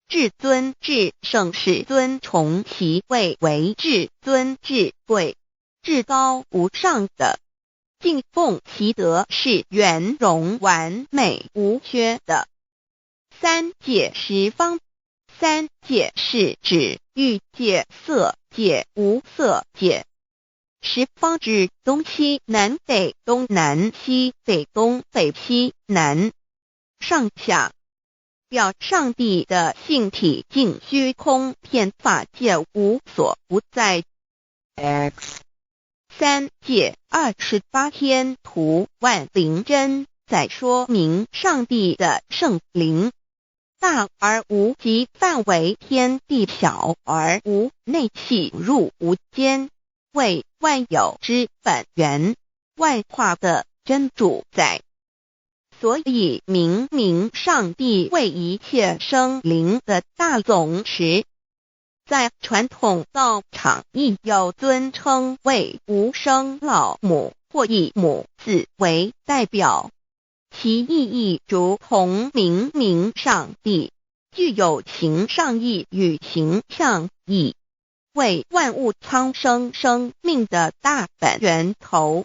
至尊至圣世尊崇其位为至尊至贵，至高无上的，敬奉其德是圆融完美无缺的。三界十方，三界是指欲界、色界、无色界。十方指东西南北东南西北东北西南上下，表上帝的性体尽虚空遍法界无所不在。 X 三界28天图万灵真，在说明上帝的圣灵大而无极，范围天地，小而无内，细入无间，为万有之本源，万化的真主宰。所以明明上帝为一切生灵的大总持。在传统道场亦有尊称为无生老母或以母字为代表，其意义如同明明上帝，具有形上义与形象义，为万物苍生生命的大本源头。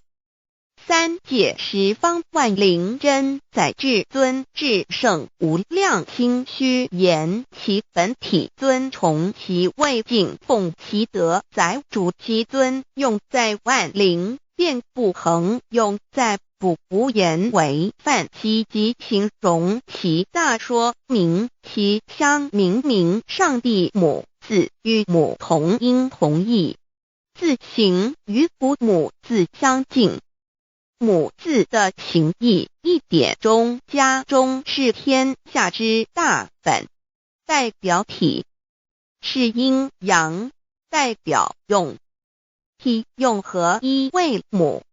三界十方万灵真在至尊至圣无量心虚言其本体尊崇其位敬奉其德载主其尊用在万灵便不恒用在不无言为范其及形容其大说明其相明明上帝母字与母同音同义，字形与父母字相近。母字的情义一点中加中是天下之大本，代表体是阴阳，代表用，体用合一为母。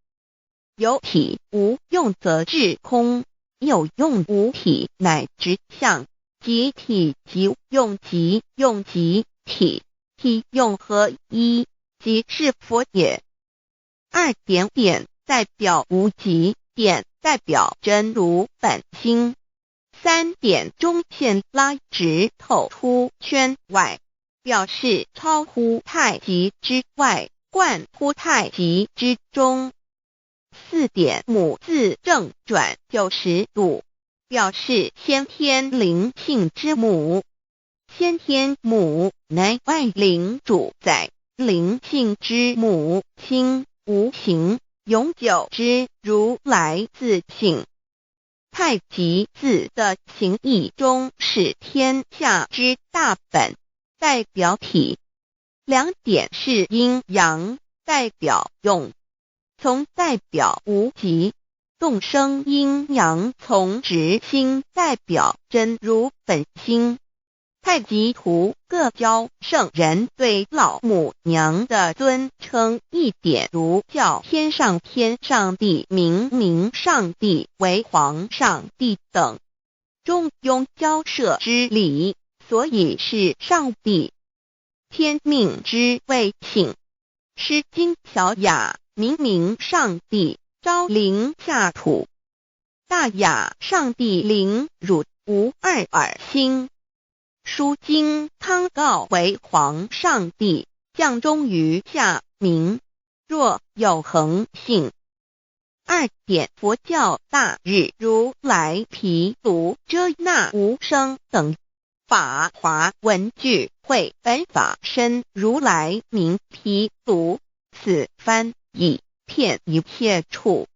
有体无用则至空，有用无体乃直相，即体即用即用即体，体用合一即是佛也。二点点代表无极，点代表真如本心。三点中线拉直透出圈外，表示超乎太极之外，贯乎太极之中。四点母字正转90度，表示先天灵性之母。先天母乃外灵主宰，灵性之母亲无形永久之如来自性。太极字的形义中是天下之大本，代表体。两点是阴阳，代表用，从代表无极，动生阴阳从直心代表真如本心。太极图各教圣人对老母娘的尊称一点如叫天上帝明明上帝为皇上帝等，中庸交涉之理，所以是上帝。天命之谓性，诗经小雅明明上帝昭灵下土，大雅上帝灵汝无二耳心。书经汤告为皇上帝，降中于下民，若有恒性。二点佛教大日如来毗卢遮那无生等法华文具会本法身如来名毗卢，此翻译遍一切处。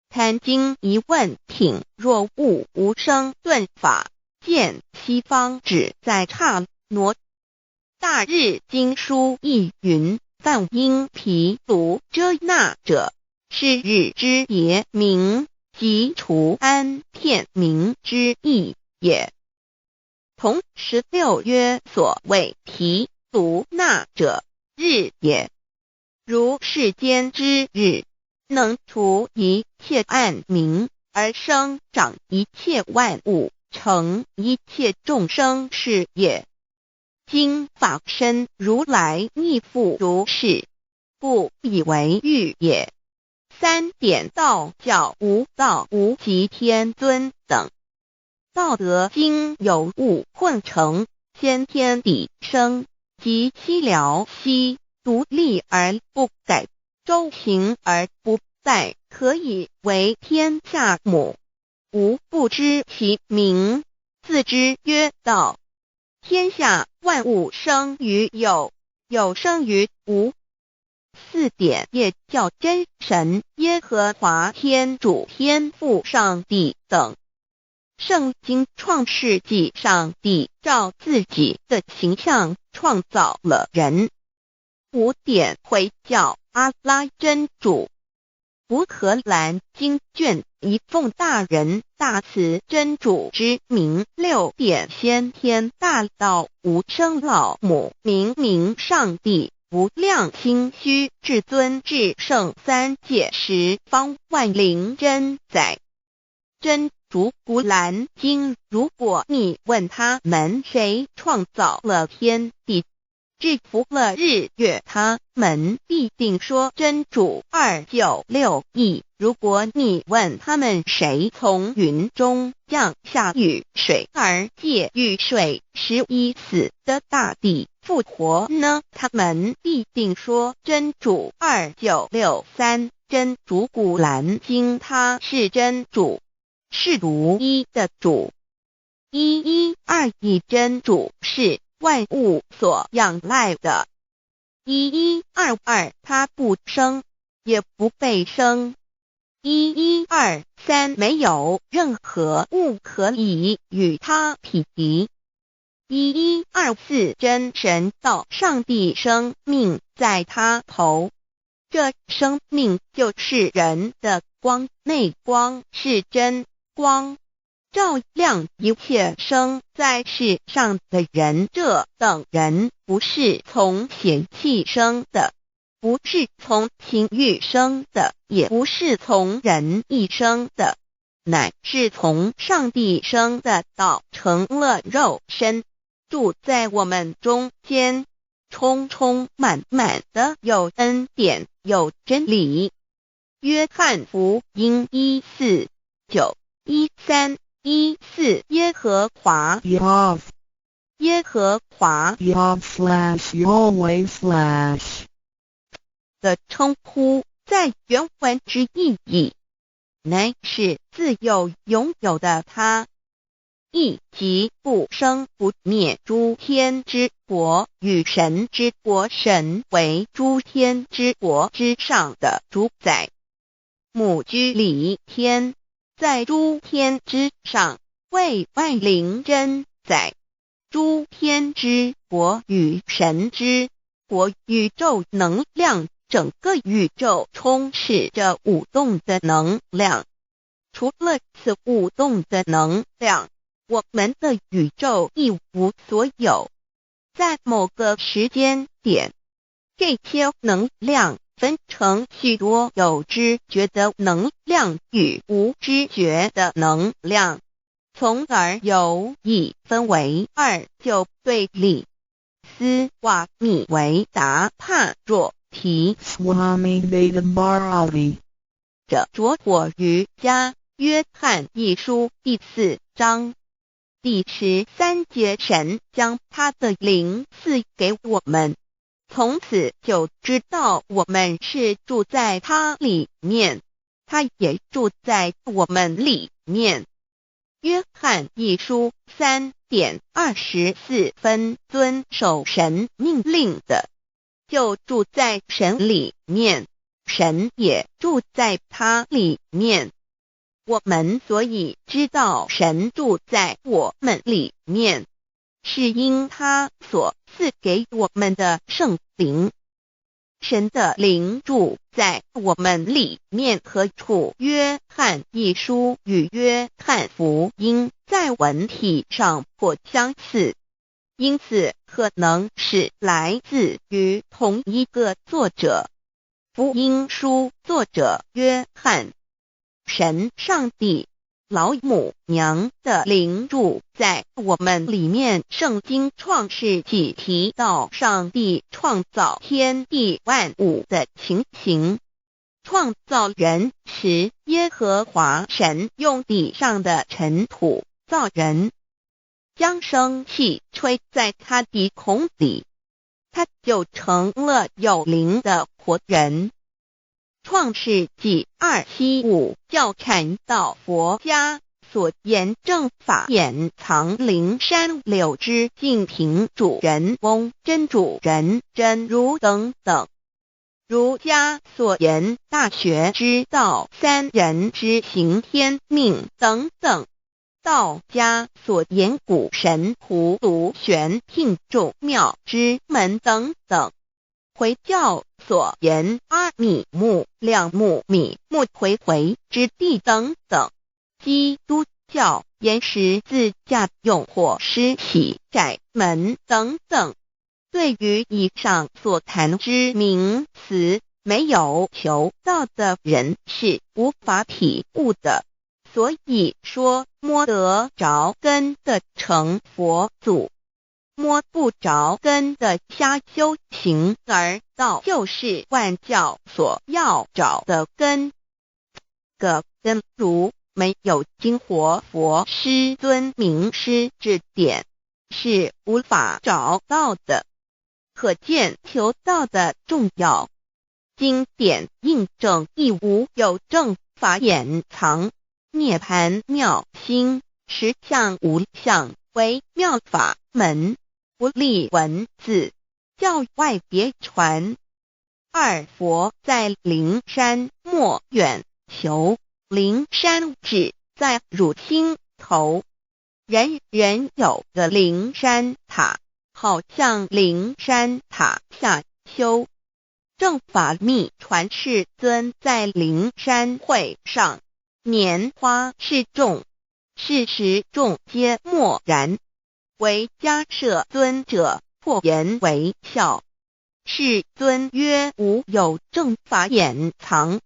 坛经一问品若悟无生顿法，见西方只在刹那。大日经书亦云，梵音毗卢遮那者，是日之别名，即除安片名之意也。同16曰所谓毗卢那者，日也。如世间之日，能除一切暗明，而生长一切万物，成一切众生是也。今法身如来亦复如是，不以为喻也。三点道教无道无极天尊等。道德经有物混成，先天地生，即悉了悉，独立而不改，周行而不殆，可以为天下母。吾不知其名，自之曰道。天下万物生于有，有生于无。四点也叫真神耶和华天主天父上帝等。圣经创世纪，上帝照自己的形象创造了人。五点回教阿拉真主。乌克兰经卷一奉大人大慈真主之名，六点先天大道无生老母明明上帝无量心虚至尊至圣三界十方万灵真在。真竹古兰经，如果你问他们谁创造了天地，制服了日月，他们必定说真主296亿。如果你问他们谁从云中降下雨水而借雨水使已死的大地复活呢，他们必定说真主2963。真主古兰经，他是真主，是独一的主112真主是万物所仰赖的1122，他不生也不被生1123，没有任何物可以与他匹敌1124，真神道上帝生命在他头，这生命就是人的光，内光是真光，照亮一切生在世上的人。这等人不是从血气生的，不是从情欲生的，也不是从人意生的，乃是从上帝生的，道成了肉身，住在我们中间，充充满满的有恩典有真理。约翰福音1491314，耶和华 Yav 耶和华 Yav/Yahweh/ 的称呼，在原文之意义乃是自有拥有的他，亦即不生不灭诸天之国与神之国，神为诸天之国之上的主宰，母居里天，在诸天之上，为万灵真宰。诸天之国与神之国，宇宙能量，整个宇宙充斥着舞动的能量。除了此舞动的能量，我们的宇宙一无所有。在某个时间点，这些能量分成许多有知觉的能量与无知觉的能量，从而有一分为二，就对立。斯瓦米维达帕若提 Swami Vedabharati 着着火瑜伽约翰一书第4章第13节，神将他的灵赐给我们，从此就知道我们是住在他里面，他也住在我们里面。约翰一书3:24，遵守神命令的，就住在神里面，神也住在他里面。我们所以知道神住在我们里面，是因他所赐给我们的圣灵。神的灵住在我们里面何处？约翰一书与约翰福音在文体上颇相似，因此可能是来自于同一个作者。福音书作者约翰，神上帝老母娘的灵住在我们里面。圣经创世纪提到上帝创造天地万物的情形，创造人时，耶和华神用地上的尘土造人，将生气吹在他鼻孔里，他就成了有灵的活人。创世纪275教阐到佛家所言正法掩藏灵山柳之净瓶主人翁真主人真如等等。儒家所言大学之道三人之行天命等等。道家所言古神荼毒玄牝众妙之门等等。回教所言阿米木、亮木、米木回回之地等等。基督教言十字架、用火施洗、窄门等等。对于以上所谈之名词，没有求道的人是无法体悟的。所所以说摸得着根的成佛祖，摸不着根的瞎修行而道就是万教所要找的根。个根如没有经活佛师尊名师指点，是无法找到的。可见求道的重要。经典印证亦无有正法掩藏，涅盘妙心，实相无相，为妙法门，不立文字，教外别传。二佛在灵山莫远求，灵山只在汝心头。人人有个灵山塔，好像灵山塔下修。正法密传世尊在灵山会上，拈花示众，是时众皆默然，唯迦摄尊者破颜为笑。世尊曰：无有正法掩藏，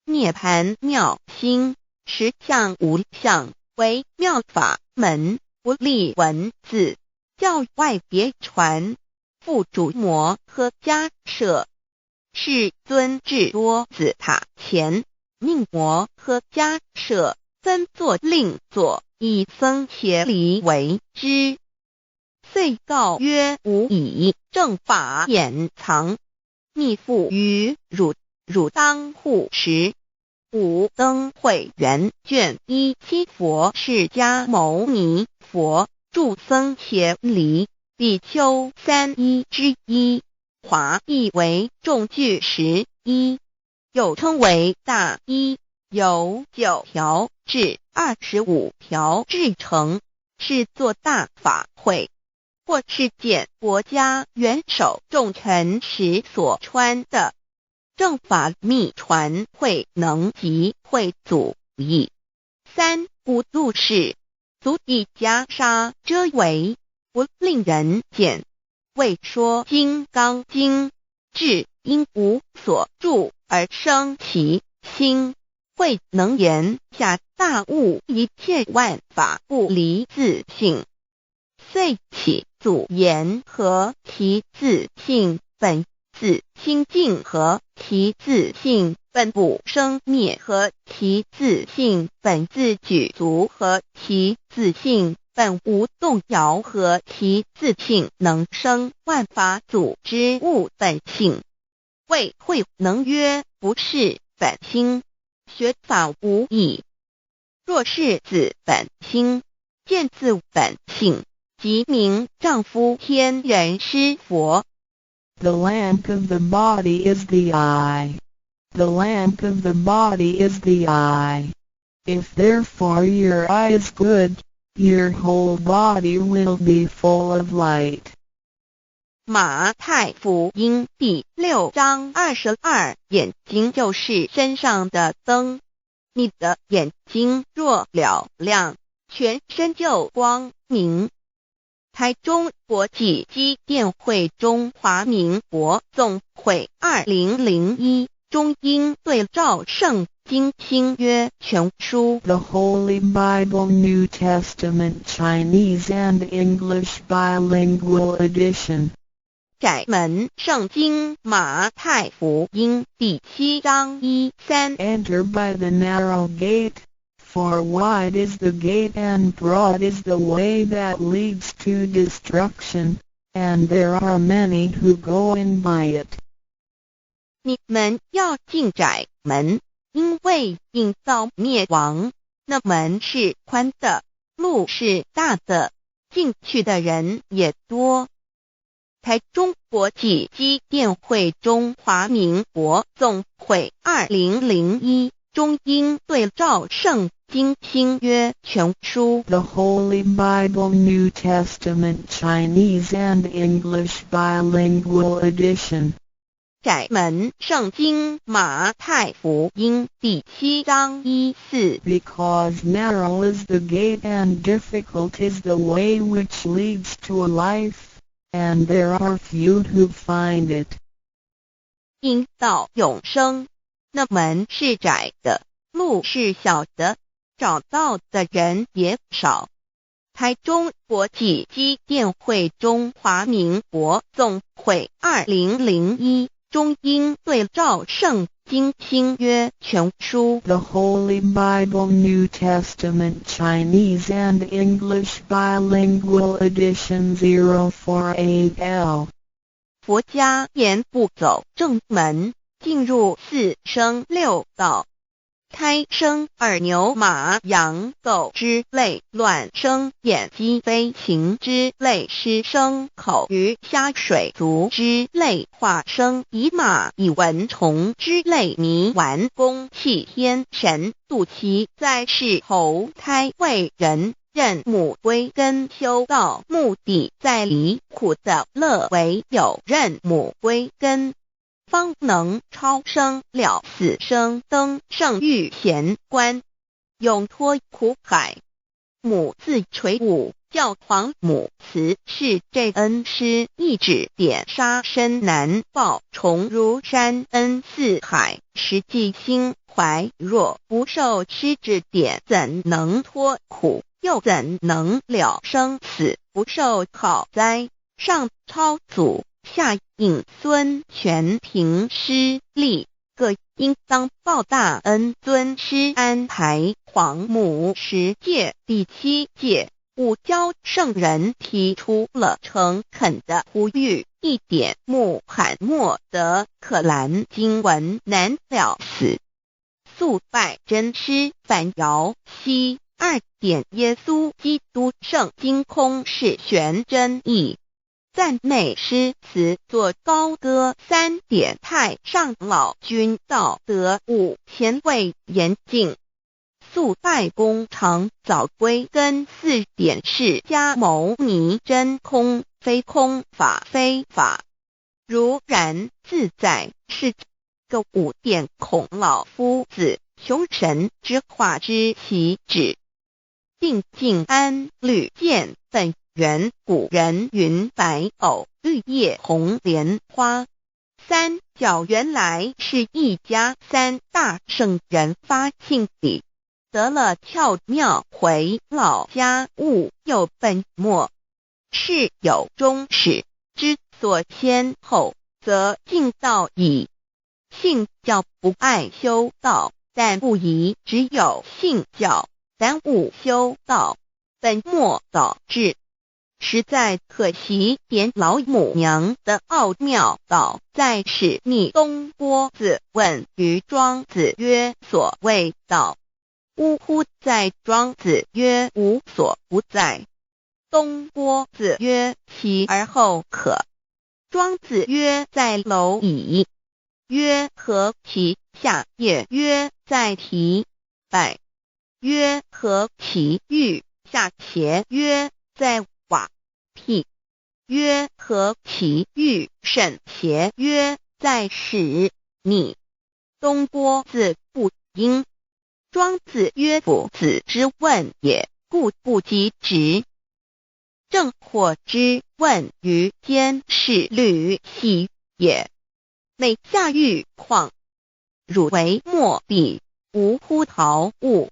涅盘妙心，实相无相，为妙法门，不立文字，教外别传。复主摩诃迦摄。世尊至多子塔前，命摩诃迦摄分作另作，以僧伽梨为之。遂告曰：吾以正法掩藏，密付于汝，汝当护持。五灯会元卷17佛释迦牟尼佛著僧伽梨比丘31之一，华译为众句11，又称为大一，由9条至25条制成，是作大法会，或是见国家元首重臣时所穿的。正法密传会能及会祖义。三无度世，足以袈裟遮为，不令人见。为说金刚经，至因无所住而生其心，慧能言下大悟一切万法不离自性。遂起祖言和其自性本自清净和其自性本不生灭和其自性本自具足和其自性本无动摇和其自性能生万法组之物本性。谓慧能曰：不是本心，学法无益。若是自本心，见自本性，即名丈夫天人师佛。The lamp of the body is the eye. The lamp of the body is the eye. If therefore your eye is good, your whole body will be full of light. 马太福音第6章22，眼睛就是身上的灯。你的眼睛若了亮，全身就光明。台中国际机电会中华民国总会2001中英对照圣经新约全书 The Holy Bible New Testament Chinese and English Bilingual Edition. 窄门圣经马太福音第7章1-3 Enter by the narrow gate, for wide is the gate and broad is the way that leads to destruction, and there are many who go in by it. 你们要进窄门，因为引到灭亡。那门是宽的，路是大的，进去的人也多。台中国际机电会中华民国总会2001中英对照圣经新约全书 The Holy Bible New Testament Chinese and English Bilingual Edition. 窄门圣经马太福音第7章1-4 Because narrow is the gate and difficult is the way which leads to life, and there are few who find it. 因到永生，那门是窄的，路是小的，找到的人也少。台中国际机电会中华民国总会2001中英对照圣经新约全书 The Holy Bible New Testament Chinese and English Bilingual Edition 048L 佛家言步走正门，进入四生六道。胎生耳牛马羊狗之类，卵生眼鸡飞禽之类，湿生口鱼虾水族之类，化生以马以蚊虫之类，泥丸公气天神，度其在世投胎为人，任母归根修道，目的在离苦的乐，唯有任母归根，方能超生了死生，登圣域贤官，永脱苦海。母字垂武，教皇母慈是这恩师，一指点杀身难报，重如山恩似海，实际心怀若不受师指点，怎能脱苦，又怎能了生死，不受考灾。上超祖，下应孙权凭师力，各应当报大恩。尊师安排皇母10诫，第7诫五教圣人提出了诚恳的呼吁，一点穆罕默德可兰经文难了死，肃拜真师反摇息。2点耶稣基督圣经空是玄真义，赞美诗词作高歌。3点太上老君道德5前卫严谨，肃拜公常早归根。4点释迦牟尼真空非空，法非法，如然自在是个5点孔老夫子雄神之化之其旨，定静安律见本源。古人云白藕绿叶红莲花。3角原来是一家3大圣人发庆礼，得了巧妙回老家务有本末，事有终始，之所先后，则敬道矣。信教不爱修道，但不宜只有信教，耽误修道，本末倒置，实在可惜。点老母娘的奥妙道在使逆东郭子问于庄子曰：所谓道，呜呼！在庄子曰：无所不在。东郭子曰：其而后可。庄子曰：在蝼蚁。曰：何其下也？曰：在蹄。百。曰：何其欲下邪？曰：在瓦辟。曰：何其欲甚邪？曰：在使逆。东郭子不应。庄子曰：夫子之问也，故不及直。正或之问于监视律系也，每下狱况，汝为莫彼，无乎陶物。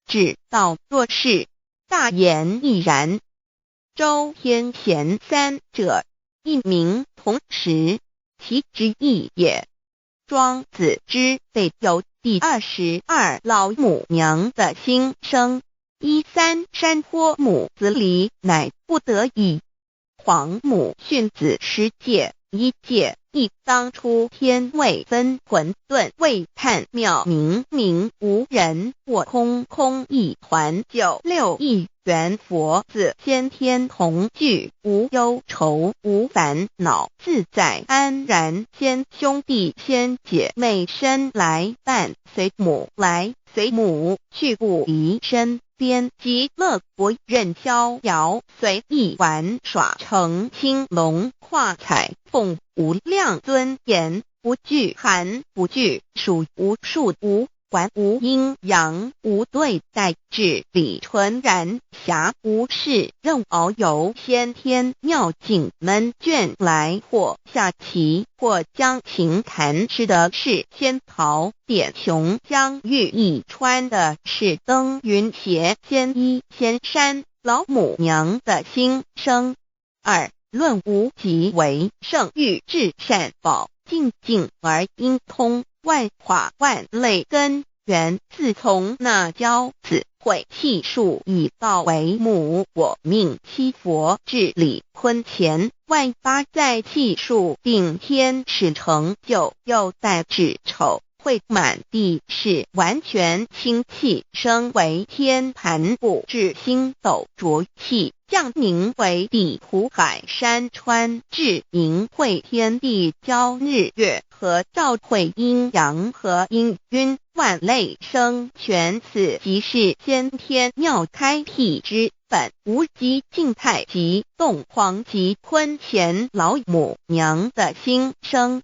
指道若是，大言亦然。周天贤3者，一名同时，其之义也。庄子之备有第22老母娘的心声。3山坡母子礼，乃不得已。皇母训子10诫，1诫亦当初天未分混沌，未探妙明明无人，我空空一团，96亿元佛子先天同聚，无忧愁无烦恼，自在安然。先兄弟先姐妹生来伴，随母来随母去，不离身边。极乐国任逍遥，随意玩耍，成青龙跨彩凤，无量尊严，不惧寒不惧暑，无数无观无阴阳，无对待，至理纯然，暇无事，任遨游，先天妙境门卷来，或下棋，或将琴弹，吃的是仙桃，点琼将玉一穿的是登云鞋，仙衣仙山，老母娘的心声。二论无极为圣域至善宝，静静而应通，万法万类根源，自从那骄子会气数以道为母，我命七佛治理坤乾，万八在气数定天使成就，又待至丑会满地是完全清气，升为天盘布至星斗浊气，降凝为地土海山川，至明会天地交日月和照会阴阳和阴晕，万类生全，此即是先天妙开辟之本，无极静态及动黄及坤乾老母娘的心声。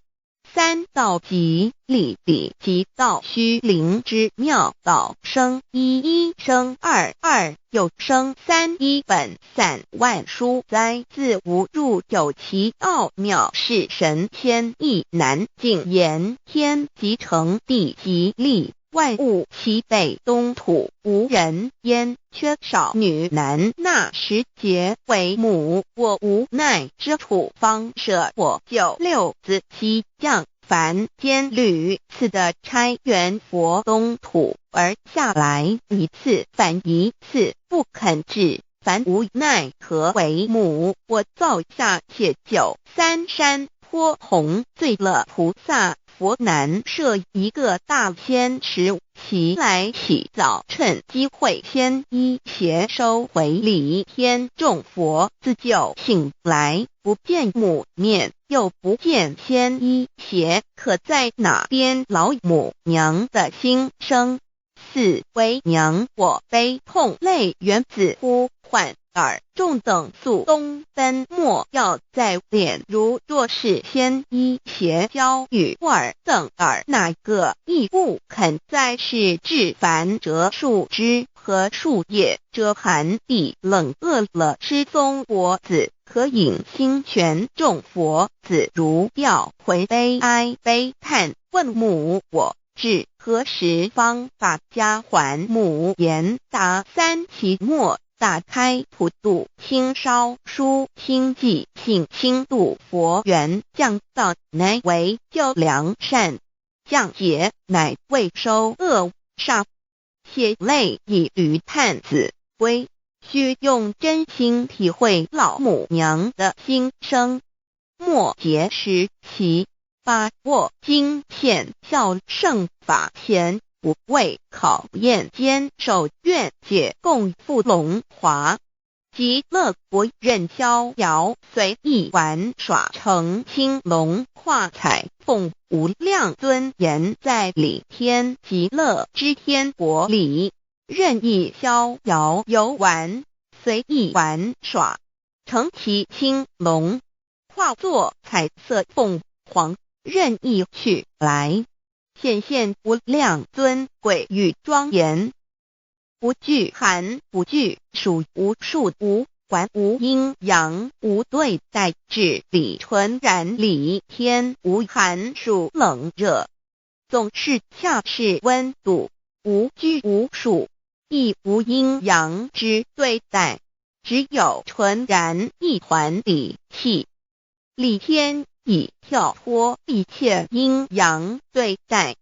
三道即理理即道虚灵之妙道，生一一生二二又生三，一本散万殊哉，自无入有其奥妙，是神天意难尽言，天即成地即立，万物其北东土，无人焉，缺少女男，那时节为母，我无奈之处，方舍我九六子七将凡间屡次的差援佛东土，而下来一次反一次，不肯治，凡无奈何为母，我造下且九三山颇弘罪了菩萨，佛难设一个大仙池，其来洗澡，趁机会先一邪收回礼天，众佛自救醒来，不见母面，又不见先一邪，可在哪边老母娘的心声？四为娘我悲痛泪源自呼唤耳众等速东奔，莫要在脸，如若是先一邪教与尔等耳，哪个亦不肯在是至凡折树枝和树叶，遮寒地冷饿了吃松果子，可引心泉众佛子如调回悲哀悲叹，问母我至何时方把家还母？言答三其末，打开普度清烧书清寂性清度佛缘，降道乃为救良善，降劫乃为收恶煞，血泪以于叹子归，须用真心体会老母娘的心声。末节时期，把握经片效圣法前，不畏考验，坚守愿解共赴龙华，极乐国任逍遥，随意玩耍，成青龙化彩凤，无量尊严在里天极乐之天国里，任意逍遥游玩，随意玩耍，成其青龙，化作彩色凤凰，任意去来，显现无量尊贵与庄严，不惧寒，不惧暑，无数无管，无阴阳，无对待，至理纯然理天，无寒暑冷热，总是恰是温度，无拘无束，亦无阴阳之对待，只有纯然一团理气。理天以跳脱一切阴阳对待，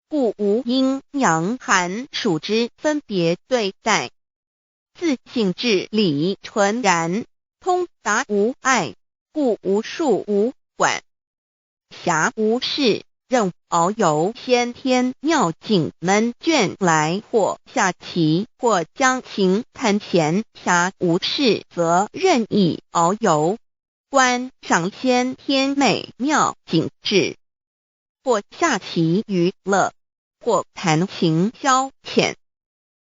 故无阴阳寒暑之分别对待，自性至理纯然，通达无碍，故无束无管，暇无事，任遨游先天妙境门卷来，或下棋，或将琴弹弦，暇无事则任意遨游，观赏先天美妙景致，或下棋娱乐，或弹琴消遣，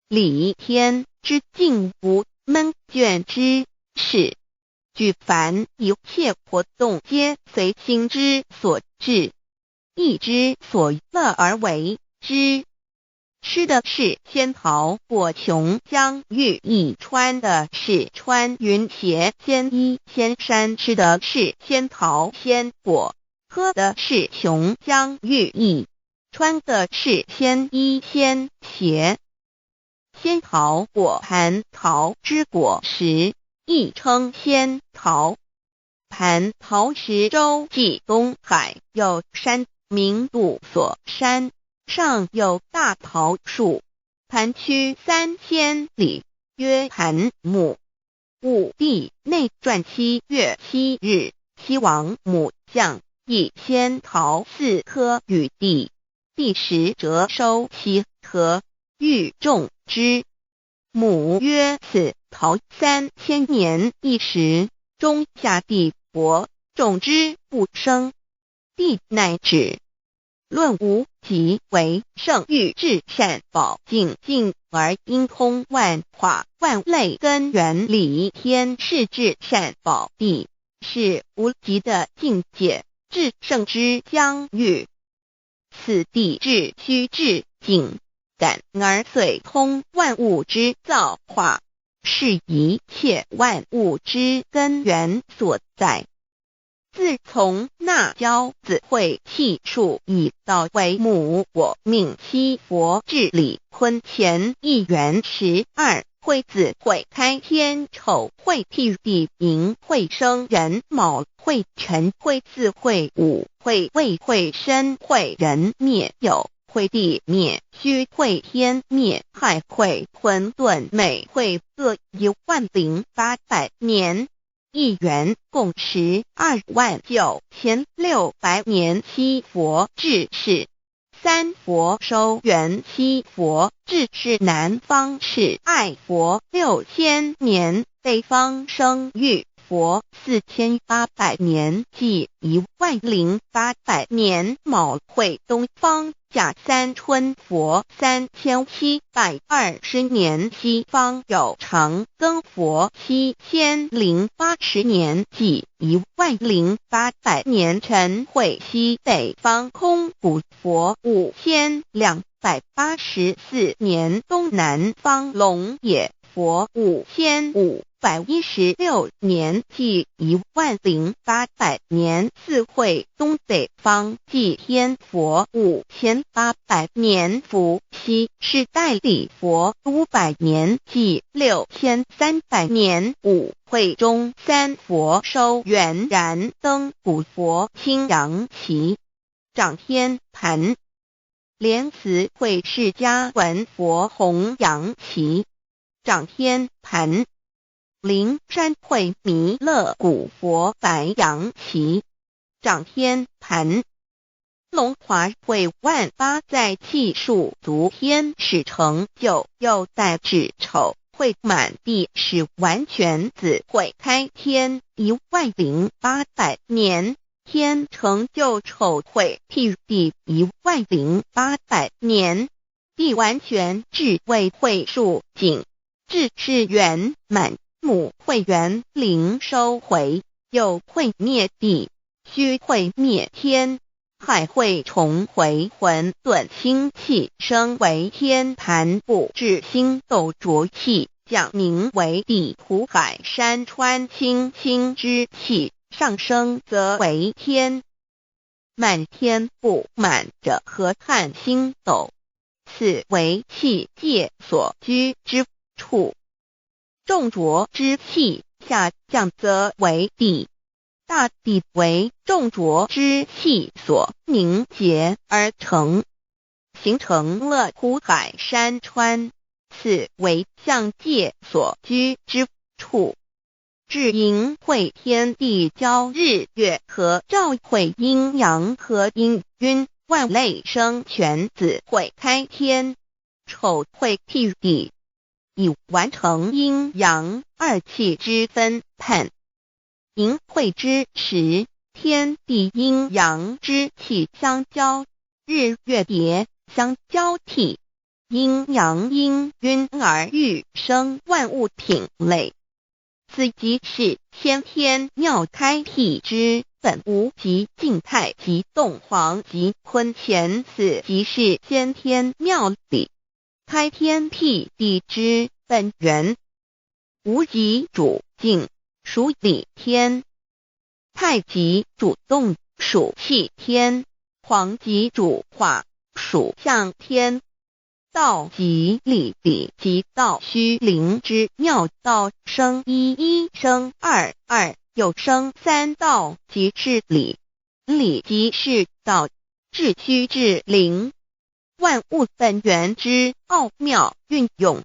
理天之境无闷倦之事，举凡一切活动皆随心之所至，意之所乐而为之。吃的是仙桃果琼浆玉液，穿的是穿云鞋仙衣仙衫，吃的是仙桃仙果，喝的是琼浆玉液，穿的是仙衣仙鞋。仙桃果蟠桃之果实，亦称仙桃。蟠桃实洲即东海有山，名杜所山，上有大桃树，蟠区3000里，曰蟠木。武帝内传7月7日，西王母将以仙桃4颗与帝，帝时折收其颗，欲种之。母曰：此桃3000年一时，中夏地薄，种之不生。帝乃止。论无极为圣域至善宝净尽而应通万化万类根源理天是至善宝地，是无极的境界，至圣之疆域。此地至虚至静，感而遂通万物之造化，是一切万物之根源所在。自从那骄子会气数以道为母，我命七佛治理坤乾一元12，会子会开天丑，会替地寅，会生人卯，会辰，会巳，会午，会未，会申，会人灭酉，会地灭戌，会天灭亥，会混沌昧，会各10800年。一元共129600年。七佛治世，三佛收元，七佛治世南方是爱佛6000年，北方生玉佛4800年，即10800年。卯会东方甲三春佛3720年，西方有长庚佛7080年，即10800年。辰会西北方空谷佛5284年，东南方龙野佛5516年，即10800年。四会东北方祭天佛5800年，伏羲是代理佛500年，即6300年。五会中三佛收元，燃灯古佛青阳旗，掌天盘。莲慈会释迦文佛红阳旗，掌天盘。灵山会弥勒古佛白阳旗，掌天盘。龙华会万八在气数足天使成就，又代指丑会满地是完全子会开天10800年，天成就丑会替地10800年，地完全智慧会数尽，智是圆满。母会元灵收回，又会灭地，戌会灭天，亥会重回混沌星气，生为天盘部，至星斗浊气，降名为地土海山川清清之气，上升则为天。满天布满着河汉星斗，此为气界所居之处。重浊之气下降则为地，大地为重浊之气所凝结而成，形成了土海山川，此为象界所居之处。至寅会天地交日月和照会阴阳和阴晕，万类生全子会开天，丑会替地，以完成阴阳二气之分判。寅会之时，天地阴阳之气相交，日月叠相交替，阴阳阴晕而育生万物品类。此即是先天妙开辟之本无极静态及动黄及坤乾，此即是先天妙理。开天辟地之本源。无极主静，属理天；太极主动，属气天；黄极主化，属象天。道即理，理即道虚灵之妙道，生一，一生二，二又生三，道即是理，理即是道，至虚至灵，万物本源之奥妙运用。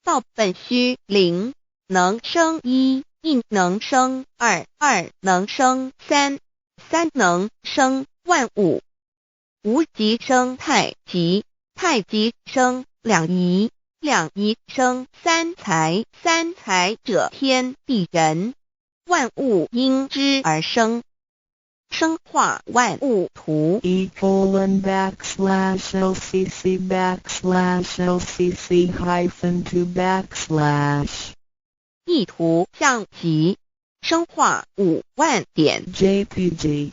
道本虚灵，能生一，一能生二，二能生三，三能生万物。无极生太极，太极生两仪，两仪生三才，三才者天地人，万物因之而生。生化万物图://LCC_LCC_2/ 意图象极，生化5万点 JPG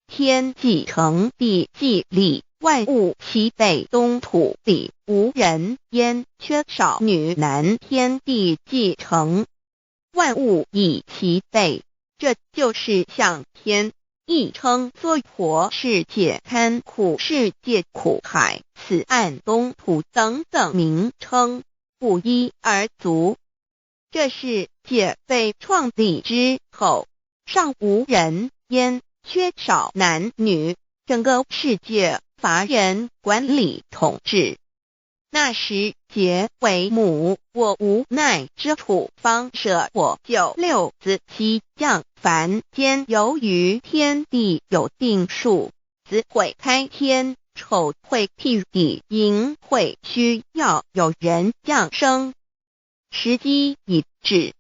天既成地既立，万物其备，东土里无人焉，缺少女男，天地既成，万物以其备，这就是象天。亦称娑婆世界、堪苦世界、苦海、此岸、东土等等名称，不一而足。这世界被创立之后，尚无人焉，缺少男女，整个世界乏人管理统治。那时桀为母，我无奈之处，方舍我9六子妻降凡间。由于天地有定数，子会开天，丑会辟地，寅会需要有人降生。时机已至，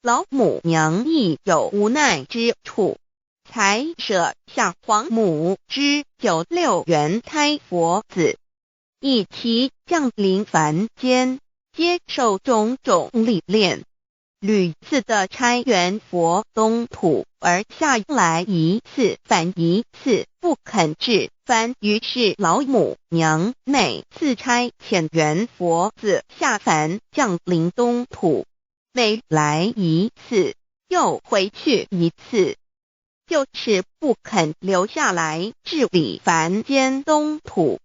老母娘亦有无奈之处，才舍下皇母之9六元胎佛子，以其降临凡间，接受种种历练，屡次的差援佛东土，而下来一次反一次不肯至凡，于是老母娘每次差遣援佛子下凡降临东土，每来一次又回去一次，就是不肯留下来治理凡间东土。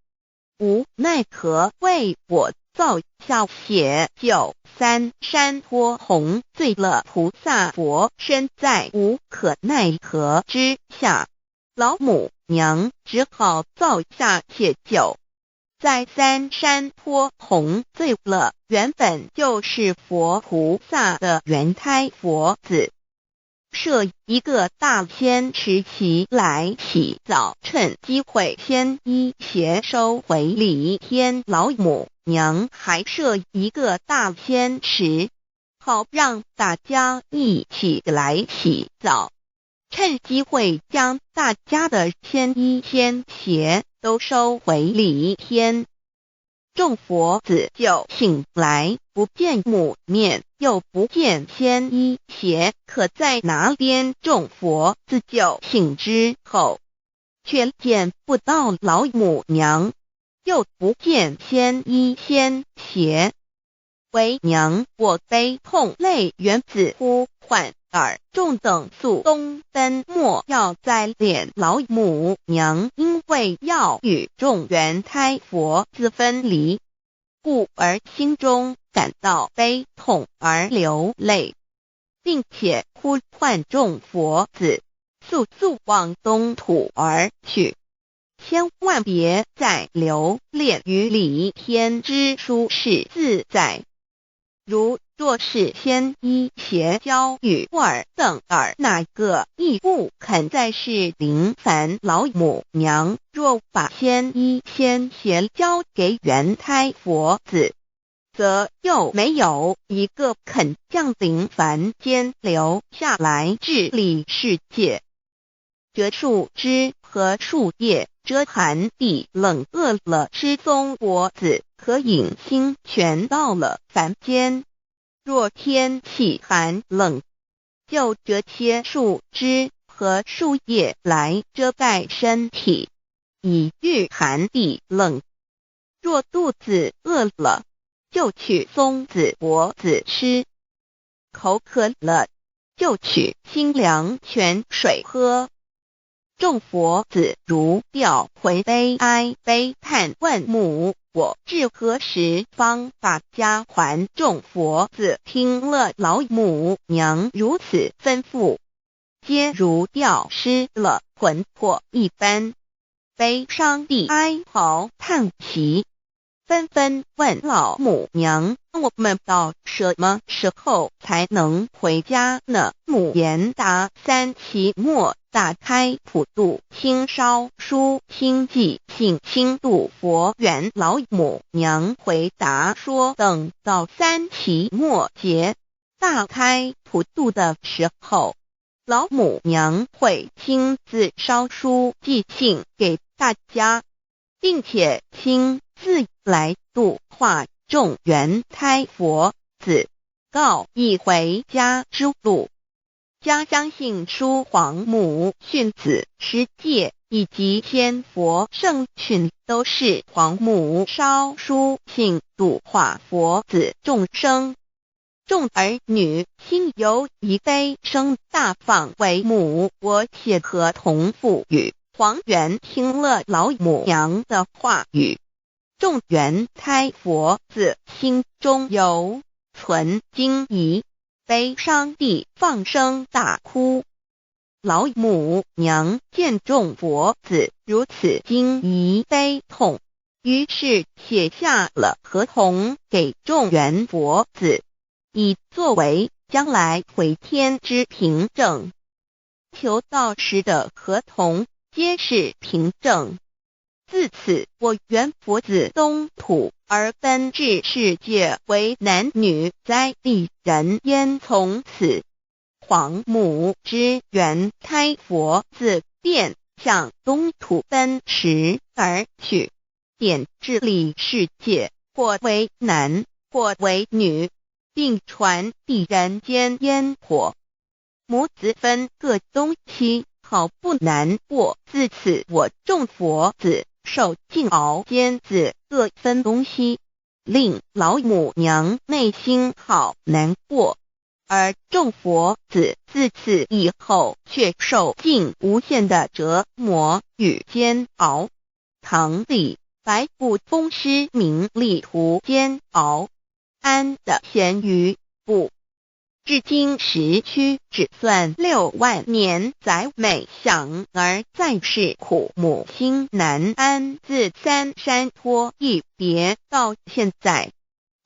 无奈何为我造下血救三山脱红，罪了菩萨佛身在无可奈何之下，老母娘只好造下血救。在三山脱红罪了原本就是佛菩萨的原胎佛子，设一个大仙池期来洗澡，趁机会先一邪收回礼天。老母娘还设一个大仙池，好让大家一起来洗澡，趁机会将大家的仙衣仙鞋都收回礼天。众佛子就醒来，不见母面，又不见仙衣鞋，可在哪边？众佛子就醒之后，却见不到老母娘，又不见仙衣仙鞋。为娘我悲痛泪源自呼唤耳，众等速东奔，莫要再敛老母娘，因为要与众原胎佛子分离，故而心中感到悲痛而流泪，并且呼唤众佛子速速往东土而去，千万别再留恋于礼天之舒适自在。若是仙衣鞋交与尔等儿，哪个亦不肯再是临凡老母娘？若把仙衣仙鞋交给原胎佛子，则又没有一个肯降临凡间留下来治理世界。这树枝和树叶遮寒地冷，饿了吃松果子，可饮清泉，到了凡间。若天气寒冷，就折些树枝和树叶来遮盖身体，以御寒地冷。若肚子饿了，就取松子果子吃；口渴了，就取清凉泉水喝。众佛子如调回悲哀悲叹问母，我至何时方把家还？众佛子听了老母娘如此吩咐，皆如吊失了魂魄一般，悲伤地哀嚎叹息，纷纷问老母娘：我们到什么时候才能回家呢？母言答：3期末打开普度清烧书清寂信清度佛缘。老母娘回答说，等到3期末节大开普度的时候，老母娘会亲自烧书寄信给大家，并且亲自来度化众缘胎佛子，告一回家之路。家乡信书皇母训子师戒以及千佛圣训都是皇母烧书信度化佛子众生。众儿女心有一悲生大放为母，我且合同赋予。黄元听了老母娘的话语，众缘胎佛子心中有存惊疑，悲伤地放声大哭。老母娘见众佛子如此惊疑悲痛，于是写下了合同给众缘佛子，以作为将来回天之凭证。求道时的合同皆是凭证。自此，我缘佛子东土而奔至世界为男女在地人焉。从此，皇母之缘胎佛子便向东土奔驰而去，点治理世界，或为男，或为女，并传递人间烟火。母子分各东西，好不难过。自此，我众佛子受尽熬煎子各分东西，令老母娘内心好难过。而众佛子自此以后却受尽无限的折磨与煎熬。唐李白骨风师名利图煎熬，安得闲于不？至今时区只算6万年，载每想而在世苦，母心难安。自三山托一别到现在，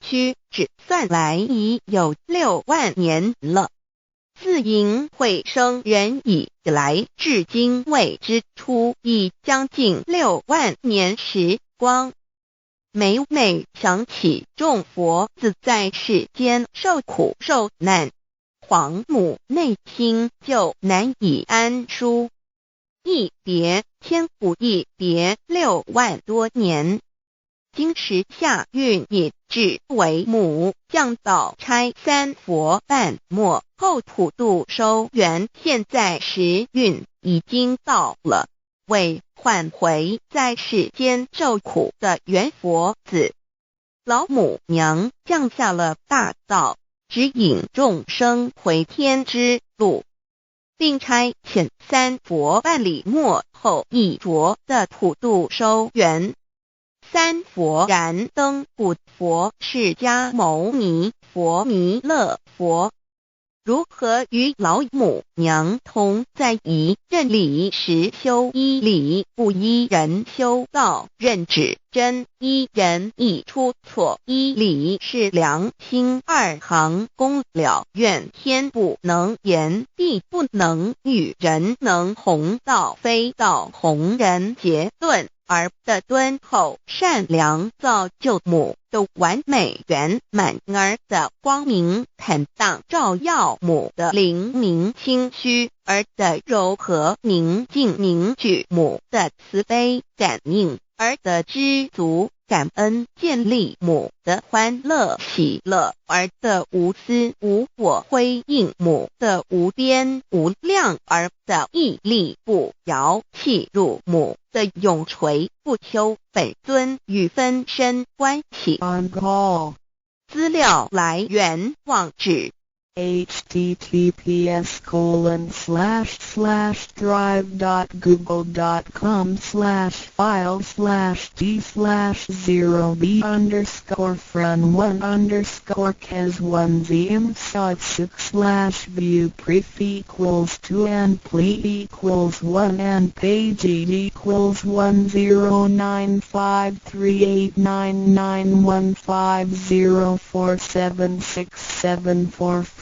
屈指算来已有6万年了。自寅会生人以来，至今未知出，已将近6万年时光。每每想起众佛子在世间受苦受难，皇母内心就难以安舒。一别千古，一别6万多年。今时夏运也至为母降道差3佛半末后普度收圆，现在时运已经到了，为唤回在世间受苦的缘佛子，老母娘降下了大道，指引众生回天之路，并差遣3佛半里末后一着的普度收圆。3佛燃灯古佛释迦牟尼佛弥勒佛，如何与老母娘同在一任理时修一理，不依人修道，任指真一人一出错一理，是良心2行功了，愿天不能言，地不能语，人能弘道，非道弘人。结论而的敦厚善良造就母的完美圆满，儿的光明坦荡照耀母的灵明清虚，儿的柔和宁静凝聚母的慈悲感应，儿的知足感恩建立母的欢乐喜乐，儿的无私无我辉映母的无边无量，儿的屹立不摇弃入母的永垂不朽。本尊与分身关系。 On call. 资料来源网址https://drive.google.com/file/d/0b_cas1zm/6/view pref equals 2 and ple equals 1 and page equals 10953899150476744830.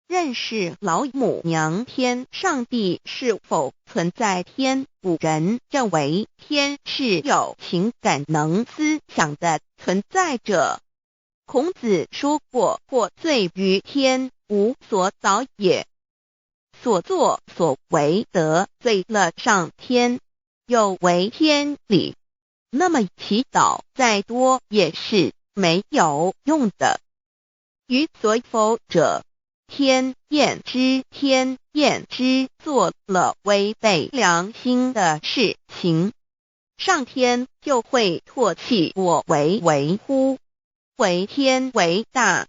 认识老母娘天上帝是否存在？天古人认为天是有情感能思想的存在者。孔子说过，或罪于天，无所导也。所作所为得罪了上天，有违天理，那么祈祷再多也是没有用的。于所否者，天厌之，做了违背良心的事情，上天就会唾弃我为乎？为天为大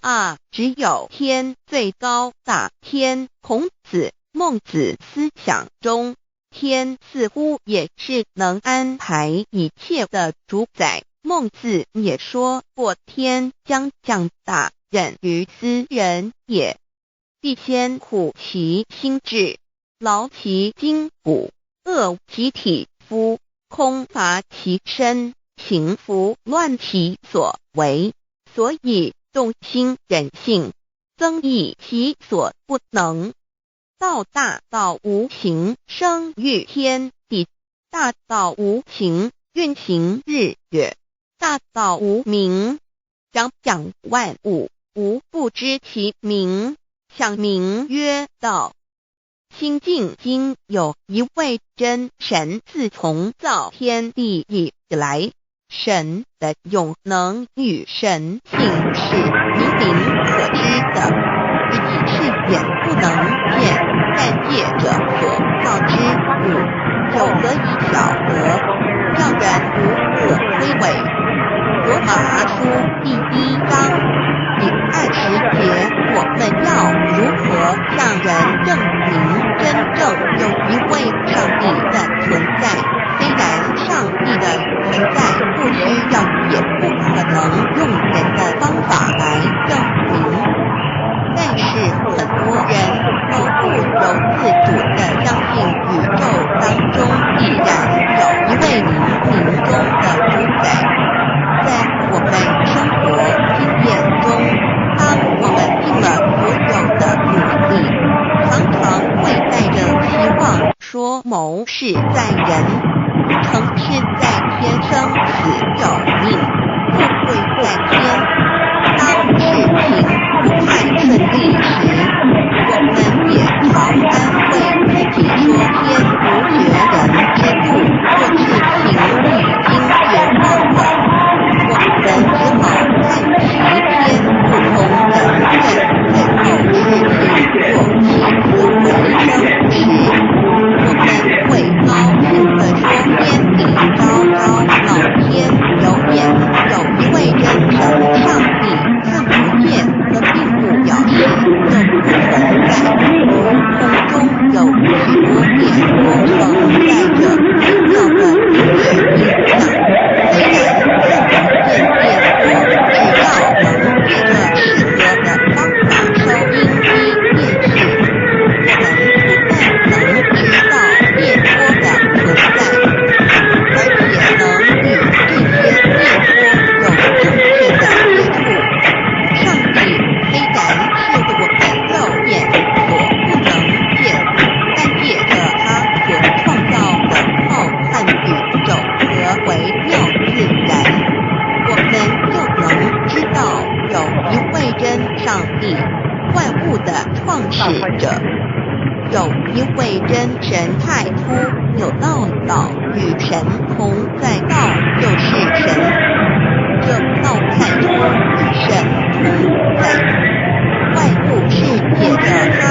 啊！只有天最高大天。孔子、孟子思想中，天似乎也是能安排一切的主宰。孟子也说过，天将降大任于斯人也，必先苦其心志，劳其筋骨，饿其体肤，空乏其身，行拂乱其所为。所以动心忍性，增益其所不能。道大道无形，生育天地；大道无形，运行日月；大道无名，掌讲万物，无不知其名，象名曰道。心经经有一位真神，自从造天地以来，神的永能与神性是明明可知的，自己是眼不能见，但借着所造之物，就可以晓得，让人无可推诿。罗马书第1章第20节，我们要如何向人证明真正有一位上帝的存在？虽然上帝的存在不需要也不可能用人的方法来证明，但是很多人都不由自主地相信宇宙当中必然有一位冥冥中的主宰。在我们生活经验中，当我们尽了所有的努力，常常会带着希望说谋事在人，成事在天，生死有命，富贵在天。当事情不太顺利时，我们也常安慰自己说天无绝人之路，做事情已经绝望了，我们只好看齐天不从人愿，最后事情若起死回生时，我们会高兴地说天理昭昭，老天有眼，有一位真神上帝，看不见和并不表示就不存在。空中有许多点都承载着微妙的故事影像，虽然看不见电波，只要能借着适合的方法收音机电视，我们不但能知道电波的存在，而且能与这些电波有正确的接触。上帝虽然是我们肉眼所不能见，但借着他所创造的浩瀚宇宙和微妙自然，我们就能知道有一位真上帝，万物的创始者，有一位真神太初有道，道与神同在，道就是神，这道太初与神同在，万物是借着他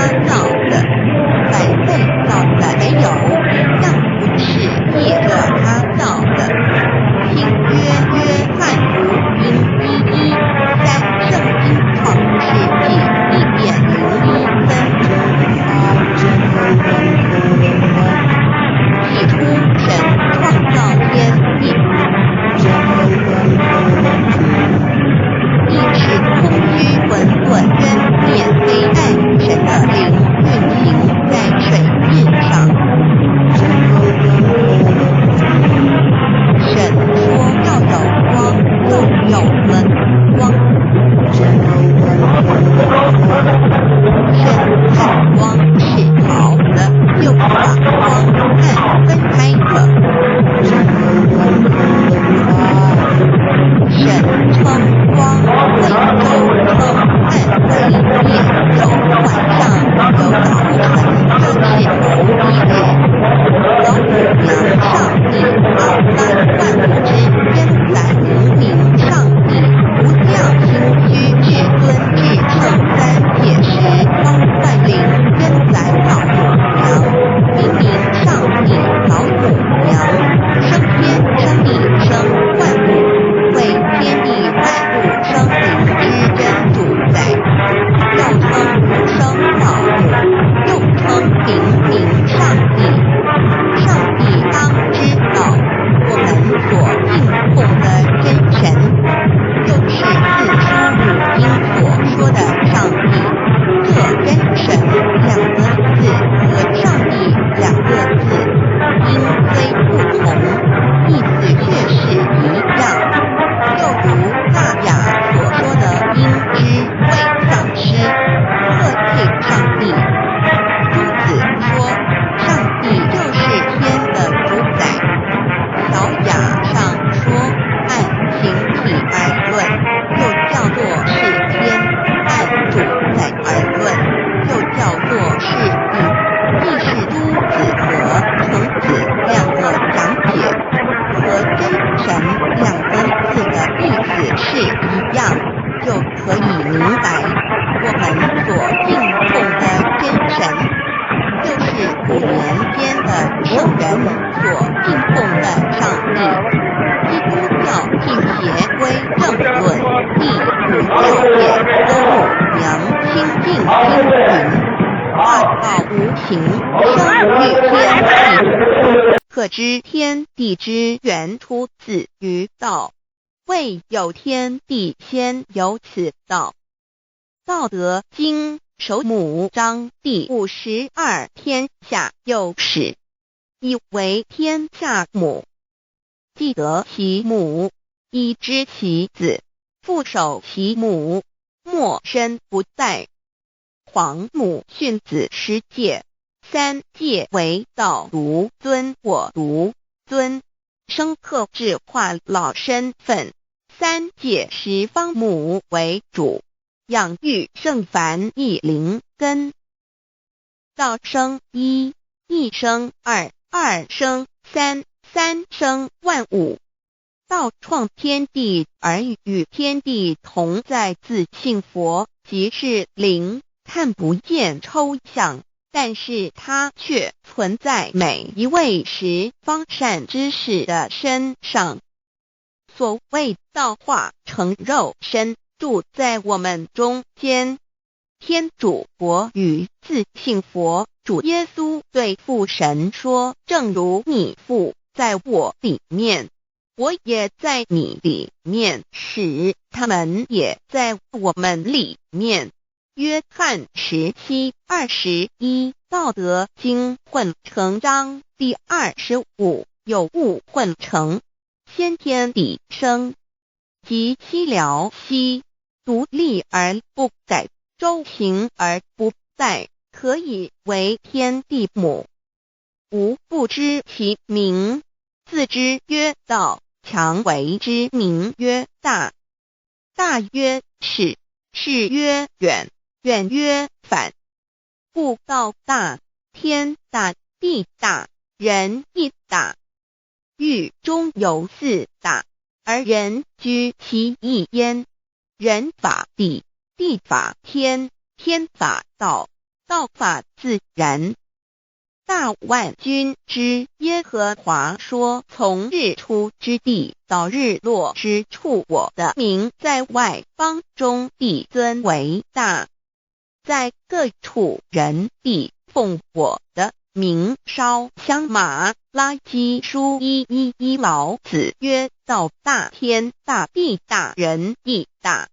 化道无形，生育天地。可知天地之源出自于道，未有天地先有此道。道德经首母章第52，天下有始，以为天下母。既得其母，以知其子，父守其母，莫身不殆。皇母训子十戒，三戒为道如尊我如尊，生克制化老身份。三戒十方母为主，养育圣凡一灵根。道生一，一生二，二生三，三生万物。道创天地而与天地同在，自性佛，即是灵，看不见抽象，但是它却存在每一位十方善知识的身上。所谓道化成肉身，住在我们中间。天主佛与自性佛主耶稣对父神说，正如你父在我里面，我也在你里面，使他们也在我们里面。约翰17:21，道德经混成章第25，有物混成，先天地生，即西辽西，独立而不改，周行而不殆，可以为天地母。吾不知其名，自之曰道，强为之名曰大。大曰始，始曰远，远曰反。故道大，天大，地大，人亦大。域中有四大，而人居其一焉。人法地，地法天，天法道，道法自然。大万军之耶和华说，从日出之地到日落之处，我的名在外邦中必尊为大。在各处人必奉我的名烧香马拉基书1:1，老子曰：道大，天大，地大，人亦大。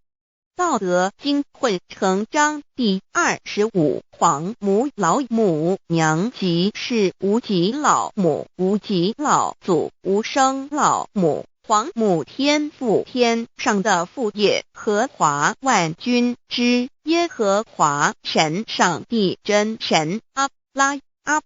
道德经混成章第25，皇母老母娘，即是无极老母，无极老祖，无生老母。皇母天父，天上的父耶和华万军之耶和华神，上帝真神，阿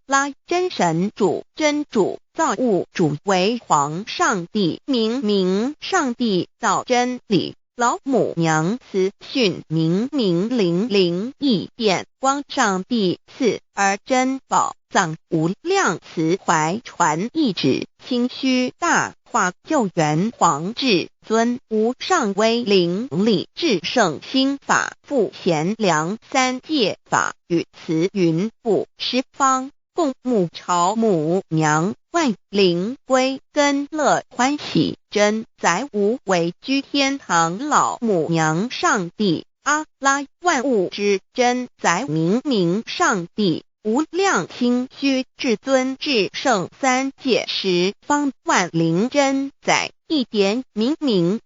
拉真神主，真主造物主，为皇上帝，明上帝造真理。老母娘慈训明灵异变光，上帝赐而真宝藏，无量慈怀传一旨，清虚大化救援皇至尊，无上威灵力至圣心法复贤良，三界法与慈云布十方，共沐朝母娘，万灵归根乐欢喜，真载无为居天堂，老母娘上帝阿拉万物之真载，明上帝无量清虚至尊至圣，三界十方万灵真载，一点明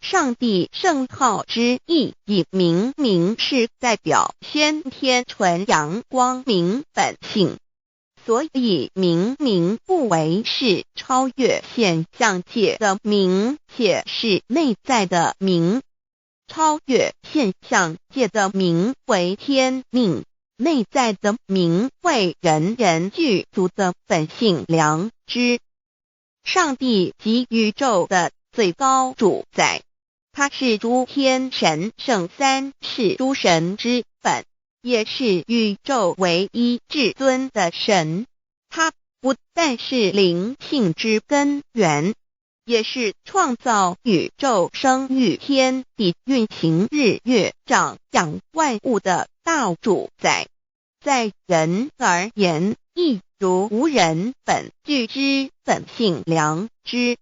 上帝圣号之意，以明是代表先天纯阳光明本性。所以明不为是超越现象界的明，且是内在的明。超越现象界的明为天命，内在的明为人具足的本性良知。上帝即宇宙的最高主宰，他是诸天神圣三世诸神之本，也是宇宙唯一至尊的神。他不但是灵性之根源，也是创造宇宙生育天地运行日月长养万物的大主宰。在人而言，亦如无人本具之本性良知，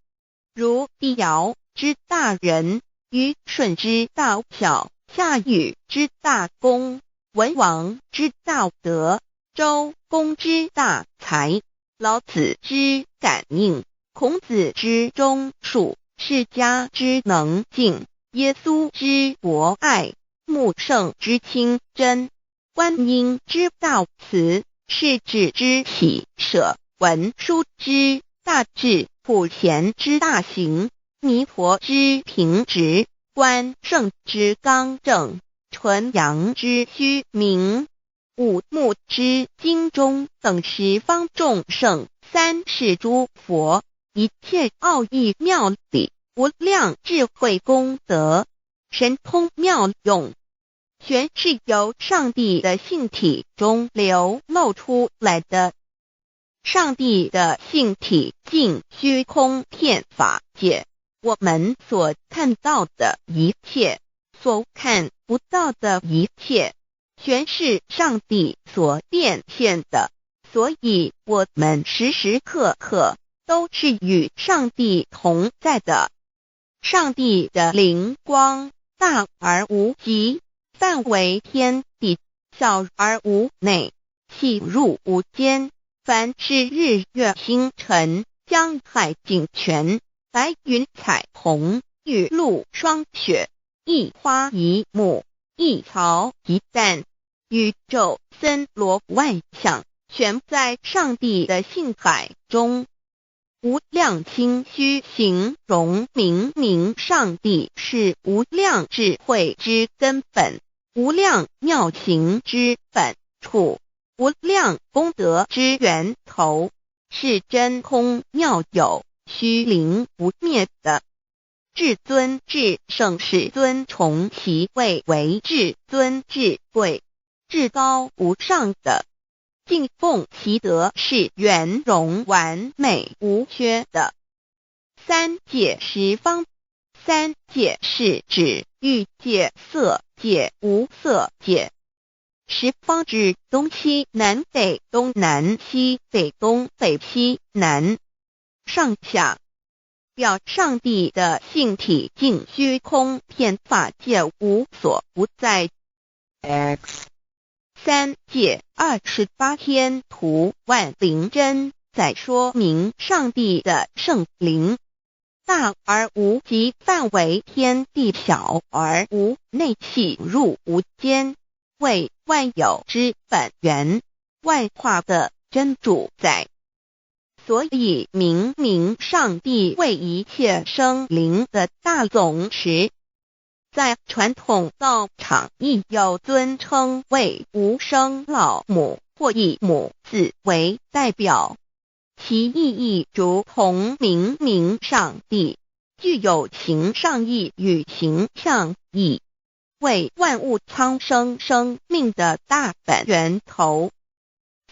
如地尧之大仁，虞舜之大巧，夏禹之大功，文王之道德，周公之大才，老子之感应，孔子之忠恕，释迦之能静，耶稣之博爱，穆圣之清真，观音之道慈，世子之喜舍，文殊之大智，普贤之大行，弥陀之平直，关圣之刚正，纯阳之虚明，五目之精中，等十方众圣，三世诸佛，一切奥义妙理，无量智慧功德，神通妙用，全是由上帝的性体中流露出来的。上帝的性体尽虚空遍法界，我们所看到的一切，所看不到的一切，全是上帝所变现的，所以我们时时刻刻都是与上帝同在的。上帝的灵光大而无极，范围天地，小而无内，细入无间。凡是日月星辰，江海井泉，白云彩虹，雨露霜雪，一花一木，一草一蛋，宇宙森罗万象，全在上帝的性海中。无量心虚形容明明上帝是无量智慧之根本，无量妙行之本处，无量功德之源头，是真空妙有，虚灵不灭的。至尊至圣世尊崇其位为至尊至贵，至高无上的，敬奉其德是圆融完美无缺的。三界十方，三界是指欲界、色界、无色界。十方指东西南北东南西北东北西南上下，表上帝的性体尽虚空遍法界无所不在。 X 三界28天图万灵真，在说明上帝的圣灵大而无极，范围天地，小而无内，细入无间，为万有之本源，万化的真主宰。所以明明上帝为一切生灵的大总持，在传统道场亦有尊称为无生老母，或以母字为代表，其意义如同明明上帝具有形上义与形象义，为万物苍生生命的大本源头。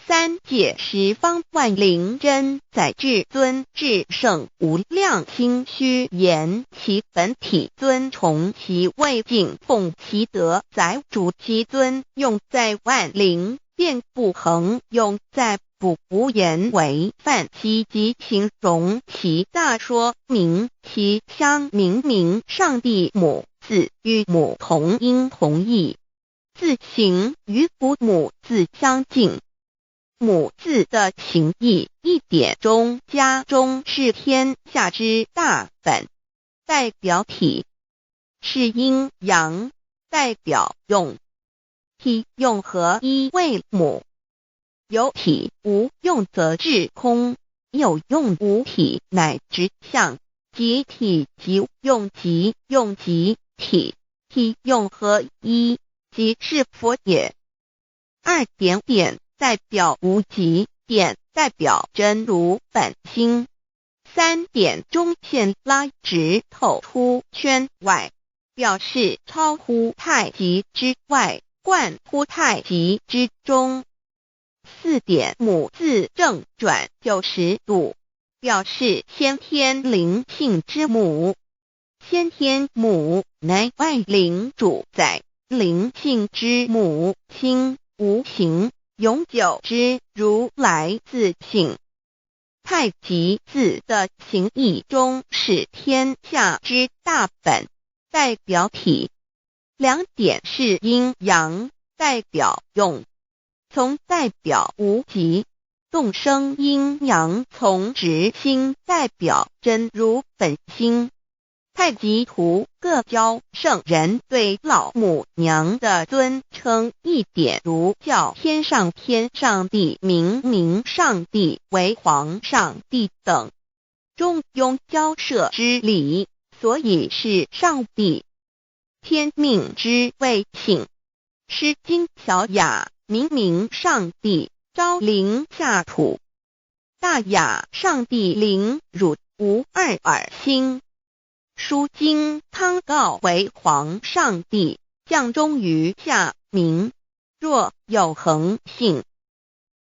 三界十方万灵真，在至尊至圣无量心虚言其本体，尊崇其位，敬奉其德，载主其尊，用在万灵，遍不恒，用在不无言为范其及形容其大，说明其相明明上帝母字与母同音同义，字形与不母字相近。母字的情义一点中加中，是天下之大本，代表体是阴阳，代表用，体用合一为母。有体无用则至空，有用无体乃直相，即体即用，即用即体，体用合一即是佛也。二点点代表无极，点代表真如本心，三点中线拉直透出圈外，表示超乎太极之外，贯乎太极之中。四点母字正转90度，表示先天灵性之母。先天母乃万灵主宰，灵性之母心无形，永久之如来自性。太极字的形义中是天下之大本，代表体。两点是阴阳，代表用，从代表无极，动生阴阳从直心代表真如本心。太极图各教圣人对老母娘的尊称一点如叫天上帝、明上帝为皇上帝等，中庸交涉之理，所以是上帝。天命之谓请，诗经小雅明上帝，昭灵下土。大雅上帝灵汝无二耳心。书经汤告为皇上帝，降中于下民，若有恒性。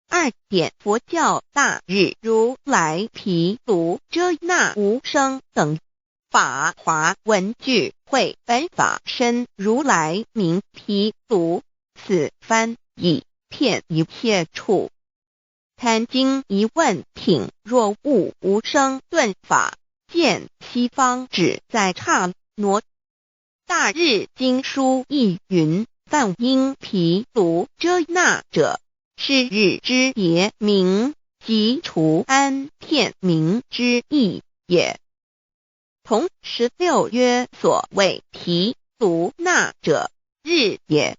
2点佛教大日如来毗卢遮那无生等法华文具会本法身如来名毗卢，此翻译遍一切处。贪经一问品，若悟无生顿法，见西方只在刹那。大日经书亦云，梵音毗卢遮那者，是日之别名，即除安片名之意也。同16曰所谓毗卢那者，日也。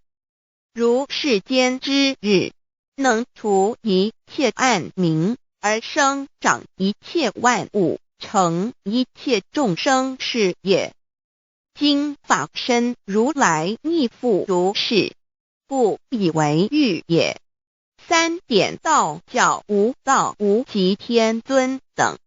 如世间之日，能除一切暗明，而生长一切万物，成一切众生是也。今法身如来亦复如是，故以为喻也。3点道教无道无极天尊等。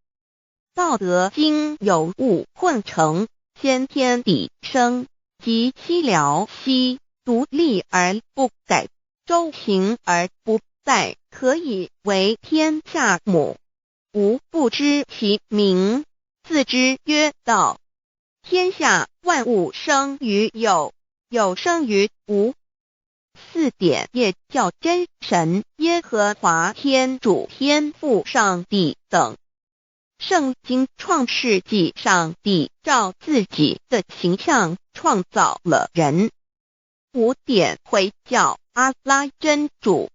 道德经有物混成，先天地生，即西辽西，独立而不改，周行而不殆，可以为天下母。吾不知其名，自之曰道。天下万物生于有，有生于无。4点也叫真神耶和华天主天父上帝等。圣经创世纪，上帝照自己的形象创造了人。5点回教阿拉真主。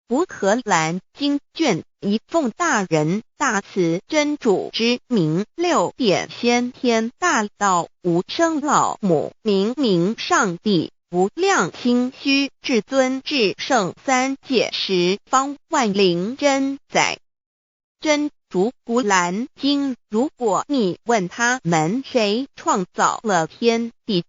乌克兰经卷一奉大人大慈真主之名。6点先天大道无生老母明上帝无量心虚至尊至圣三界十方万灵真载。真主古兰经，如果你问他们谁创造了天地，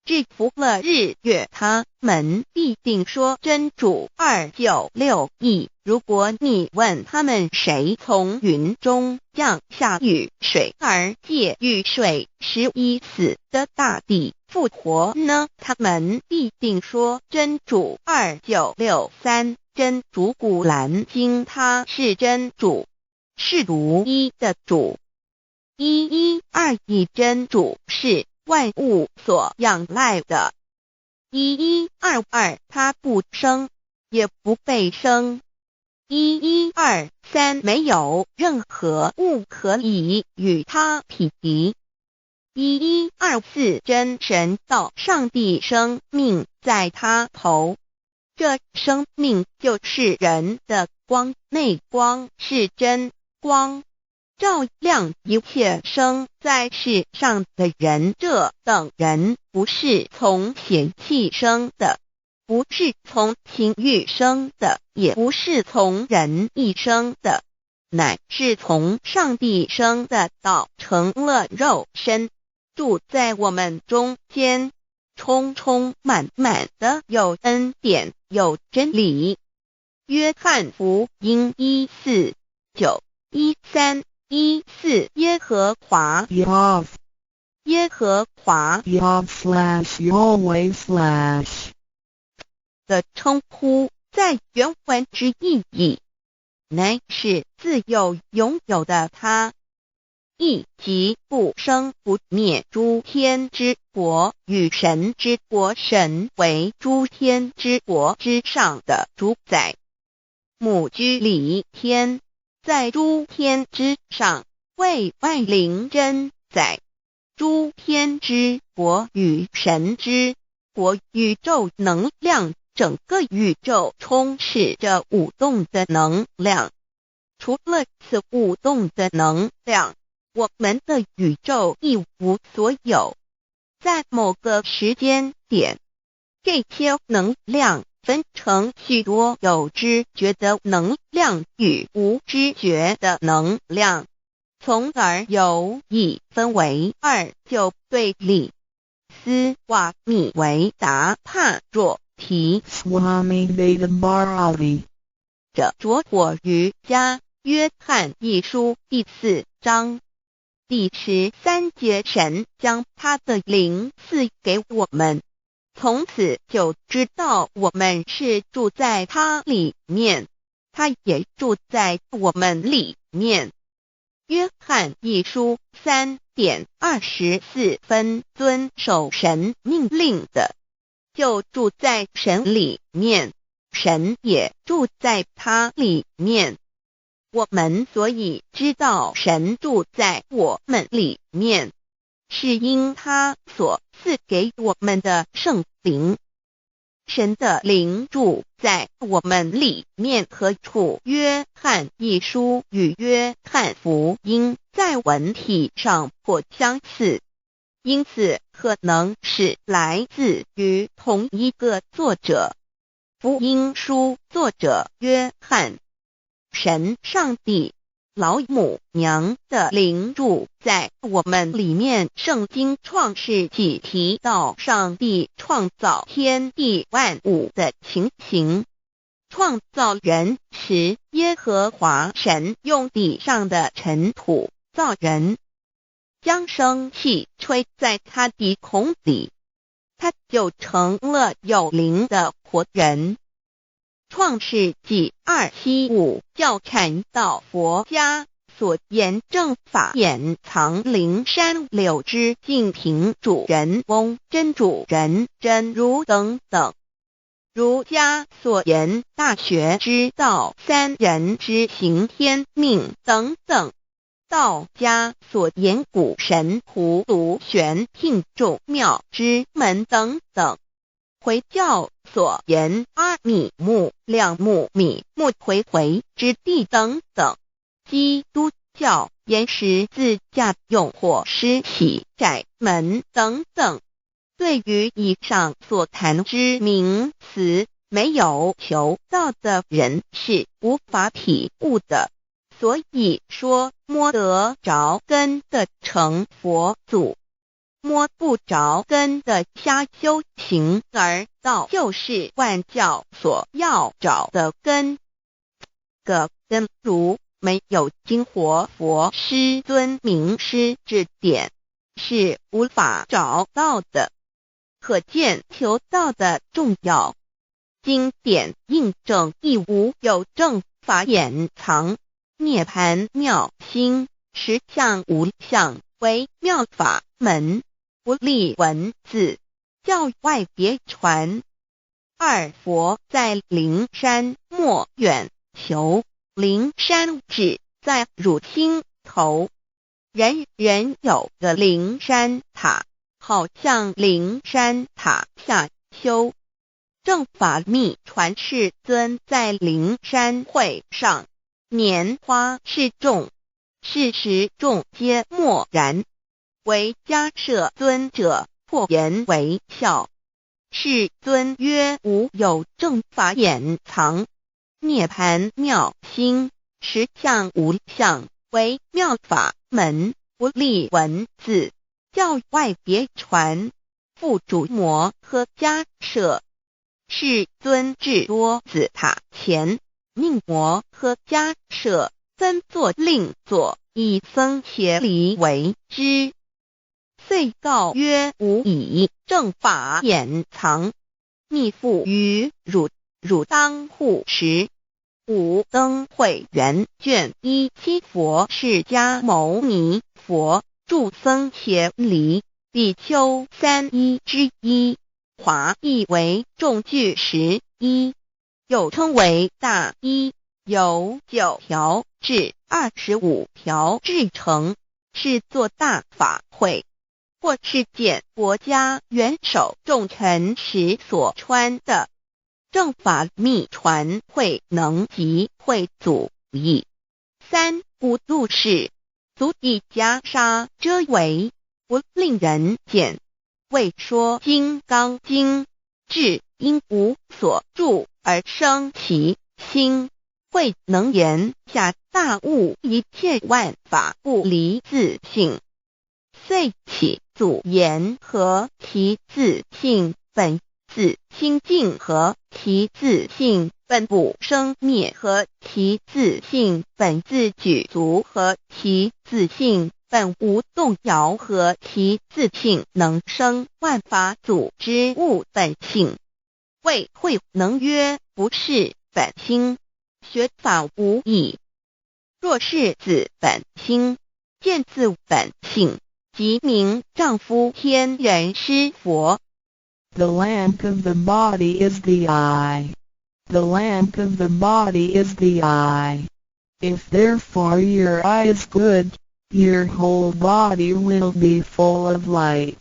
制服了日月，他们必定说真主296亿。如果你问他们谁从云中降下雨水而借雨水使已死的大地复活呢，他们必定说真主2963。真主古兰经，他是真主，是独一的主。112真主是万物所仰赖的。1122他不生，也不被生。1123没有任何物可以与他匹敌。1124真神道上帝生命在他头，这生命就是人的光，内光是真光，照亮一切生在世上的人。这等人不是从血气生的，不是从情欲生的，也不是从人意生的，乃是从上帝生的，道成了肉身，住在我们中间，充充满满的有恩典，有真理。约翰福音1491314耶和华 Yav 耶和华 Yav/Yahweh/ 的称呼，在原文之意义，乃是自有拥有的他，亦即不生不灭诸天之国与神之国，神为诸天之国之上的主宰。母居里天，在诸天之上，为万灵真载。诸天之国与神之国，宇宙能量整个宇宙充斥着舞动的能量。除了此舞动的能量，我们的宇宙一无所有。在某个时间点，这些能量分成许多有知觉的能量与无知觉的能量，从而有意分为二就对立。斯瓦米维达帕若提 Swami Vedabharati 着火于家约翰一书第4章第13节，神将他的灵赐给我们，从此就知道我们是住在他里面，他也住在我们里面。约翰一书3:24，遵守神命令的，就住在神里面，神也住在他里面。我们所以知道神住在我们里面，是因他所赐给我们的圣灵。神的灵住在我们里面何处？约翰一书与约翰福音在文体上颇相似，因此可能是来自于同一个作者。福音书作者约翰，神上帝老母娘的灵住在我们里面。圣经创世纪提到上帝创造天地万物的情形。创造人时，耶和华神用地上的尘土造人，将生气吹在他鼻孔里，他就成了有灵的活人。创世纪2:75教阐到佛家所言正法掩藏灵山柳之净瓶主人翁真主人真如等等。儒家所言大学之道三人之行天命等等。道家所言古神葫芦玄牝众妙之门等等。回教所言阿米木亮木米木回回之地等等。基督教言十字架用火施洗窄门等等。对于以上所谈之名词，没有求道的人是无法体悟的。所以说摸得着根的成佛祖，摸不着根的瞎修行，而道就是万教所要找的根。个根如没有经活佛师尊名师指点，是无法找到的。可见求道的重要。经典印证亦无有正法掩藏，涅盘妙心，实相无相，为妙法门，不立文字，教外别传。二佛在灵山莫远求，灵山只在汝心头。人人有个灵山塔，好像灵山塔下修。正法密传世尊在灵山会上，拈花示众，是时众皆默然，唯迦摄尊者破颜为笑。世尊曰：无有正法掩藏，涅盘妙心，实相无相，为妙法门，不立文字，教外别传。复主摩诃迦摄。世尊至多子塔前，命摩诃迦摄分作令作，以僧伽梨为之。遂告曰：吾以正法掩藏，密付于汝，汝当护持。五灯会元卷1佛释迦牟尼佛著僧伽梨比丘3之一。华译为众句11，又称为大一，由9条至25条制成，是作大法会，或是见国家元首重臣时所穿的。正法密传会能及会祖义。三无度是足以袈裟遮为，不令人见。为说金刚经，至因无所住而生其心，慧能言下大悟，一切万法不离自性。遂起祖言和其自性本自清净和其自性本不生灭和其自性本自具足和其自性本无动摇和其自性能生万法组之物本性。谓慧能曰不是本心，学法无益。若是自本心，见自本性，即名丈夫天人师佛。The lamp of the body is the eye. The lamp of the body is the eye. If therefore your eye is good, your whole body will be full of light.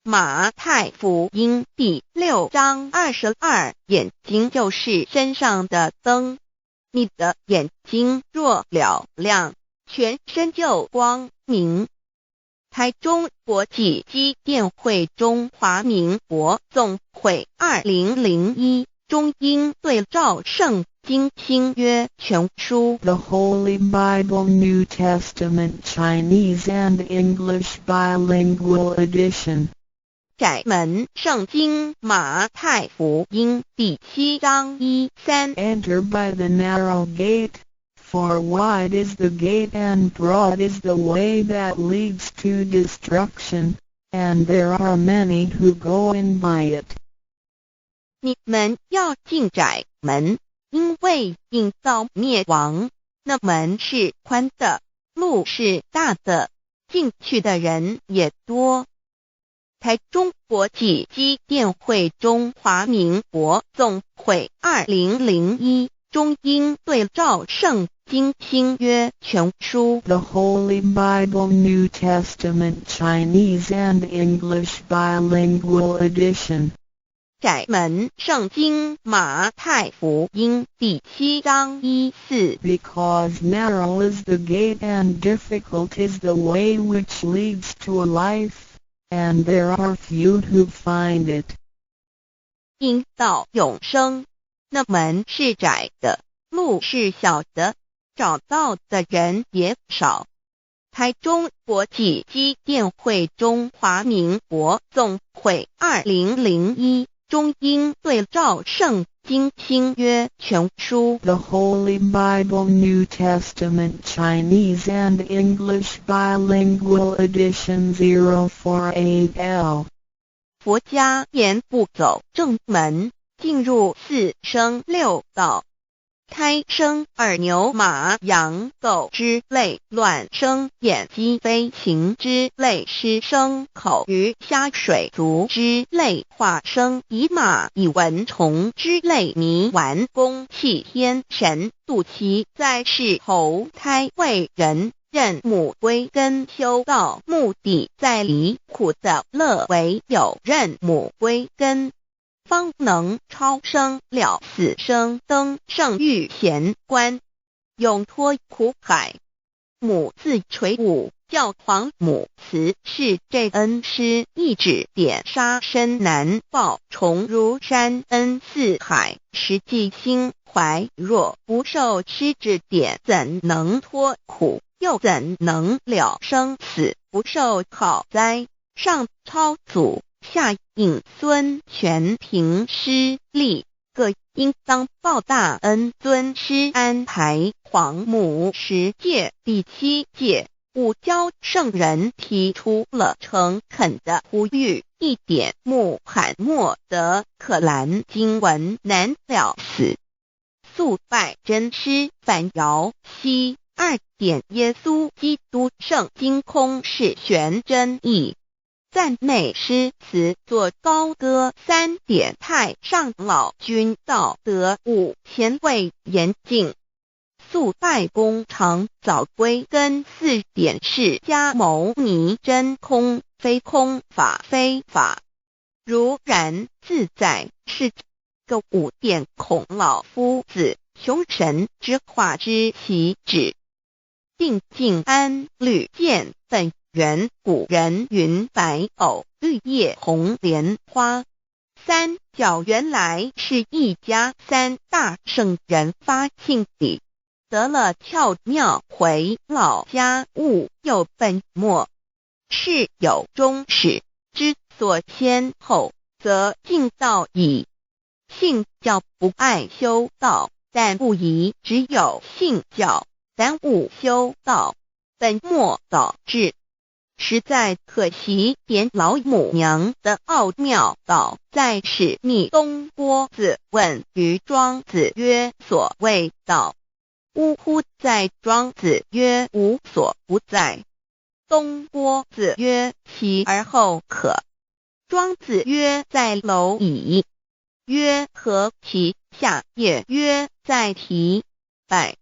马太福音第6章22，眼睛就是身上的灯。你的眼睛若了亮，全身就光明。台中国际机电会中华民国总会2001中英对照圣经新约全书 The Holy Bible New Testament Chinese and English Bilingual Edition. 窄门圣经马太福音第7章1-3 Enter by the narrow gate, for wide is the gate and broad is the way that leads to destruction, and there are many who go in by it. 你们要进窄门，因为引到灭亡，那门是宽的，路是大的，进去的人也多。台中国际机电会中华民国总会2001中英对照圣经新约全书 The Holy Bible New Testament Chinese and English Bilingual Edition. 窄门圣经马太福音第7章1-4 Because narrow is the gate and difficult is the way which leads to life, and there are few who find it. 因到永生，那门是窄的，路是小的，找到的人也少。台中国际机电会中华民国总会2001中英对照圣经新约全书 The Holy Bible New Testament Chinese and English Bilingual Edition 048L. 佛家言不走正门，进入4生6道。胎生耳牛马羊狗之类，卵生眼鸡飞禽之类，湿生口鱼虾水族之类，化生以马以蚊虫之类，泥丸公气天神度其在世投胎为人，任母归根修道，目的在离苦的乐，唯有任母归根，方能超生了死生，登圣域贤官，永脱苦海。母自垂武，教皇母慈是这恩师，一指点杀身难报，重如山恩似海，实际心怀若不受师指点，怎能脱苦？又怎能了生死？不受好灾，上超祖，下引孙，全凭师力，各应当报大恩。尊师安排皇母10戒，第7戒，五教圣人提出了诚恳的呼吁，一点穆罕默德可兰经文难了死，肃拜真师反摇西。2点耶稣基督圣经空是玄真义，赞美诗词作高歌。3点太上老君道德5贤位严禁，肃拜公常早归根。4点释迦牟尼真空非空，法非法，如然自在是个五殿孔老夫子雄神之化之习止。定静安律见本源，古人云白藕绿叶红莲花。三角原来是一家三大圣人发性地，得了窍妙，回老家悟有本末，是有终始，之所先后，则敬道矣。信教不爱修道，但不宜只有信教，耽误修道，本末倒置。实在可惜，点老母娘的奥妙道在使逆东郭子问于庄子曰：所谓道，呜呼！在庄子曰：无所不在。东郭子曰：其而后可。庄子曰：在蝼蚁。曰：何其下也？曰：在蹄。百。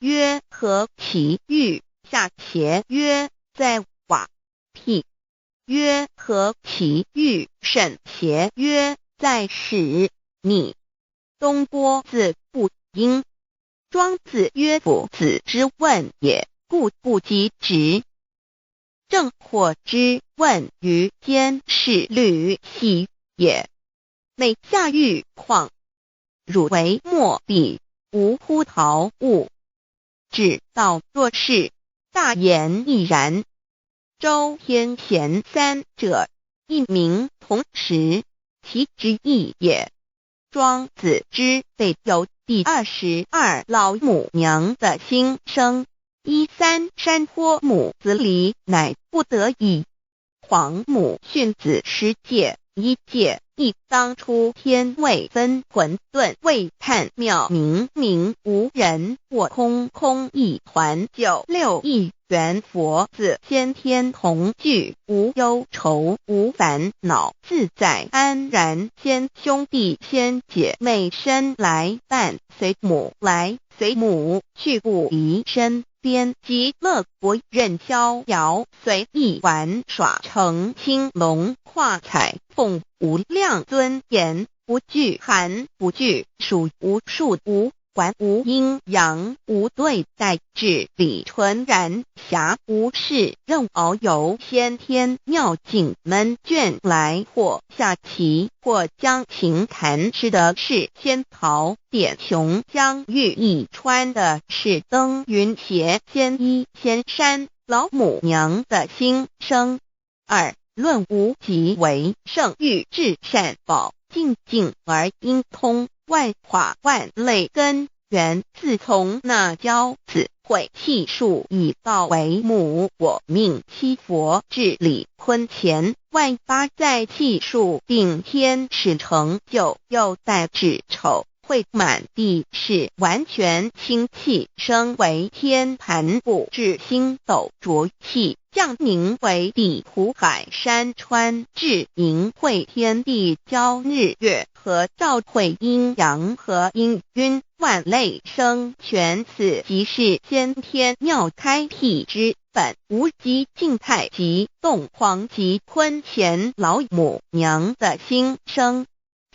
曰：何其欲？下且？曰：在瓦辟。曰：何其欲？甚邪？曰：在始。逆。东郭子不应。庄子曰：夫子之问也，故不及直。正或之问于间，是履兮也。每下欲况，汝为莫彼，无乎陶物。指道若是，大言亦然。周天贤三者，一名同时，其之义也。庄子之备有第22老母娘的心声，依三山坡母子礼，乃不得已。皇母训子10戒，1戒亦当初天未分，混沌未探妙明明无人，我空空一团，96亿元佛子先天同聚，无忧愁无烦恼，自在安然。先兄弟先姐妹身来伴，随母来随母去，不离身边。极乐国任逍遥，随意玩耍，成青龙画彩凤，无量尊严，不惧寒不惧暑，无数无管无阴阳，无对待，至理纯然，暇无事任遨游，先天妙境门卷来，或下棋，或将琴弹，吃的是仙桃，点琼将玉一穿的是登云鞋，仙衣仙衫。老母娘的心声。二论无极为圣欲至善宝，静静而应通，万法万类根源，自从那骄子会气数以道为母，我命七佛治理坤乾，万八在气数定天使成就，又待至丑会满地是完全清气，升为天盘部，至星斗浊气，降凝为地湖海山川，至凝会天地交日月和照会阴阳和阴晕，万类生全，此即是先天妙开辟之本，无极静态及动狂及坤乾老母娘的心声。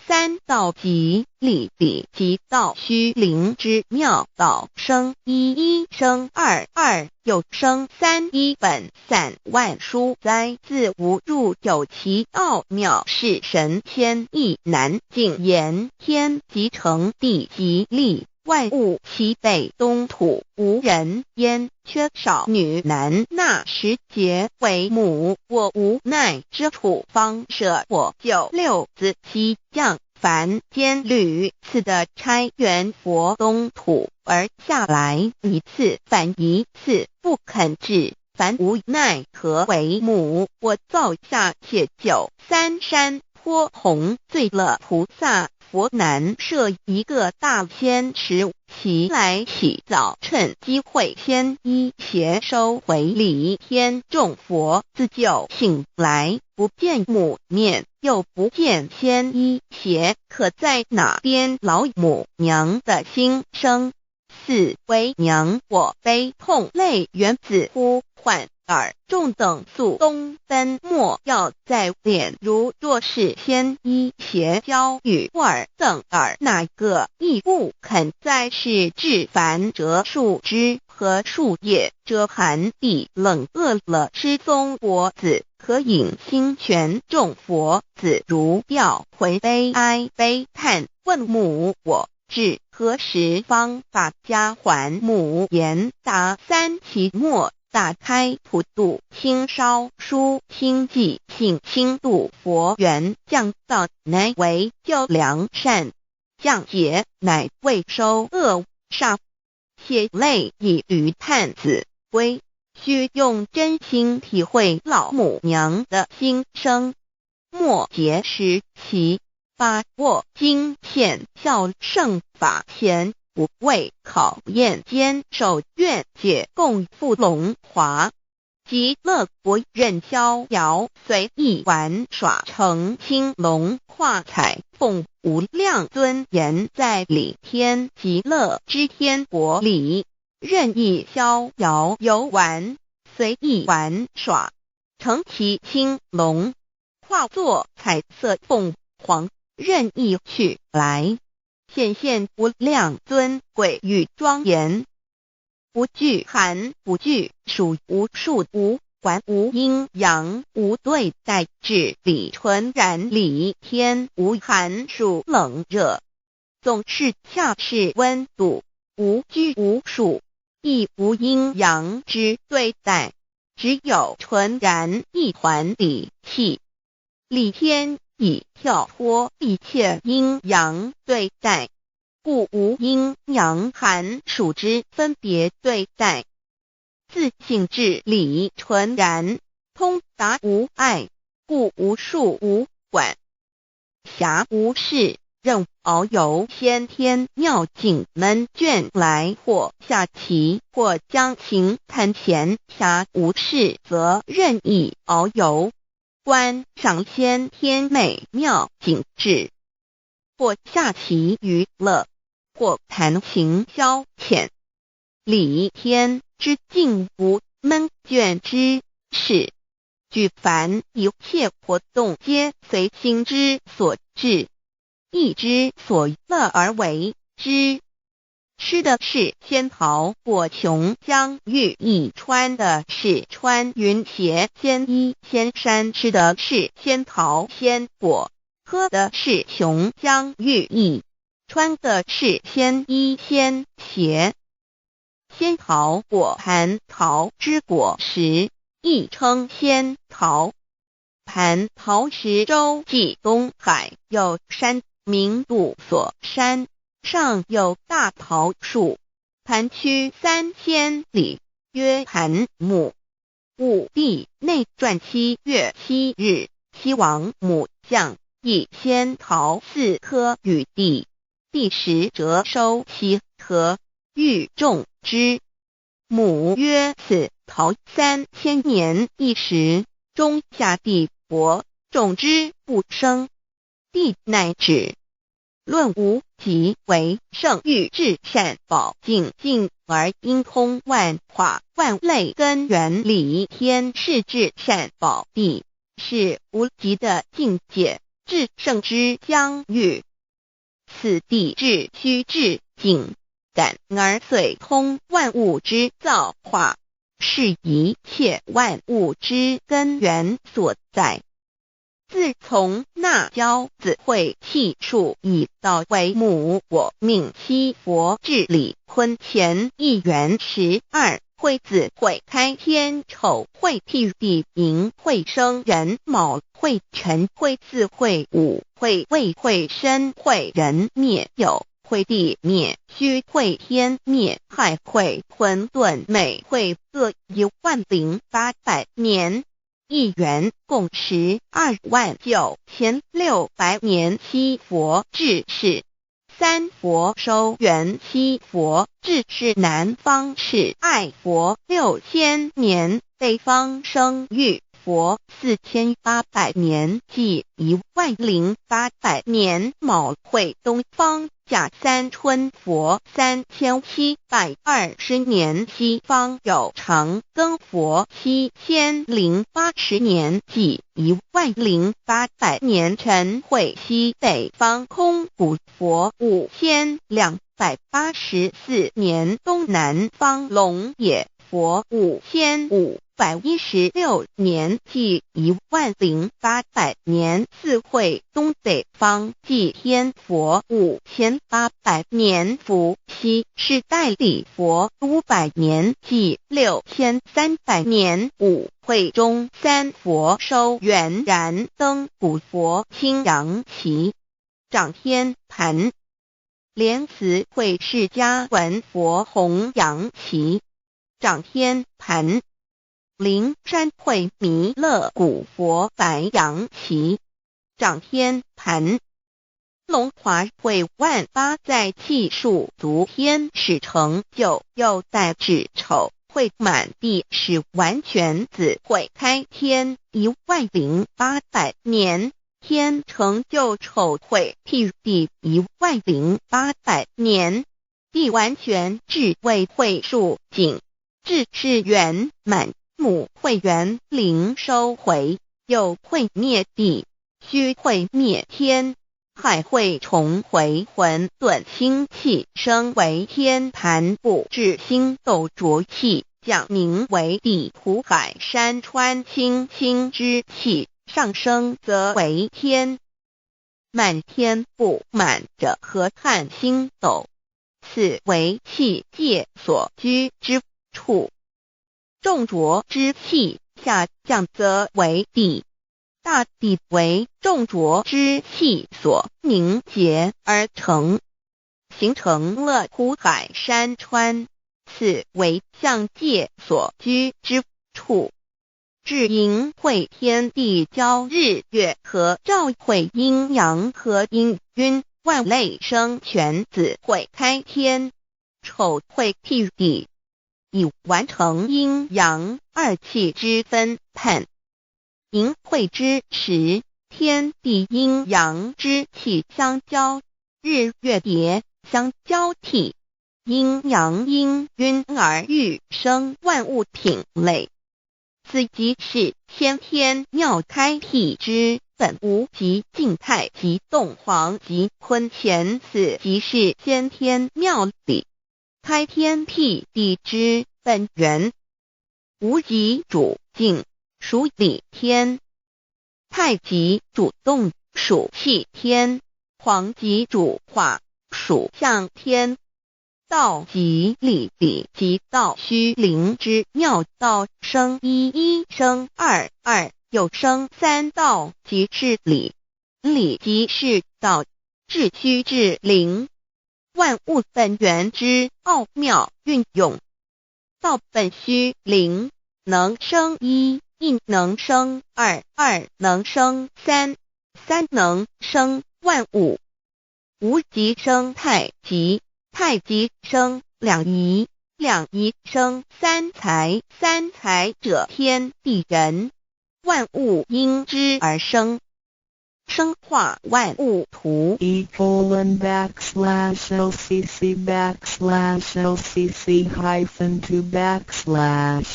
三道即理比及道虚灵之妙道生一，一生二，二又生三，一本散万殊哉，自无入有其奥妙，是神天意难尽言。天即成地即立，万物其北东土，无人焉，缺少女男，纳10节为母，我无奈之处，方舍我96子西降凡间屡次的差援佛东土，而下来一次反一次，不肯治，凡无奈何为母，我造下且93山坡洪罪了菩萨，佛难设一个大仙池，其来洗澡，趁机会先一邪收回礼，天众佛自救醒来，不见母面，又不见先一邪，可在哪边？老母娘的心声。四为娘我悲痛泪源自呼唤耳众等宿东奔莫要在敛，如若是先一邪教与尔等耳，哪个亦不肯在世至凡折树枝和树叶，遮寒地冷，饿了吃松果子，可饮清泉众佛子如吊回悲哀悲叹，问母我至何时方把家还？母言答三期末，打开普度清烧书清寂性清度佛缘，降道乃为救良善，降劫乃为收恶煞，血泪以于叹子归，须用真心体会老母娘的心声。末节时期，把握经现效圣法前，不畏考验，坚守愿解共赴龙华。极乐国任逍遥，随意玩耍，成青龙化彩凤，无量尊严在里天极乐之天国里，任意逍遥游玩，随意玩耍，成其青龙，化作彩色凤凰，任意去来，显现无量尊贵与庄严，不惧寒，不惧暑，无数无管，无阴阳，无对待，至理纯然理天，无寒暑冷热，总是恰是温度，无拘无束，亦无阴阳之对待，只有纯然一环理气。理天以跳脱一切阴阳对待，故无阴阳寒暑之分别对待，自性至理纯然，通达无碍，故无束无管，暇无事，任遨游先天妙境门卷来，或下棋，或将琴弹弦，暇无事则任意遨游，观赏先天美妙景致，或下棋娱乐，或弹琴消遣。理天之境无闷倦之事，举凡一切活动皆随心之所至，意之所乐而为之。吃的是仙桃果琼浆玉液，穿的是穿云鞋仙衣仙衫，吃的是仙桃仙果，喝的是琼浆玉液，穿的是仙衣仙鞋。仙桃果蟠桃之果实，亦称仙桃。蟠桃实洲际东海有山名度所山，上有大桃树，盘曲3000里，曰盘木。武帝内传7月7日，西王母降，以仙桃4颗与帝，帝时折收其核，欲种之。母曰：此桃3000年一时，中下地薄，种之不生。帝乃止。论无极为圣欲至善宝净净而因通万化万类根源理天是至善宝地，是无极的境界，至圣之疆域。此地至虚至境感而遂通万物之造化，是一切万物之根源所在。自从那骄子会气数以道为母，我命七佛治理坤乾一元12，会子会开天丑，会替地寅，会生人卯，会辰会巳，会午，会未，会申，会人灭酉，会地灭戌，会天灭亥，会混沌昧，会各10800年。一元共129600年，七佛治世。三佛收元，七佛治世。南方是爱佛6000年，北方生玉佛4800年，即10800年。卯会东方甲三春佛3720年，西方有长庚佛西1080年，即10800年，陈慧西北方空谷佛5284年，东南方龙野佛5516年，即10800年，四会东北方祭天佛5800年，伏羲是代理佛500年，即6300年，五会中三佛收元然灯古佛青阳旗掌天盘，莲慈会释迦文佛红阳旗掌天盘，灵山会弥勒古佛白阳旗掌天盘，龙华会万八在气数足天使成就，又代指丑会满地是完全子会开天10800年，天成就丑会替第10800年，地完全至为会数景，至是圆满，母会圆灵收回，又会灭地，虚会灭天，海会重回混沌星气，生为天盘部，至星斗浊气，降名为地土海山川星星之气，上升则为天。满天布满着河汉星斗，此为气界所居之处。重浊之气下降则为地，大地为重浊之气所凝结而成，形成了土海山川，此为象界所居之处。至阴会天地交日月和照会阴阳和阴晕，万类生全子会开天，丑会替地，以完成阴阳二气之分判。寅会之时，天地阴阳之气相交，日月叠相交替，阴阳阴晕而欲生万物品类。此即是先天妙开辟之本无极静态即动黄即坤乾，此即是先天妙理开天辟地之本源。无极主静，属理天；太极主动，属气天；黄极主化，属象天。道即理，理即道虚灵之妙道，生一，一生二，二又生三，道即是理，理即是道，至虚至灵，万物本源之奥妙运用。道本虚灵，能生一，一能生二，二能生三，三能生万物。无极生太极，太极生两仪，两仪生三才，三才者天地人，万物因之而生，生化万物图。E://LCC/LCC-2/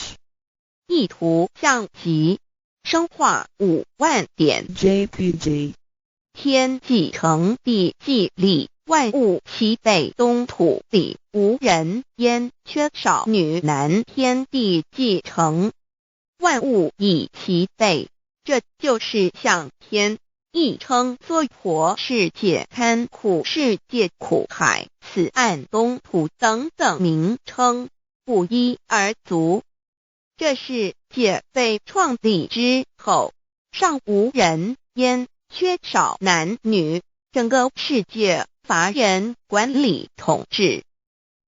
意图象极，生化5万点 JPG。天既成地既立，万物其北东土里无人焉，缺少女男，天地既成，万物以其北，这就是象天，亦称娑婆世界、堪苦世界、苦海、此岸东土等等名称，不一而足。这世界被创立之后，尚无人焉，缺少男女，整个世界乏人管理统治。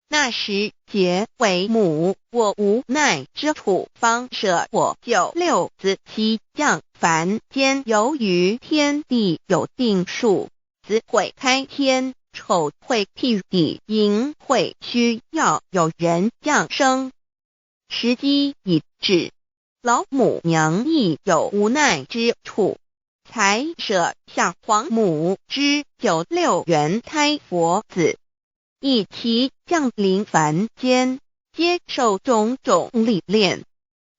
那时劫为母，我无奈之处，方舍我救六子妻降凡间，由于天地有定数，子会开天，丑会替地，寅会需要有人降生。时机已至，老母娘亦有无奈之处，才舍下皇母之96元胎佛子，一起降临凡间，接受种种历练，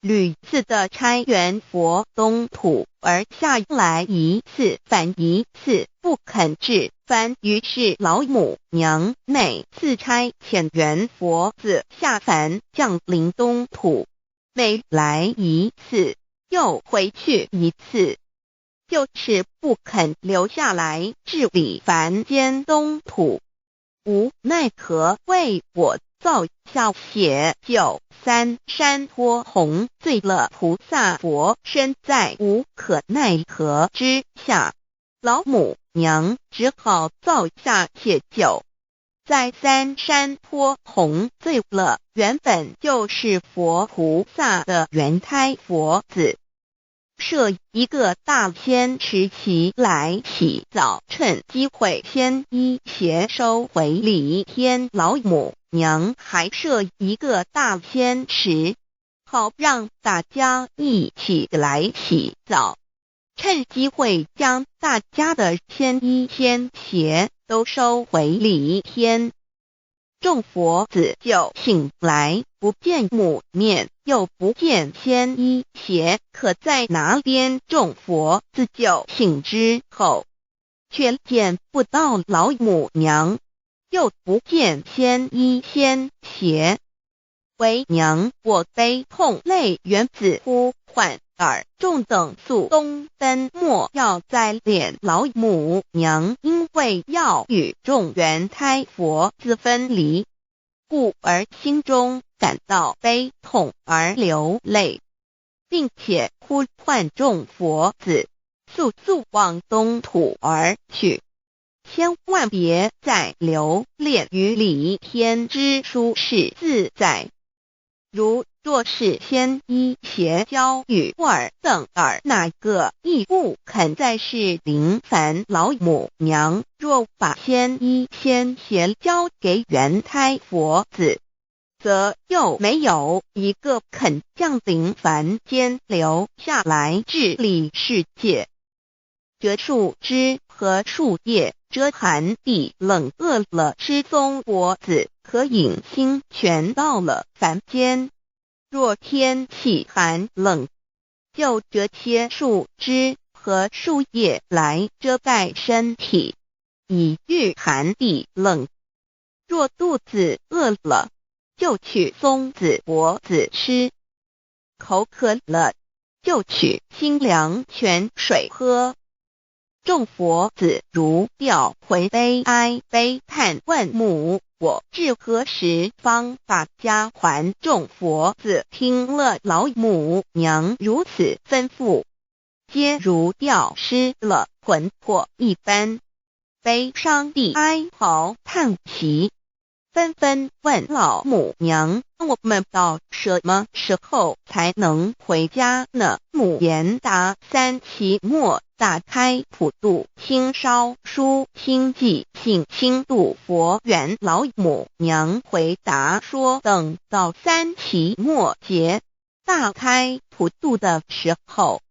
屡次的差援佛东土而下来一次反一次不肯至凡，于是老母娘每次差遣援佛子下凡降临东土，每来一次又回去一次，就是不肯留下来治理凡间东土。无奈何为我造下血酒3山托红罪了菩萨佛，身在无可奈何之下，老母娘只好造下血酒，在3山托红罪了原本就是佛菩萨的原胎佛子，设一个大仙池期来洗澡，趁机会先衣邪收回礼天。老母娘还设一个大仙池，好让大家一起来洗澡，趁机会将大家的仙衣仙鞋都收回礼天。众佛子就醒来，不见母面，又不见仙衣鞋，可在哪边？众佛子就醒之后，却见不到老母娘，又不见仙衣仙鞋。为娘，我悲痛泪源自呼唤耳，众等速东奔，莫要再敛。老母娘因为要与众原胎佛子分离，故而心中感到悲痛而流泪，并且呼唤众佛子速速往东土而去，千万别再留恋于礼天之舒适自在。若是仙衣鞋交与尔等儿，哪个亦不肯再是临凡老母娘？若把仙衣仙鞋交给原胎佛子，则又没有一个肯降临凡间留下来治理世界。这树枝和树叶遮寒地冷，饿了吃松果子，可饮清泉到了凡间。若天气寒冷，就折些树枝和树叶来遮盖身体，以御寒地冷。若肚子饿了，就取松子果子吃；口渴了，就取清凉泉水喝。众佛子如吊魂悲哀悲叹，问母：我至何时方把家还？众佛子听了老母娘如此吩咐，皆如吊失了魂魄一般，悲伤地哀嚎叹息，纷纷问老母娘：我们到什么时候才能回家呢？母言答：3期末打开普度清烧书清寂信清度佛缘。老母娘回答说：等到3期末节大开普度的时候，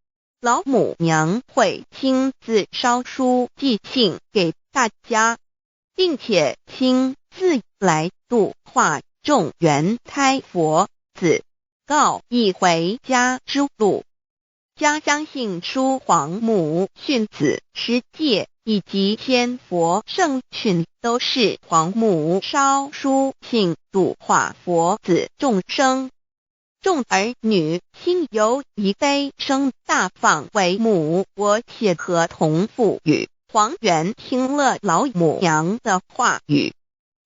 老母娘会亲自烧书寄信给大家，并且亲自来度化众原胎佛子，告一回家之路。将相信书皇母训子师戒以及仙佛圣训，都是皇母烧书信度化佛子众生。众儿女心有一悲生大放为母，我且合同赋予。皇元听了老母娘的话语，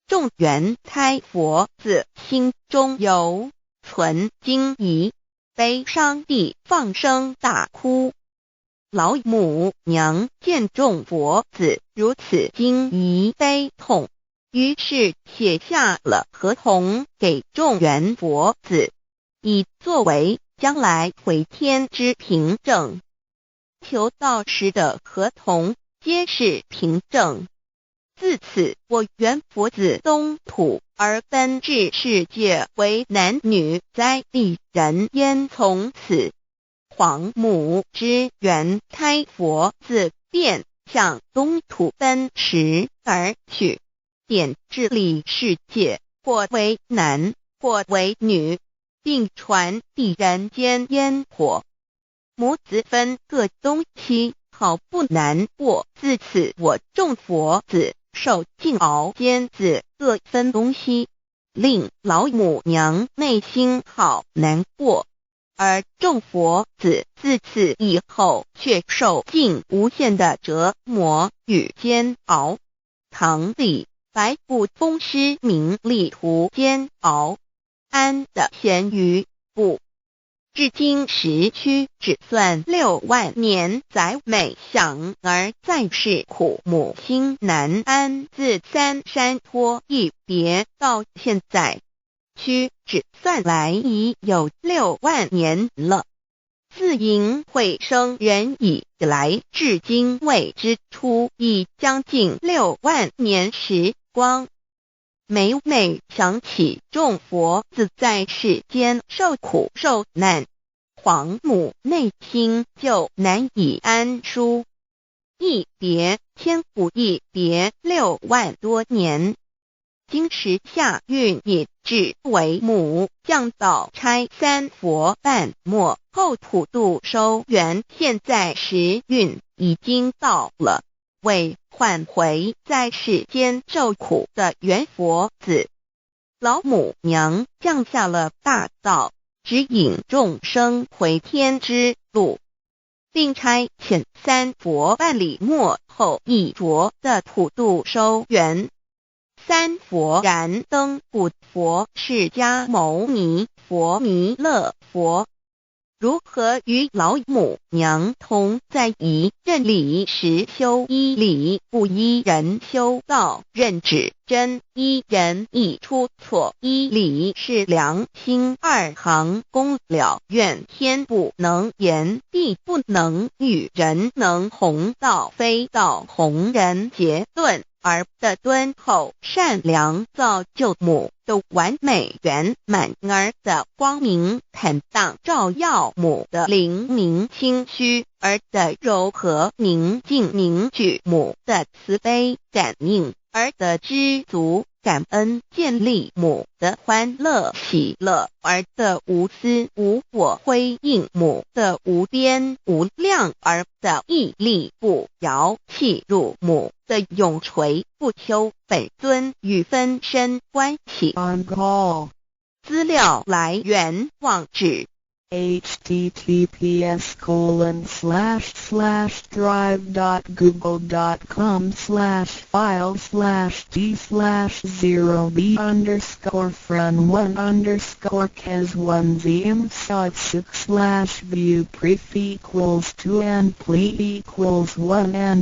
众原胎佛子心中有存惊疑，悲伤地放声大哭。老母娘见众佛子如此惊疑悲痛，于是写下了合同给众原佛子，以作为将来回天之凭证。求道时的合同皆是凭证。自此，我原佛子东土而奔至世界为男女在地人焉。从此，黄母之元开佛自便向东土奔驰而去，点治理世界，或为男，或为女，并传递人间烟火。母子分各东西，好不难过。自此我众佛子受尽熬煎子，各分东西，令老母娘内心好难过。而众佛子自此以后却受尽无限的折磨与煎熬。唐李白骨风师名利图煎熬，安的咸鱼不。至今时区只算6万年载每想而在世苦母心难安。自三山托一别到现在，区只算来已有6万年了。自寅会生人以来至今未知出，已将近6万年时光。每每想起众佛子在世间受苦受难，皇母内心就难以安舒。一别千古，一别6万多年。今时下运也至为母降道差三佛半末后普度收圆，现在时运已经到了，为唤回在世间受苦的元佛子。老母娘降下了大道，指引众生回天之路，并差遣三佛办理末后一着的普度收圆。三佛燃灯古佛、释迦牟尼佛、弥勒佛，如何与老母娘同在一任理时修一理，不依人修道，任指真一人一出错，一理是良心二行功了，愿天不能言，地不能喻，人能弘道，非道弘人结论。而的敦厚善良造就母的完美圆满，儿的光明坦荡照耀母的灵明清虚，儿的柔和宁静凝聚母的慈悲感应，儿的知足感恩建立母的欢乐喜乐，儿的无私无我辉映母的无边无量，儿的屹立不摇弃入母的永垂不朽。本尊与分身关系。 On call. 资料来源网址https://drive.google.com/files/d/0b_1_front_d/view pref=2 and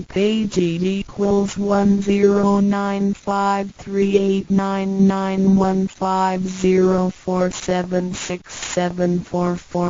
page $8.939915047674483005.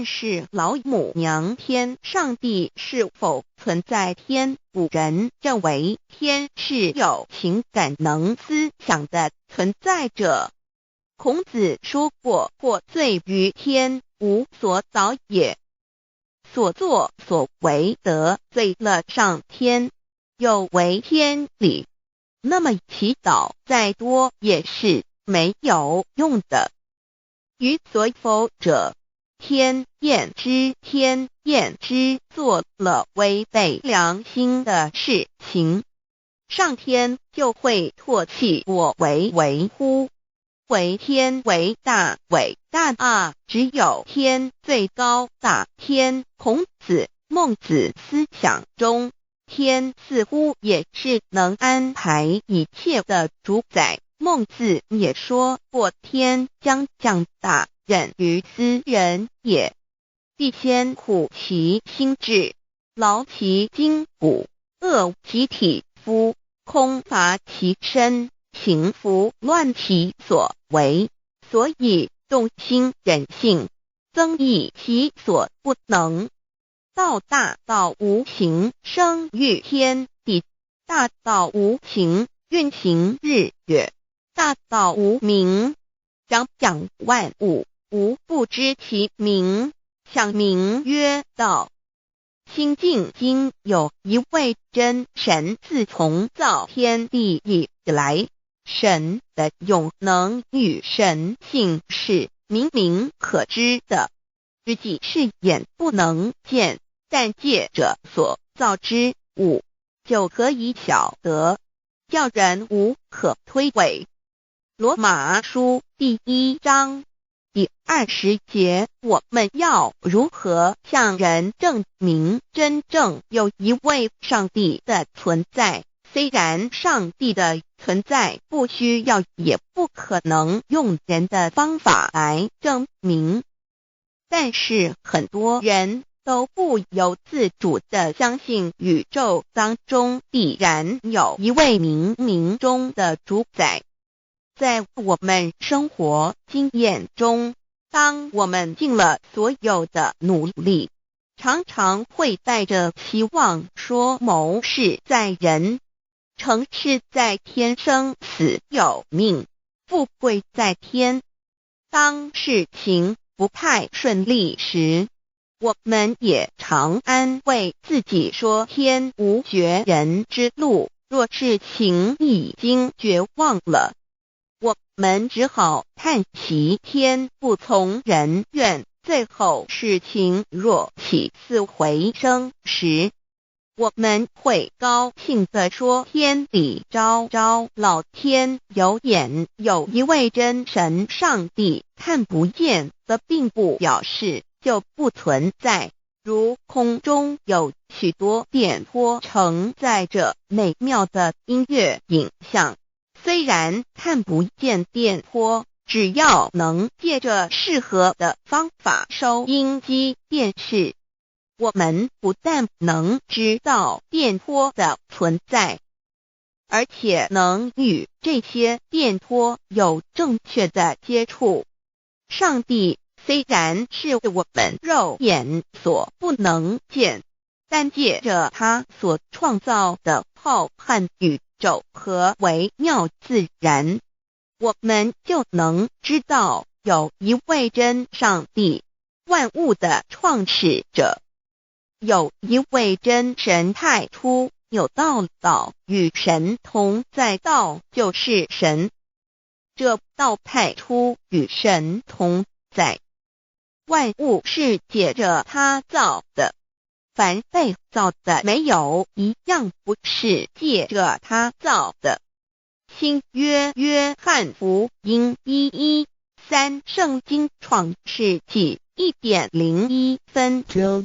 但是老母娘天上帝是否存在天？古人认为天是有情感能思想的存在者。孔子说过，或罪于天，无所早也。所作所为得罪了上天，有违天理，那么祈祷再多也是没有用的。予所否者，天厌之，天厌之，做了违背良心的事情，上天就会唾弃我为乎？为天为大，伟大啊！只有天最高大。天，孔子、孟子思想中，天似乎也是能安排一切的主宰。孟子也说过，天将降大任于斯人也，必先苦其心志，劳其筋骨，饿其体肤，空乏其身，行拂乱其所为，所以动心忍性，增益其所不能。道大道无形，生育天地；大道无形，运行日月；大道无名，掌讲万物，无不知其名，想名曰道。新晋经有一位真神，自从造天地以来，神的永能与神性是明明可知的，实际是眼不能见，但借着所造之物，就可以晓得，叫人无可推诿。罗马书第1章第20节，我们要如何向人证明真正有一位上帝的存在？虽然上帝的存在不需要也不可能用人的方法来证明，但是很多人都不由自主地相信宇宙当中必然有一位冥冥中的主宰。在我们生活经验中，当我们尽了所有的努力，常常会带着期望说谋事在人，成事在天，生死有命，富贵在天。当事情不太顺利时，我们也常安慰自己说天无绝人之路，若事情已经绝望了，我们只好叹息天不从人愿。最后事情若起死回生时，我们会高兴地说天理昭昭，老天有眼，有一位真神上帝，看不见的并不表示就不存在。如空中有许多电波承载着美妙的音乐影像，虽然看不见电波，只要能借着适合的方法收音机电视，我们不但能知道电波的存在，而且能与这些电波有正确的接触。上帝虽然是我们肉眼所不能见，但借着他所创造的浩瀚宇宙和微妙自然，我们就能知道有一位真上帝，万物的创始者，有一位真神太初有道，道与神同在，道就是神，这道太初与神同在。万物是借着他造的，凡被造的没有一样不是借着他造的。新约约翰福音1:13，圣经创世纪1.01分 5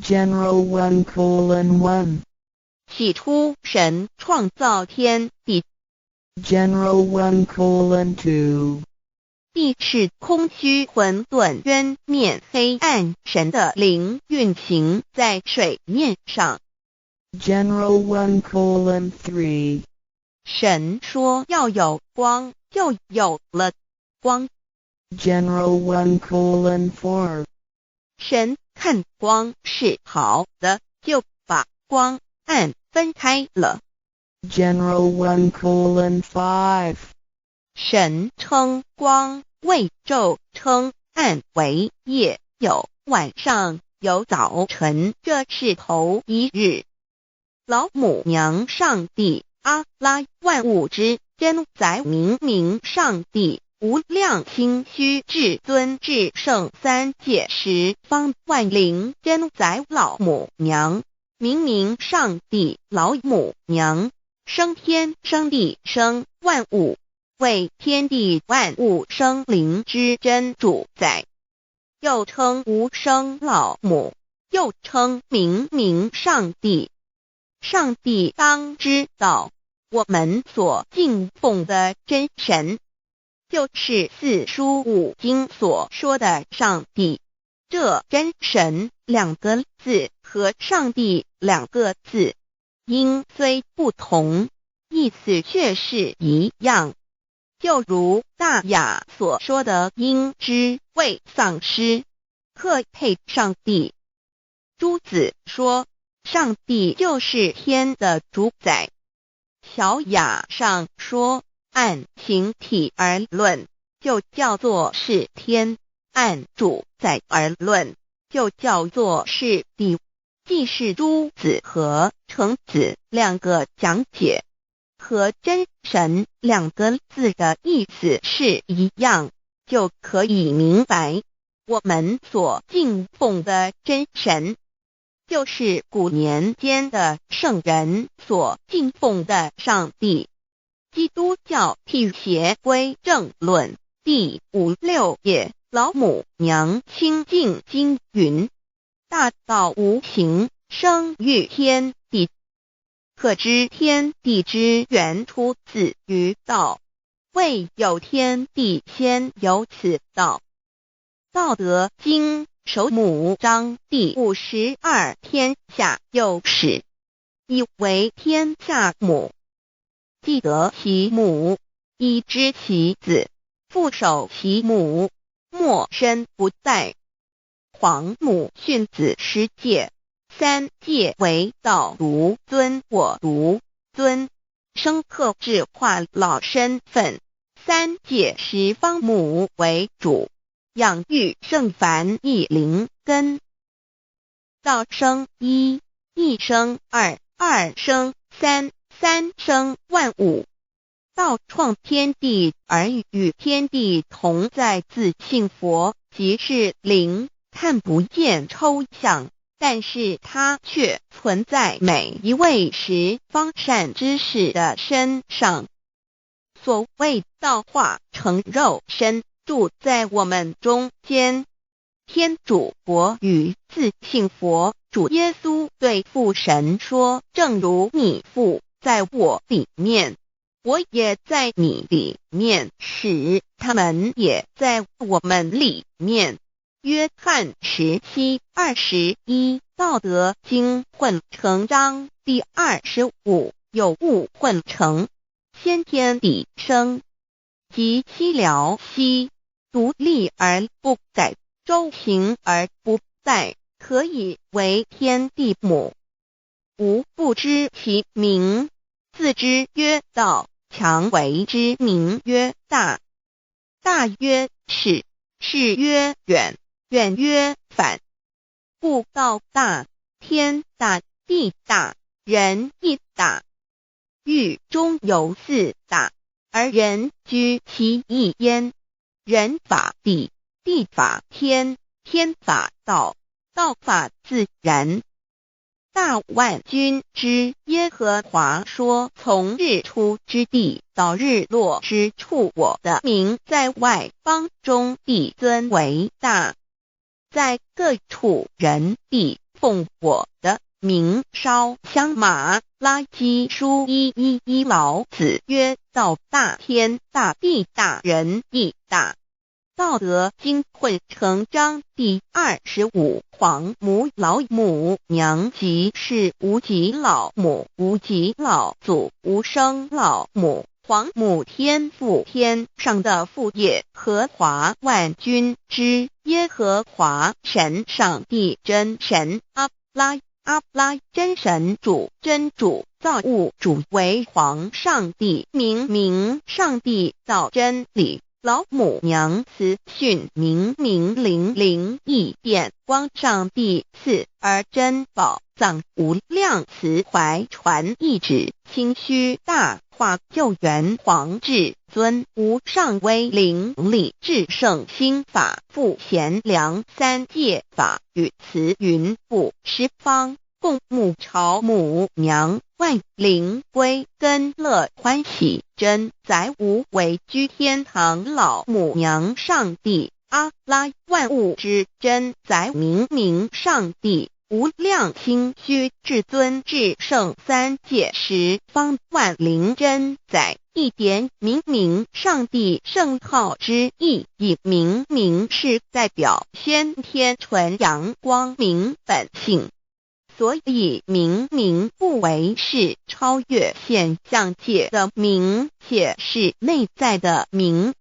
General 1:1 起初神创造天地， General 1:2 地是空虚混沌渊面黑暗，神的灵运行在水面上。 General 1:3 神说要有光，就有了光。 General 1:4神看光是好的，就把光暗分开了。General 1:5神称光为昼，称暗为夜，有晚上，有早晨，这是头一日。老母娘上帝，阿拉，万物之真宰，明明上帝，无量心虚至尊至圣三界十方万灵真宰老母娘，明明上帝老母娘，生天生地生万物，为天地万物生灵之真主宰，又称无生老母，又称明明上帝。上帝当知道，我们所敬奉的真神，就是四书五经所说的上帝。这真神两个字和上帝两个字，音虽不同，意思却是一样。就如大雅所说的鹰之谓丧尸，可配上帝。朱子说，上帝就是天的主宰。小雅上说，按形体而论，就叫做是天；按主宰而论，就叫做是地。既是朱子和程子两个讲解，和真神两个字的意思是一样，就可以明白，我们所敬奉的真神，就是古年间的圣人所敬奉的上帝。基督教辟邪归正论第56页，老母娘清净经云：大道无形，生育天地，可知天地之源出自于道，未有天地，先有此道。道德经首母章第52，天下有始，以为天下母。既得其母，以知其子，父守其母，莫身不在。皇母训子十戒，三戒为道如尊我如尊，生克制化老身份。三戒十方母为主，养育圣凡一灵根。道生一，一生二，二生三，三生万物。道创天地而与天地同在，自性佛，即是灵，看不见抽象，但是它却存在每一位十方善知识的身上。所谓道化成肉身，住在我们中间。天主佛与自性佛主耶稣对父神说，正如你父在我里面，我也在你里面，使他们也在我们里面。约翰17:21，道德经混成章第25，有物混成，先天地生，即七辽息，独立而不在，周行而不殆，可以为天地母。吾不知其名，自之曰道，强为之名曰大。大曰始，始曰远，远曰反。故道大，天大，地大，人亦大。欲中有四大，而人居其一焉。人法地，地法天，天法道，道法自然。大万军之耶和华说，从日出之地到日落之处，我的名在外邦中必尊为大。在各处人必奉我的名烧香马拉基书1:11，老子曰：道大，天大，地大，人亦大。道德经混成章第25，皇母老母娘，即是无极老母、无极老祖、无生老母。皇母天父，天上的父耶和华万军之耶和华神，上帝真神，阿拉真神主，真主，造物主，为皇上帝，明上帝造真理，老母娘慈训，明灵异变光，上帝赐而真宝藏，无量慈怀传意旨，清虚大化救援皇至尊，无上威灵力至圣心法，复贤良三界法，与慈云布十方，共沐朝母娘，万灵归根乐欢喜，真载无为居天堂，老母娘上帝，阿拉万物之真载，明上帝，无量清虚至尊至圣三界十方，万灵真载，一点明上帝圣号之意义，明是代表先天纯阳光明本性，所以明不为是超越现象界的明，且是内在的明。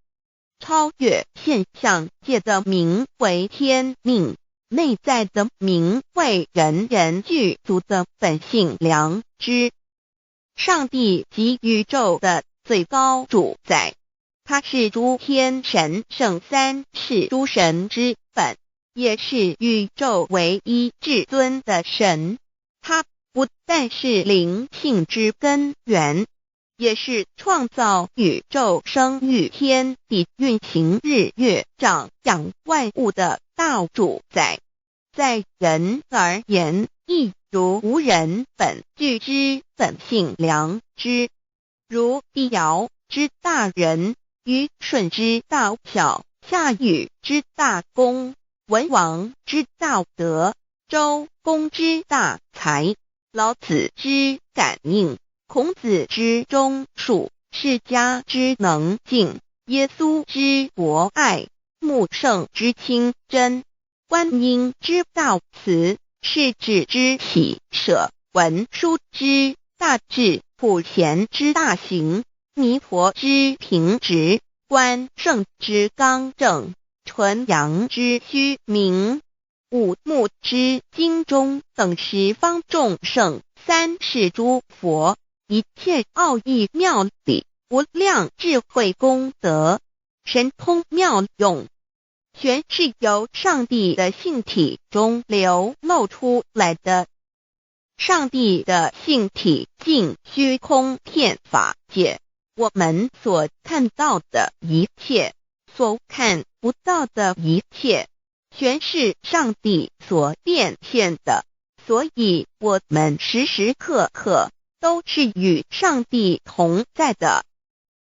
超越现象界的明为天命，内在的明为人人具足的本性良知。上帝即宇宙的最高主宰，他是诸天神圣三世诸神之本，也是宇宙唯一至尊的神。他不但是灵性之根源，也是创造宇宙生育天地运行日月长养万物的大主宰。在人而言，亦如无人本具之本性良知，如帝尧之大仁，虞舜之大巧，夏禹之大功，文王之大德，周公之大才，老子之感应，孔子之忠恕，释迦之能静，耶稣之博爱，穆圣之清真，观音之大慈，世子之喜舍，文殊之大智，普贤之大行，弥陀之平直，关圣之刚正，纯阳之虚明，五目之精中，等十方众圣，三世诸佛，一切奥义妙理，无量智慧功德，神通妙用，全是由上帝的性体中流露出来的。上帝的性体尽虚空遍法界，我们所看到的一切，所看不到的一切，全是上帝所变现的，所以我们时时刻刻都是与上帝同在的。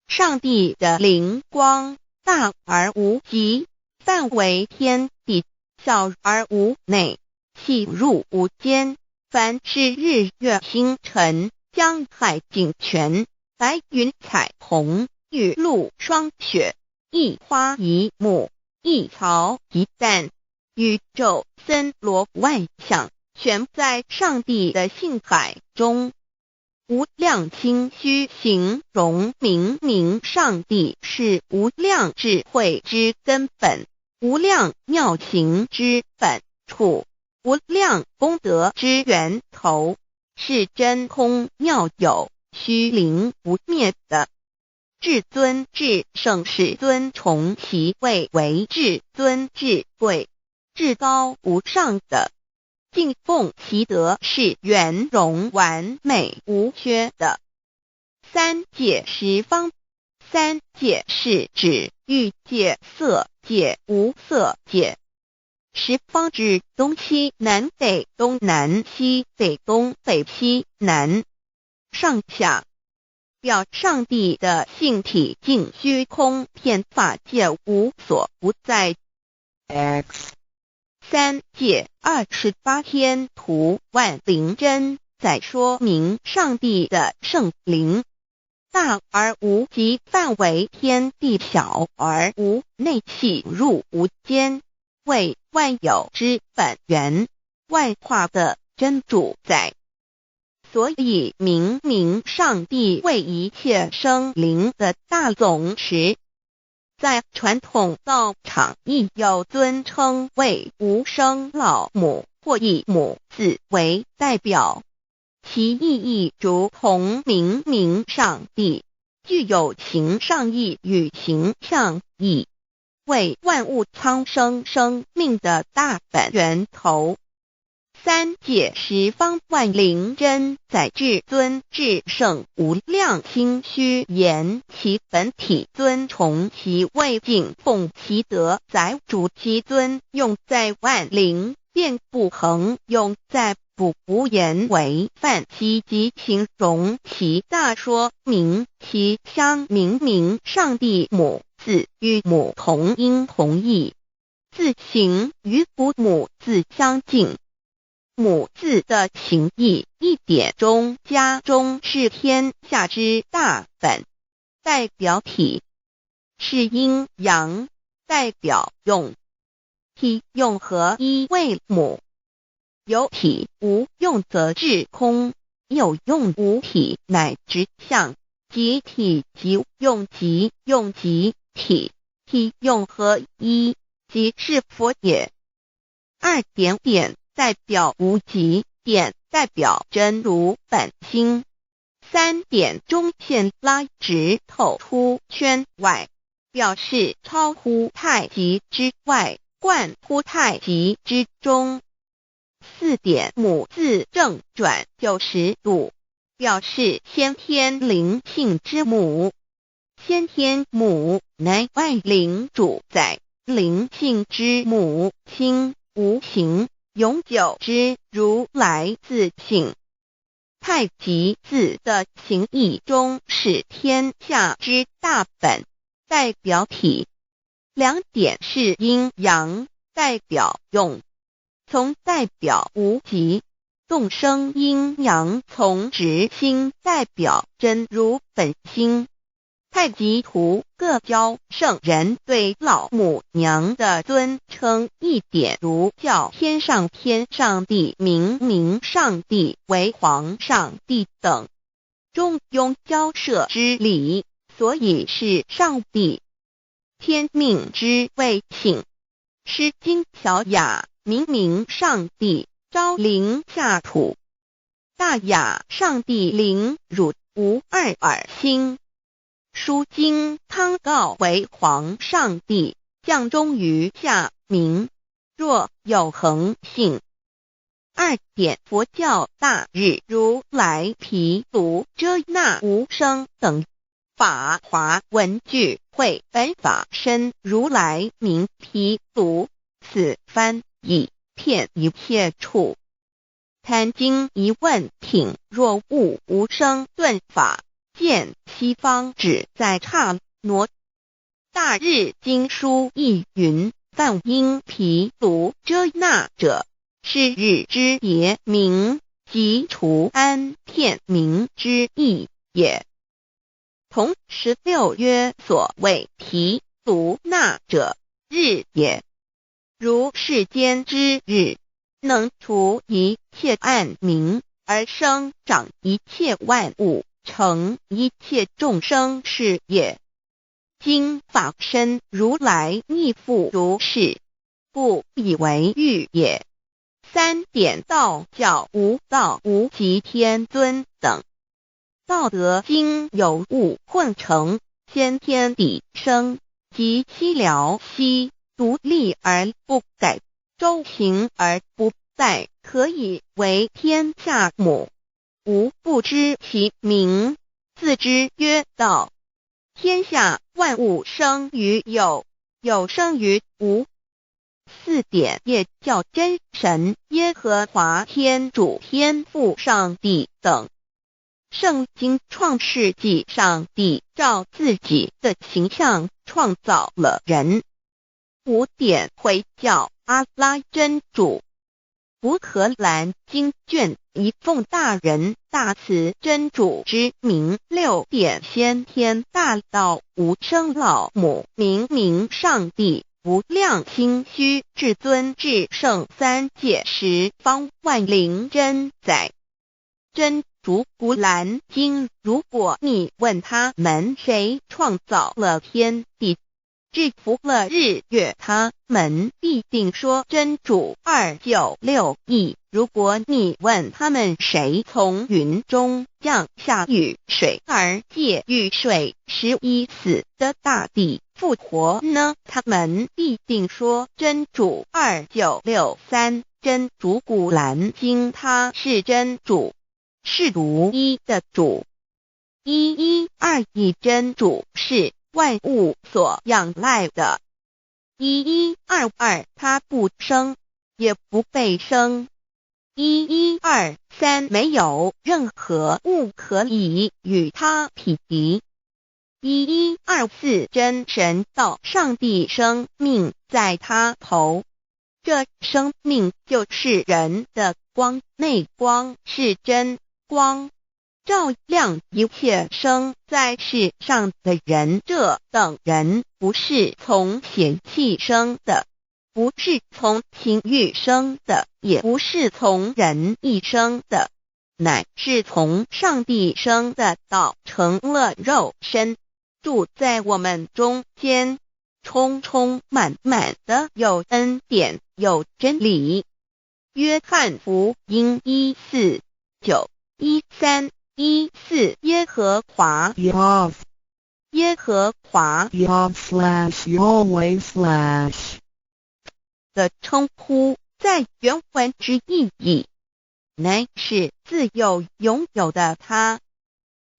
上帝的灵光大而无极，范围天地，小而无内，细入无间。凡是日月星辰，江海景泉，白云彩虹，雨露霜雪，一花一木，一草一蛋，宇宙森罗万象，全在上帝的性海中。无量清虚形容明上帝是无量智慧之根本，无量妙行之本处，无量功德之源头，是真空妙有，虚灵不灭的。至尊至圣世尊崇其位为至尊至贵，至高无上的，敬奉其德是圆融完美无缺的。三界十方，三界是指欲界、色界、无色界。十方指东西南北东南西北东北西南上下，表上帝的性体尽虚空遍法界无所不在。 X 三界28天图万灵真在说明上帝的圣灵大而无极，范围天地，小而无内，细入无间，为万有之本源，万化的真主宰。所以明明上帝为一切生灵的大总持。在传统道场亦有尊称为无生老母，或以母字为代表，其意义如同明明上帝，具有形上义与形象义，为万物苍生生命的大本源头。三界十方万灵真在至尊至圣无量心虚言，其本体尊崇其位，敬奉其德，载主其尊，用在万灵，便不恒用在不无言为范其及形容其大，说明其相明明上帝母字与母同音同义，字形与父母字相近。母字的情义一点中加中是天下之大本，代表体是阴阳，代表用，体用合一为母。有体无用则至空，有用无体乃直相，即体即用即用即体，体用合一即是佛也。二点点代表无极，点代表真如本心，三点中线拉直透出圈外，表示超乎太极之外，贯乎太极之中。四点母字正转90度，表示先天灵性之母。先天母乃外灵主宰，灵性之母心无形，永久之如来自性。太极字的形义中是天下之大本，代表体。两点是阴阳，代表用，从代表无极，动生阴阳从直心，代表真如本心。太极图各教圣人对老母娘的尊称，一点如叫天上帝、明明上帝为皇上帝等，中庸交涉之理，所以是上帝。天命之谓性，诗经小雅明明上帝昭灵下土，大雅上帝灵汝无二耳心。书经汤告为皇上帝，降中于下民，若有恒性。二点佛教大日如来毗卢遮那无生等法华文具会本法身如来名毗卢，此翻译遍一切处。贪经一问品，若悟无生顿法，见西方只在刹那。大日经书亦云，梵音毗卢遮那者，是日之别名，即除安片名之意也。同16曰，所谓毗卢那者，日也。如世间之日，能除一切暗明，而生长一切万物，成一切众生是也。今法身如来亦复如是，不以为喻也。三点道教无道无极天尊等，道德经有物混成，先天地生，即七辽息，独立而不改，周行而不殆，可以为天下母。吾不知其名，自之曰道。天下万物生于有，有生于无。四点也叫真神、耶和华天主、天父上帝等。圣经创世纪，上帝照自己的形象创造了人。五点回教阿拉真主。乌克兰经卷一奉大人大慈真主之名，六点先天大道无生老母明明上帝无量心虚至尊至圣三界十方万灵真在。真竹古兰经，如果你问他们谁创造了天地，制服了日月，他们必定说真主296亿。如果你问他们谁从云中降下雨水而借雨水使已死的大地复活呢，他们必定说真主2963。真主古兰经，他是真主，是独一的主，112真主是万物所仰赖的，1122他不生也不被生，1123没有任何物可以与他匹敌，1124真神道上帝生命在他头，这生命就是人的光，内光是真光，照亮一切生在世上的人。这等人不是从血气生的，不是从情欲生的，也不是从人意生的，乃是从上帝生的，道成了肉身，住在我们中间，充充满满的有恩典有真理。约翰福音1491314耶和华 Yav 耶和华 Yav/Yahweh/ 的称呼，在原文之意义乃是自有拥有的他，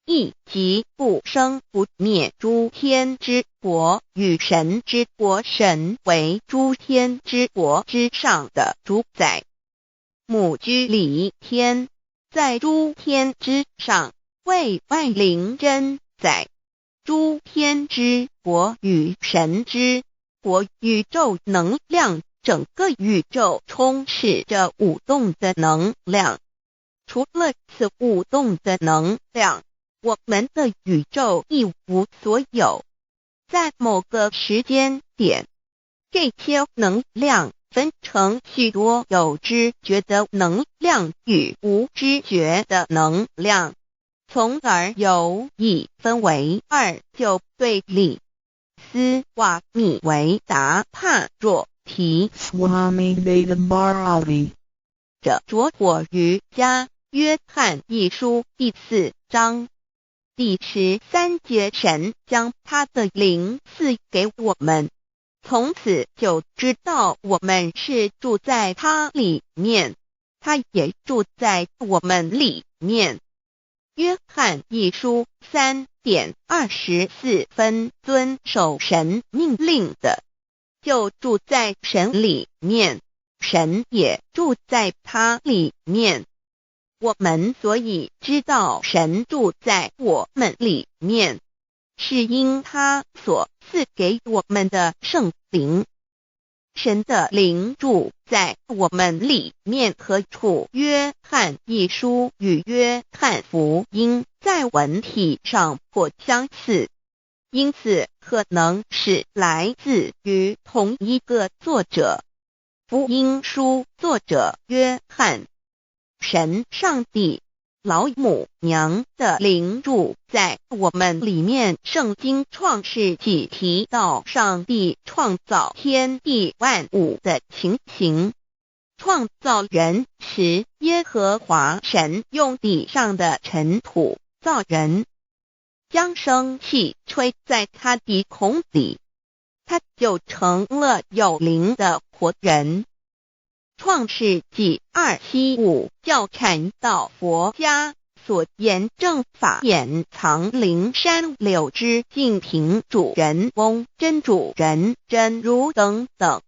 亦即不生不灭诸天之国与神之国，神为诸天之国之上的主宰，母居里天，在诸天之上为万灵真宰。诸天之国与神之国，宇宙能量，整个宇宙充斥着舞动的能量，除了此舞动的能量，我们的宇宙一无所有。在某个时间点，这些能量分成许多有知觉的能量与无知觉的能量，从而有一分为二，就对立。斯瓦米维达帕若提 Swami Vedabharati 着着火于家约翰一书第4章第13节，神将他的灵赐给我们，从此就知道我们是住在他里面，他也住在我们里面。约翰一书3:24遵守神命令的，就住在神里面，神也住在他里面。我们所以知道神住在我们里面，是因他所赐给我们的圣灵。神的灵住在我们里面，何处？约翰一书与约翰福音在文体上颇相似，因此可能是来自于同一个作者。福音书作者约翰，神上帝老母娘的灵住在我们里面。圣经创世纪提到上帝创造天地万物的情形，创造人时，耶和华神用地上的尘土造人，将生气吹在他鼻孔里，他就成了有灵的活人。创世纪275教阐到佛家所言正法掩藏灵山柳之净瓶主人翁真主人真如等等，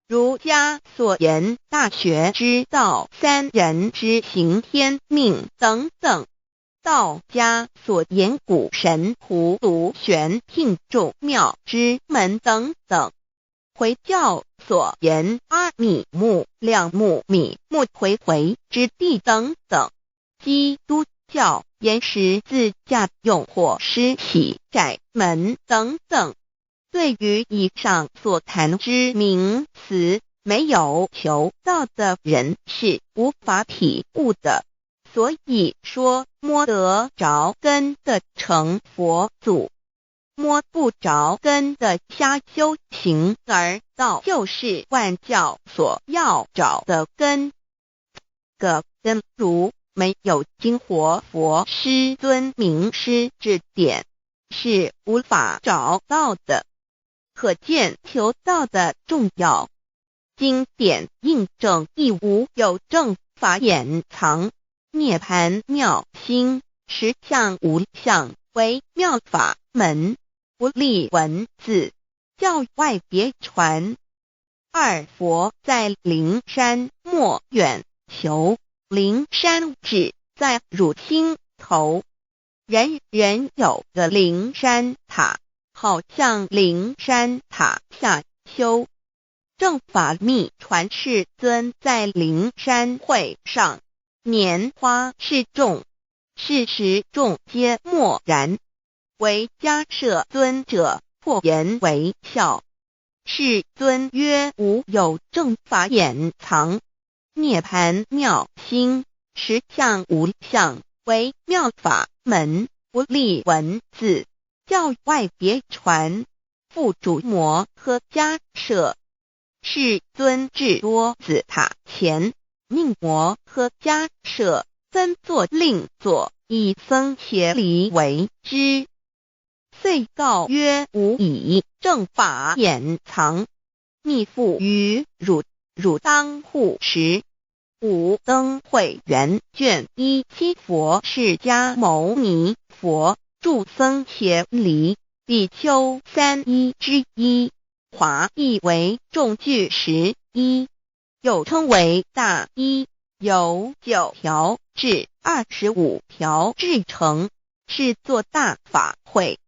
儒家所言大学之道三人之行天命等等，道家所言古神荼毒玄牝众妙之门等等，回教所言阿米木两木米木回回之地等等，基督教言十字架用火施洗窄门等等。对于以上所谈之名词，没有求道的人是无法体悟的。所以说摸得着根的成佛祖，摸不着根的瞎修行而道，就是万教所要找的根。个根如没有经活佛师尊名师指点，是无法找到的。可见求道的重要。经典印证亦无有正法掩藏，涅盘妙心，实相无相，为妙法门，不立文字，教外别传。二佛在灵山莫远求，灵山只在汝心头，人人有个灵山塔，好像灵山塔下修。正法密传世尊在灵山会上，拈花示众，是时众皆默然，唯迦摄尊者破颜为笑。世尊曰：无有正法掩藏，涅盘妙心，实相无相，为妙法门，不立文字，教外别传。复主摩诃迦摄。世尊至多子塔前，命摩诃迦摄分座另座，以僧伽梨为之。遂告曰：吾以正法掩藏，逆复于汝，汝当护持。五灯会元卷1佛释迦牟尼佛著僧伽梨比丘3之一，华译为众句11，又称为大一，由9条至25条制成，是作大法会，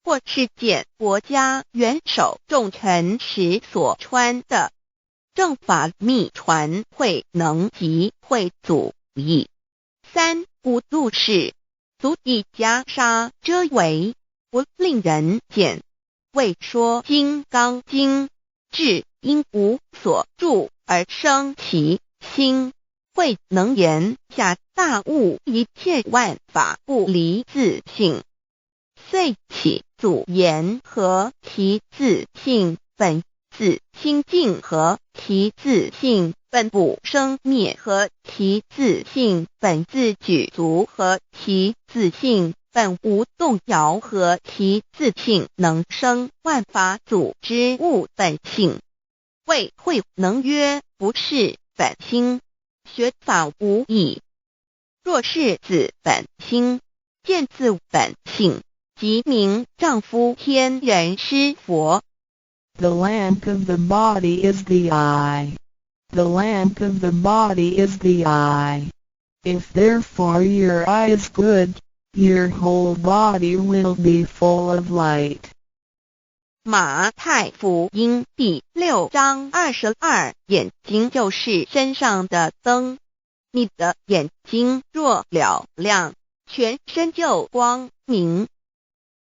或是见国家元首重臣时所穿的。正法密传会能及会祖义。三不入世，足以袈裟遮围，不令人见。为说金刚经，至因无所住而生其心，慧能言下大悟，一切万法不离自性。遂起祖言和其自性本自清净和其自性本不生灭和其自性本自具足和其自性本无动摇和其自性能生万法组之物本性。谓慧能曰：不是本心，学法无益。若是自本心，见自本性，即名丈夫天人师佛。The lamp of the body is the eye. The lamp of the body is the eye. If therefore your eye is good, your whole body will be full of light. 马太福音第6章22，眼睛就是身上的灯。你的眼睛若了亮，全身就光明。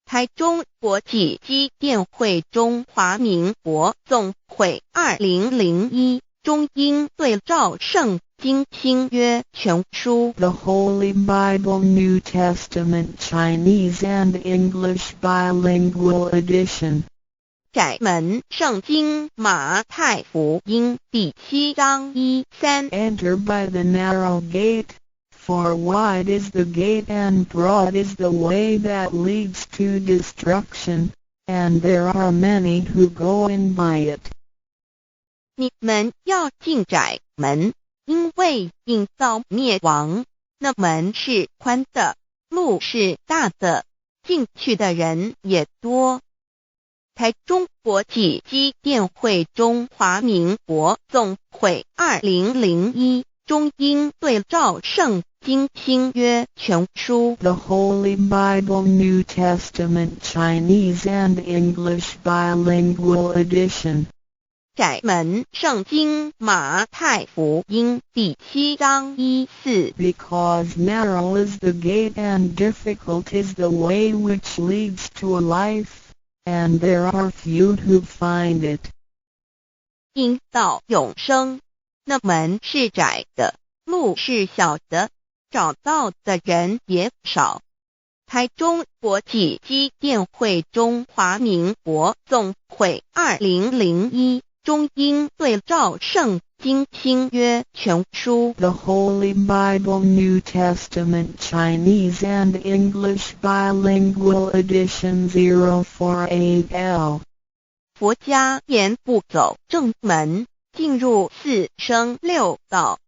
台中国际机电会中华民国总会2001中英对照圣经新约全书 The Holy Bible New Testament Chinese and English Bilingual Edition. 窄门圣经马太福音第7章1-3 Enter by the narrow gate, for wide is the gate and broad is the way that leads to destruction, and there are many who go in by it. 你们要进窄门，因为引到灭亡。那门是宽的，路是大的，进去的人也多。台中国际机电会中华民国总会2001中英对照圣经新约全书 The Holy Bible New Testament Chinese and English Bilingual Edition. 窄门圣经马太福音第7章1-4 Because narrow is the gate and difficult is the way which leads to life, and there are few who find it. 因到永生，那门是窄的，路是小的，找到的人也少。台中国际机电会中华民国总会2001中英对照圣经新约全书 The Holy Bible New Testament Chinese and English Bilingual Edition 048L 佛家言不走正门，进入四生六道。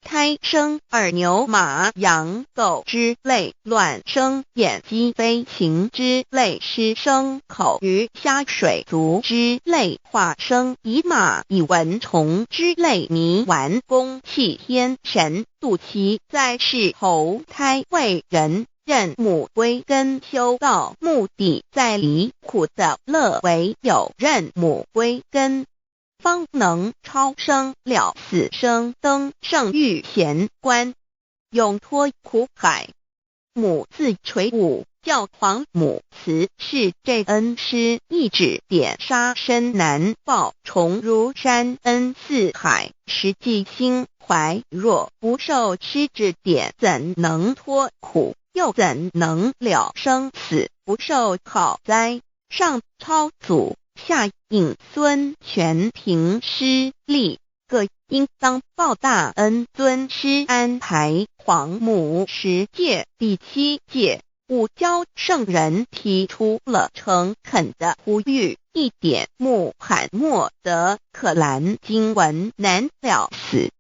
胎生耳牛马羊狗之类，卵生眼鸡飞禽之类，湿生口鱼虾水族之类，化生以马以蚊虫之类，迷顽公气天神，度其在世投胎为人，任母归根修道，目的在离苦的乐，唯有任母归根，方能超生了死生，登圣域贤官，永脱苦海。母自垂武，教皇母慈是这恩师，一指点杀身难报，重如山恩四海，实际心怀若不受师指点，怎能脱苦？又怎能了生死？不受考灾，上超祖，下引孙权凭师力，各应当报大恩。尊师安排皇母10诫，第7诫，五教圣人提出了诚恳的呼吁，一点穆罕默德可兰经文难了死，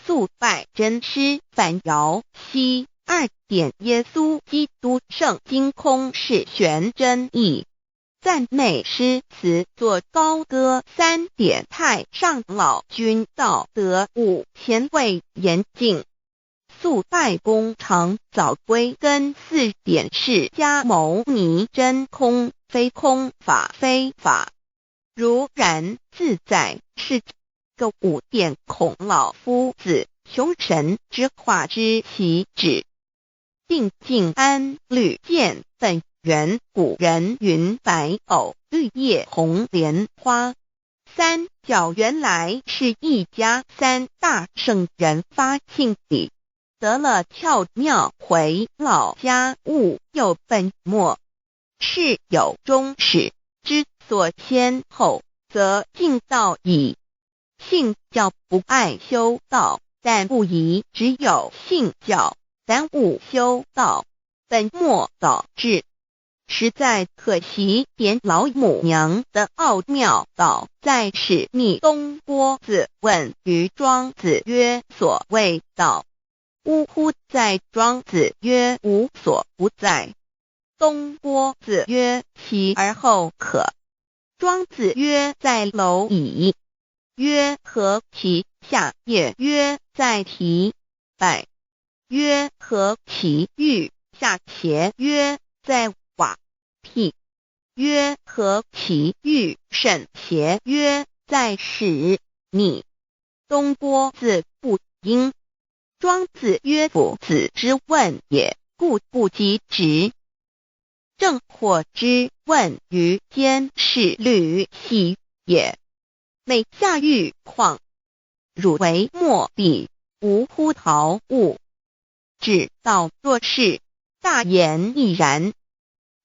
肃拜真师反摇西。2点耶稣基督圣经空是玄真义，赞美诗词作高歌。3点太上老君道德5前卫严谨，肃拜公常早归根。4点释迦牟尼真空，非空法非法，如然自在是个5点孔老夫子雄神之化之其旨，定静安律见本源。古人云白藕绿叶红莲花。3角原来是一家3大圣人发庆礼，得了窍妙，回老家务有本末，事有终始，之所先后，则敬道矣。信教不爱修道，但不宜只有信教，耽误修道，本末倒置，实在可惜。点老母娘的奥妙道在使密东郭子问于庄子曰：所谓道，呜呼！在庄子曰：无所不在。东郭子曰：其而后可？庄子曰：在蝼蚁。曰：何其下也？曰：在蹄。百。曰：何其欲下且？曰：在瓦辟。曰：何其欲甚且？曰：在使你。东郭子不应。庄子曰：夫子之问也，故不及直。正或之问于监视律系也，每下狱况，汝为莫必，无乎陶物。只道若是，大言亦然。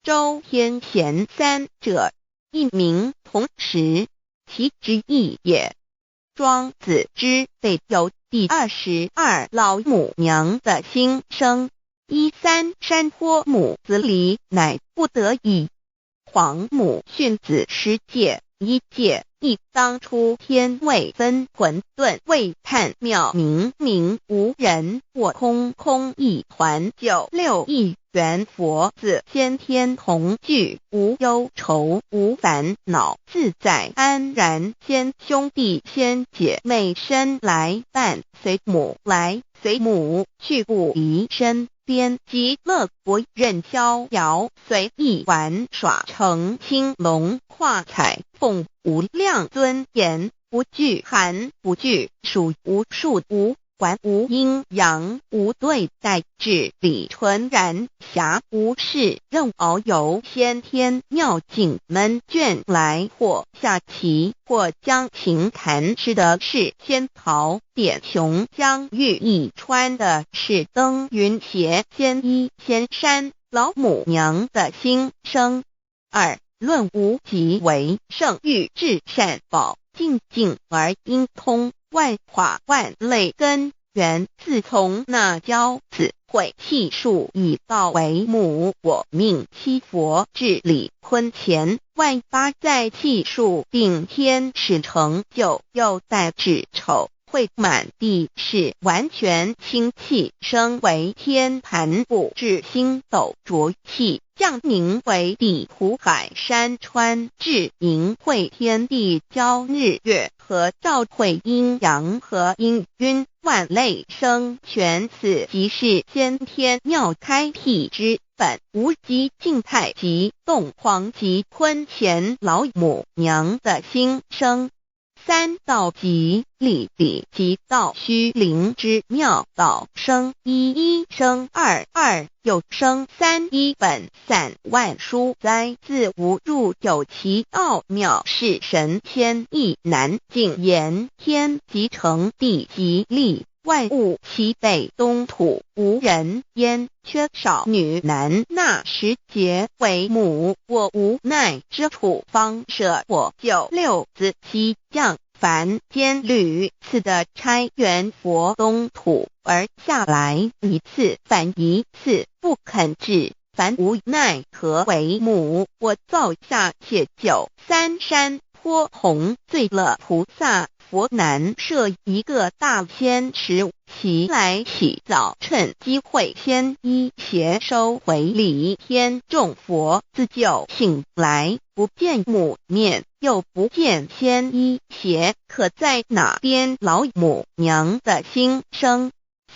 周天贤3者，一名同时，其之义也。庄子之备有第22老母娘的心声，3山坡母子礼，乃不得已。皇母训子10诫，1诫，亦当初天未分，混沌未探，妙明明无人，我空空一团，9六一元佛子，先天同具，无忧愁无烦恼，自在安然。先兄弟先姐妹生来伴，随母来随母去，不离身边。极乐国任逍遥，随意玩耍，乘青龙跨彩凤，无量尊严，不惧寒不惧暑，无数无观无阴阳，无对待，至理纯然，暇无事，任遨游，先天妙境门卷来，或下棋，或将琴弹，吃的是仙桃点雄，将玉一穿的是登云鞋，仙衣仙山，老母娘的心声。二论无极为圣域至善宝，静静而应通，万法万类根源，自从那教子会气数以道为母，我命七佛治理坤乾，万八在气数定天使成就，又待至丑会满地是完全清气，升为天盘布至星斗浊气，降凝为地土海山川，至凝会天地交日月和照会阴阳和阴晕，万类生全，此即是先天妙开辟之本，无极静态及动黄及坤乾老母娘的心声。三道即理理即道虚灵之妙道生一，一生二，二又生三，一本散万殊哉，自无入有其奥妙，是神仙亦难尽言。天即成，地即立，万物其北东土，无人焉，缺少女男，那时节为母，我无奈之处，方舍我九六子西降凡间屡次的差缘佛东土而下来，一次反一次，不肯治，凡无奈何为母，我造下且九三山颇弘罪乐菩萨佛南设一个大仙池，其来洗澡，趁机会先一邪收回礼天众佛，自救醒来，不见母面，又不见先一邪，可在哪边老母娘的心声？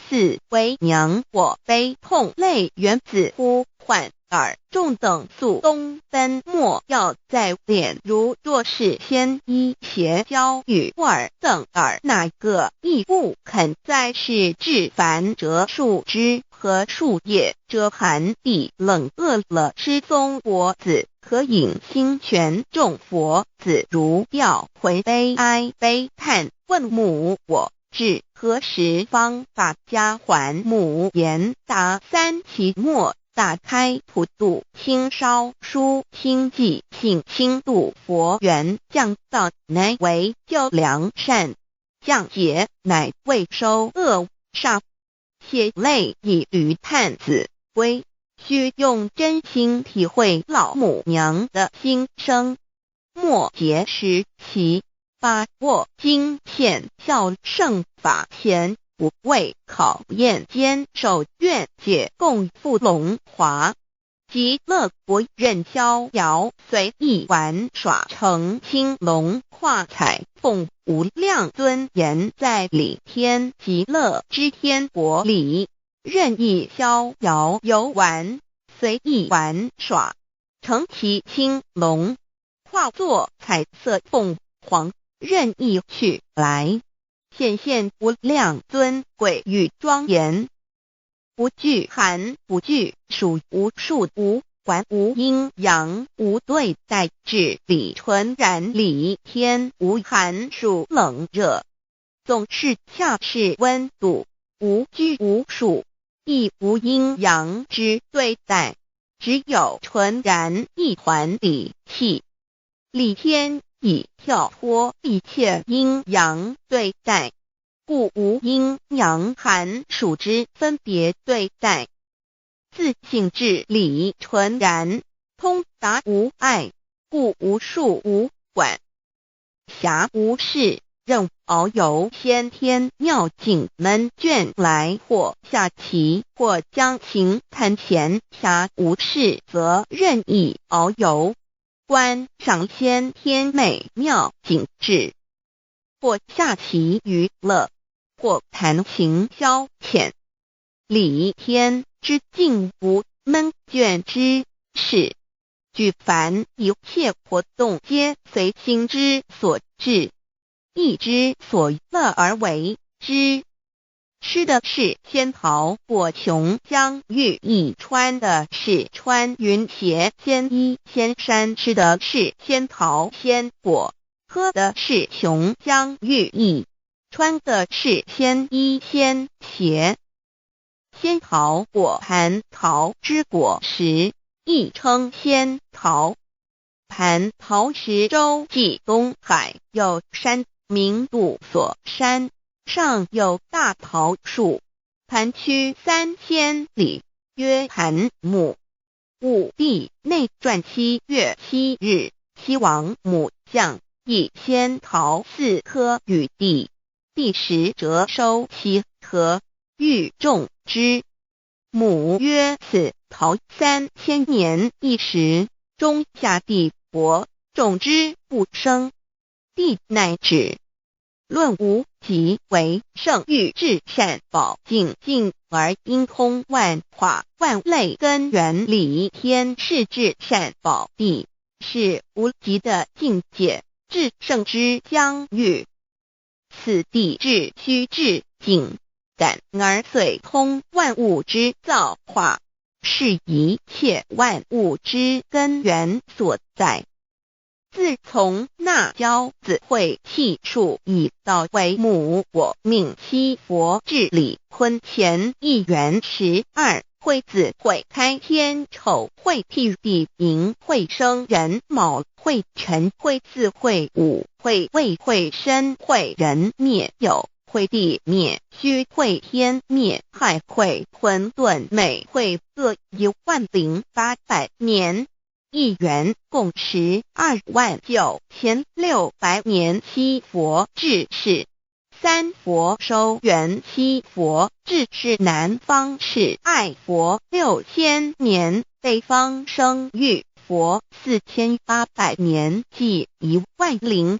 四为娘我悲痛泪源自呼唤耳众等宿东奔，莫要在脸，如若是先一邪教与尔等耳，哪个亦不肯在世至凡折树枝和树叶，遮寒地冷，饿了吃松果子，可饮清泉，众佛子如调回悲哀悲叹，问母我至何时方把家还母？言答三期末，打开普度清烧书清寂性清度佛缘，降道乃为救良善，降劫乃为收恶煞，血泪以余叹子归，须用真心体会老母娘的心声。末节时期，把握经片效圣法前，不为考验坚守愿解共赴龙华，极乐国任逍遥随意玩耍，成青龙化彩凤，无量尊严在理天极乐之天国里，任意逍遥游玩，随意玩耍，成其青龙，化作彩色凤凰，任意去来，显现无量尊贵与庄严，不惧寒，不惧暑，无数无观无阴阳，无对待，至理纯然，理天无寒暑冷热，总是恰是温度，无拘无束，亦无阴阳之对待，只有纯然一环理气。理天以跳脱一切阴阳对待，故无阴阳寒暑之分别对待，自性至理纯然，通达无碍，故无数无管，暇无事，任遨游先天妙境门卷来，或下棋，或将琴弹弦，暇无事则任意遨游，观赏先天美妙景致，或下棋娱乐，或弹琴消遣，理天之境无闷倦之事，举凡一切活动皆随心之所至，意之所乐而为之。吃的是仙桃果琼浆玉液，穿的是穿云鞋仙衣仙衫，吃的是仙桃仙果，喝的是琼浆玉液，穿的是仙衣仙鞋。仙桃果蟠桃之果实，亦称仙桃。蟠桃实洲即东海有山名杜所山，上有大桃树，盘曲3000里，曰盘木。武帝内传7月7日，西王母将以仙桃4颗与帝，帝时折收其核，欲种之。母曰：此桃3000年一时，中下地薄，种之不生。帝乃止。论无极为圣域至善宝净净而因通万化万类根源理天是至善宝地，是无极的境界，至圣之疆域。此地至虚至静，感而遂通万物之造化，是一切万物之根源所在。自从那骄子会气数以道为母，我命七佛治理坤乾一元12，会子会开天丑，会替地寅，会生人卯，会辰会巳，会午，会未，会申，会人灭酉，会地灭戌，会天灭亥，会混沌昧，会各10800年。一元共129600年。七佛治世，三佛收元，七佛治世南方是爱佛6000年，北方生玉佛4800年，即10800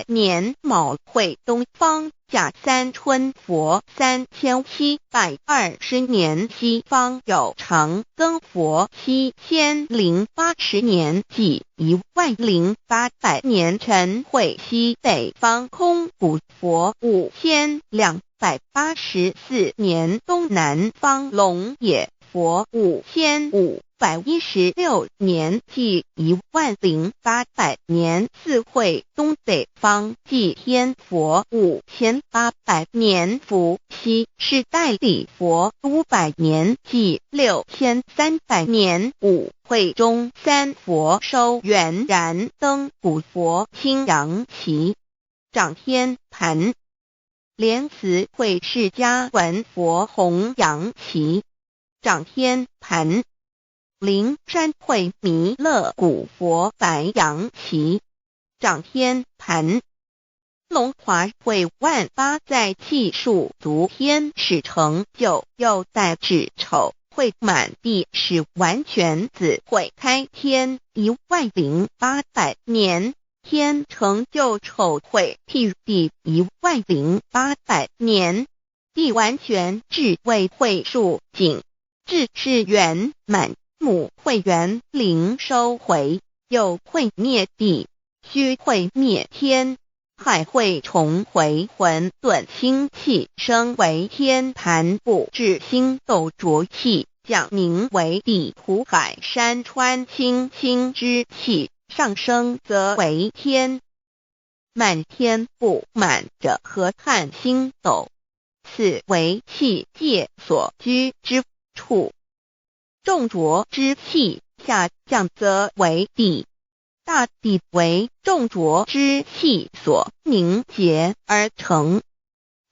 年。卯会东方甲三春佛3720年，西方有长庚佛7080年，即10800年。辰会西北方空谷佛5284年，东南方龙野佛5516年，即10800年。四会东北方祭天佛5800年，伏羲是代理佛500年，即6300年。五会中三佛收元，燃灯古佛青阳旗，掌天盘。莲慈会释迦文佛红阳旗，掌天盘。灵山会弥勒古佛白阳旗，掌天盘。龙华会万八在气数足天使成就，又代至丑会满地是完全子会开天10800年，天成就丑会替地10800年，地完全至为会数景，至是圆满。母会元灵收回，又会灭地，虚会灭天，亥会重回混沌星气，生为天盘部，至星斗浊气，降名为地土海山川清清之气，上升则为天。满天不满者河汉星斗，此为气界所居之处。重浊之气下降则为地，大地为重浊之气所凝结而成，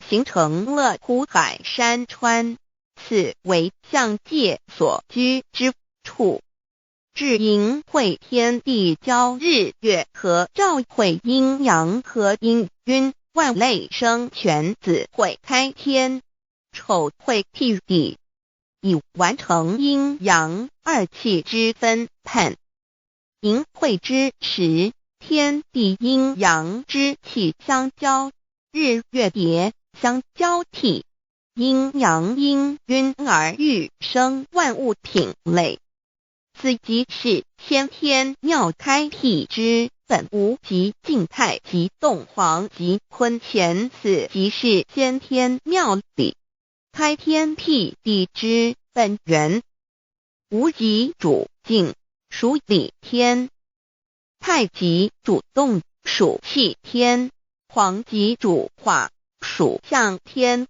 形成了土海山川，此为象界所居之处。至寅会天地交日月和照会阴阳和阴晕，万类生全子会开天，丑会替地，以完成阴阳二气之分判。寅会之时，天地阴阳之气相交，日月叠相交替，阴阳阴晕而育生万物品类。此即是先天妙开辟之本无极静态及动黄及坤乾，此即是先天妙理。开天辟地之本源，无极主静，属理天；太极主动，属气天；黄极主化，属象天。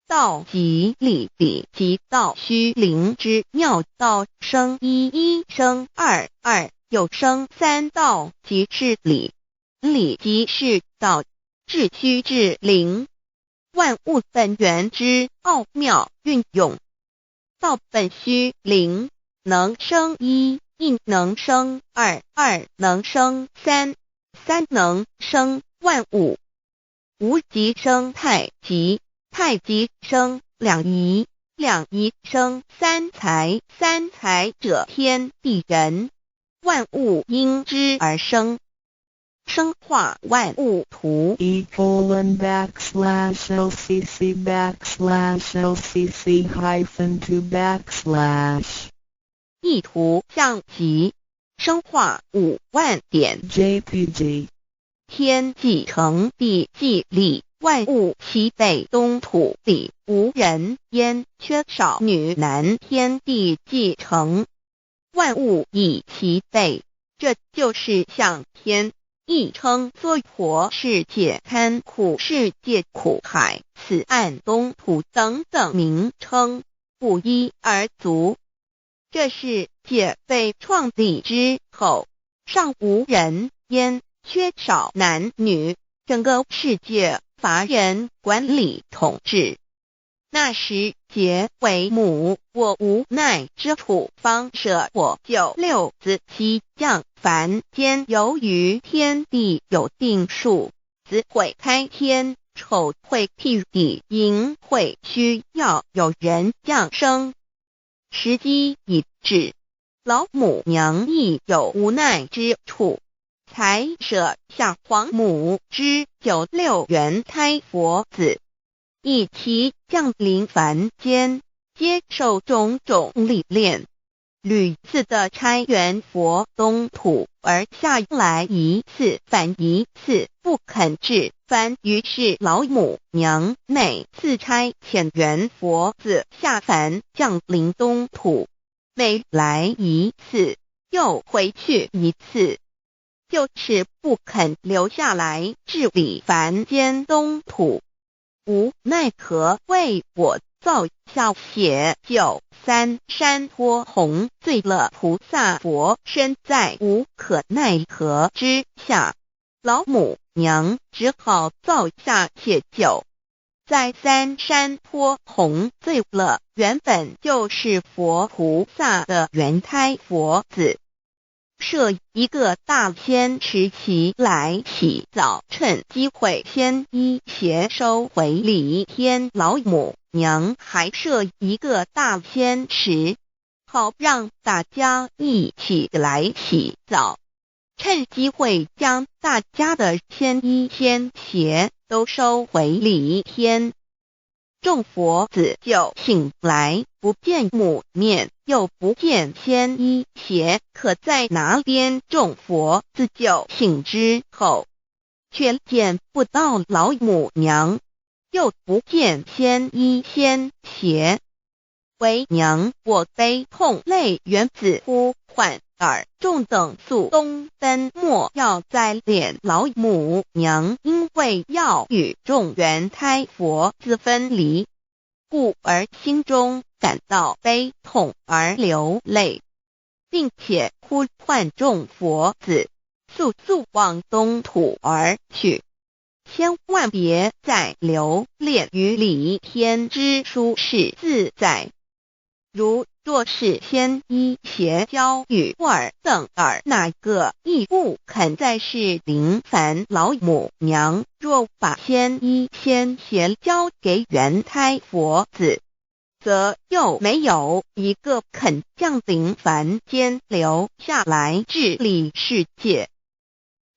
道即理，理即道虚灵之妙道，生一，一生二，二又生三，道即是理，理即是道，至虚至灵，万物本源之奥妙运用。道本虚灵，能生一，一能生二，二能生三，三能生万物。无极生太极，太极生两仪，两仪生三才，三才者天地人，万物因之而生，生化万物图。e://LCC_LCC_2/ 意图象极，生化5万点。JPG 天既成，地既立，万物齐备，东土里无人焉，缺少女男，天地既成，万物以齐备，这就是象天。亦称娑婆世界、堪苦世界、苦海、此岸、东土等等名称，不一而足。这世界被创立之后，尚无人焉，缺少男女，整个世界乏人管理统治。那时桀为母，我无奈之处，方舍我救六子七将。凡间由于天地有定数，子会开天，丑会辟地，寅会需要有人降生。时机已至，老母娘亦有无奈之处，才舍下皇母之9六元胎佛子，一齐降临凡间，接受种种历练，屡次的差援佛东土，而下来一次反一次不肯治凡，于是老母娘每次差遣援佛子下凡降临东土，每来一次又回去一次，就是不肯留下来治理凡间东土。无奈何为我造下血救三山脱红，罪了菩萨佛身在无可奈何之下，老母娘只好造下血救，在三山脱红罪了原本就是佛菩萨的原胎佛子，设一个大仙池其来洗澡，趁机会先一邪收回礼天。老母娘还设一个大仙池，好让大家一起来洗澡，趁机会将大家的仙衣仙鞋都收回礼天。众佛子就醒来，不见母面，又不见仙衣鞋可在哪边。众佛子就醒之后，却见不到老母娘，又不见仙衣仙鞋。为娘我悲痛泪源子呼唤耳，众等速东奔，莫要再敛老母娘，因为要与众原胎佛子分离，故而心中感到悲痛而流泪，并且呼唤众佛子速速往东土而去，千万别再留恋于礼天之舒适自在。若是仙衣鞋交与尔等儿，哪个亦不肯再是临凡老母娘。若把仙衣仙鞋交给原胎佛子，则又没有一个肯降临凡间留下来治理世界。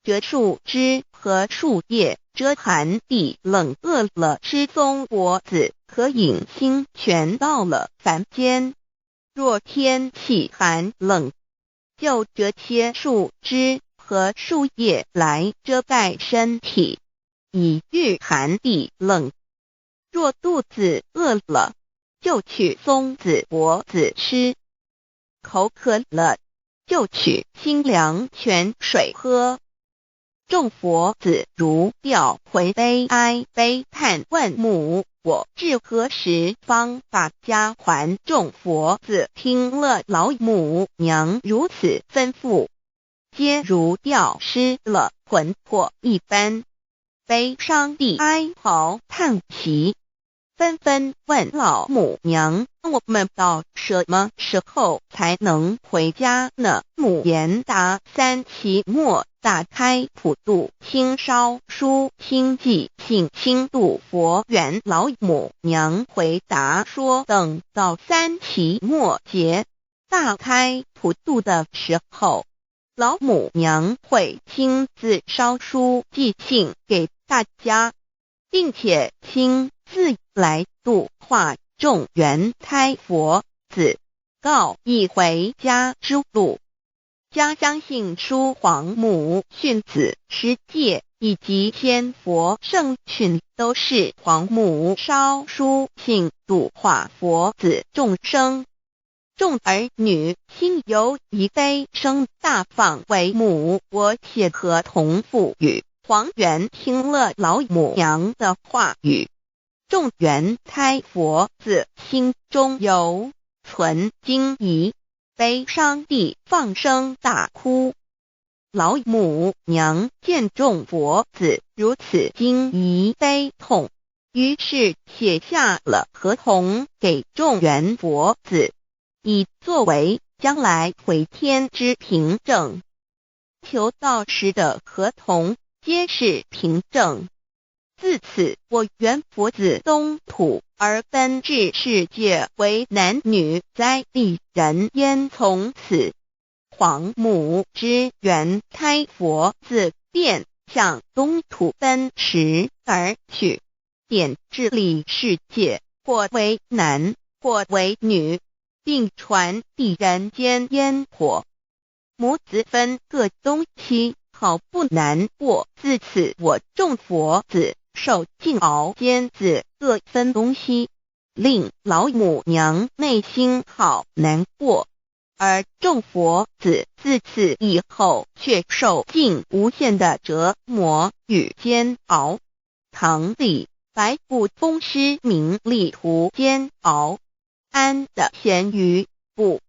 这树枝和树叶遮寒地冷，饿了吃松果子，可饮清泉，到了凡间。若天气寒冷，就折些树枝和树叶来遮盖身体，以御寒地冷。若肚子饿了，就取松子柏子吃，口渴了就取清凉泉水喝。众佛子如调回悲哀悲叹问母，我至何时方把家还？众佛子听了老母娘如此吩咐，皆如吊失了魂魄一般，悲伤地哀嚎叹息，纷纷问老母娘，我们到什么时候才能回家呢？母言答3期末打开普度清烧书清寂信清度佛缘。老母娘回答说，等到3期末节大开普度的时候，老母娘会亲自烧书寄信给大家，并且亲自来度化众缘胎佛子，告一回家之路。家相信书皇母训子师戒以及仙佛圣训都是皇母烧书信度化佛子众生。众儿女心有一悲生大放为母，我且合同赋予。黄元听了老母娘的话语，众缘胎佛子心中有存惊疑，悲伤地放声大哭。老母娘见众佛子如此惊疑悲痛，于是写下了合同给众缘佛子，以作为将来回天之凭证。求道时的合同皆是凭证。自此，我缘佛子东土而奔至世界为男女在地人焉。从此，皇母之缘胎佛子便向东土奔驰而去，点治理世界，或为男，或为女，并传递人间烟火。母子分各东西，好不难过。自此，我众佛子受尽熬煎子各分东西，令老母娘内心好难过。而众佛子自此以后却受尽无限的折磨与煎熬。唐李白骨风师名利图煎熬，安的咸鱼不。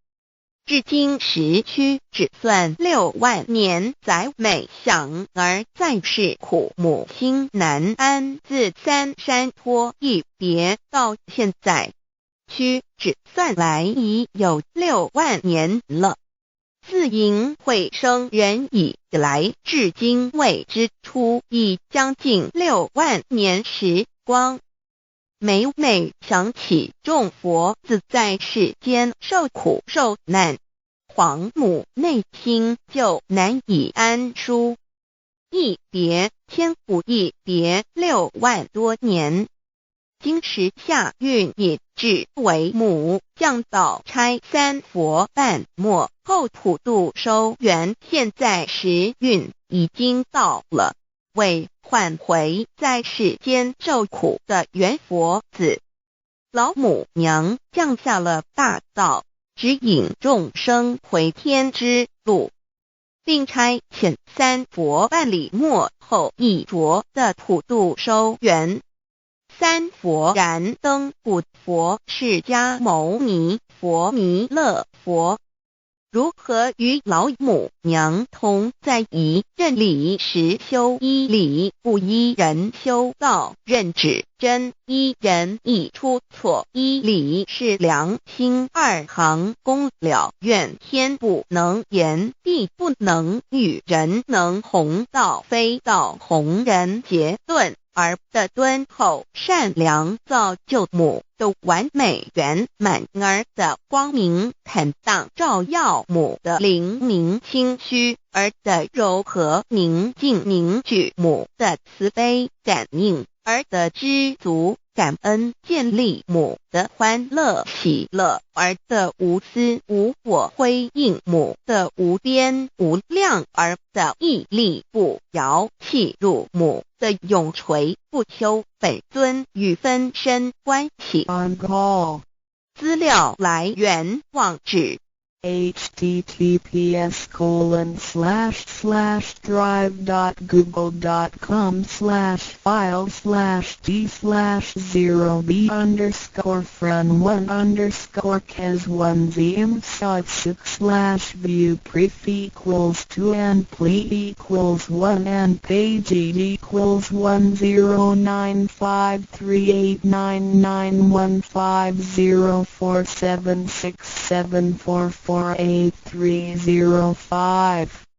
至今时区只算6万年，载每想而在世苦母心难安。自三山坡一别到现在，区只算来已有6万年了。自寅会生人以来，至今未知出，已将近6万年时光。每每想起众佛子在世间受苦受难，皇母内心就难以安舒。一别千古，一别6万多年。今时夏运也至为母，降道差3佛半末，后普度收圆。现在时运已经到了，为唤回在世间受苦的缘佛子，老母娘降下了大道，指引众生回天之路，并差遣3佛办理末后一着的普度收圆。3佛燃灯古佛、释迦牟尼佛、弥勒佛，如何与老母娘同在一任理时修一理，不依人修道，任指真一人一出错，一理是良心2行公了，愿天不能言，地不能喻，人能弘道，非道弘人。结论而的敦厚善良，造就母的完美圆满，儿的光明坦荡，照耀母的灵明清虚，儿的柔和宁静凝聚，母的慈悲感应，儿的知足感恩建立，母的欢乐喜乐，儿的无私无我辉映，母的无边无量，儿的屹立不摇弃入，母的永垂不朽。本尊与分身关系。On call. 资料来源网址https://drive.google.com/files/d/0b_scorecast1z_095389915047305.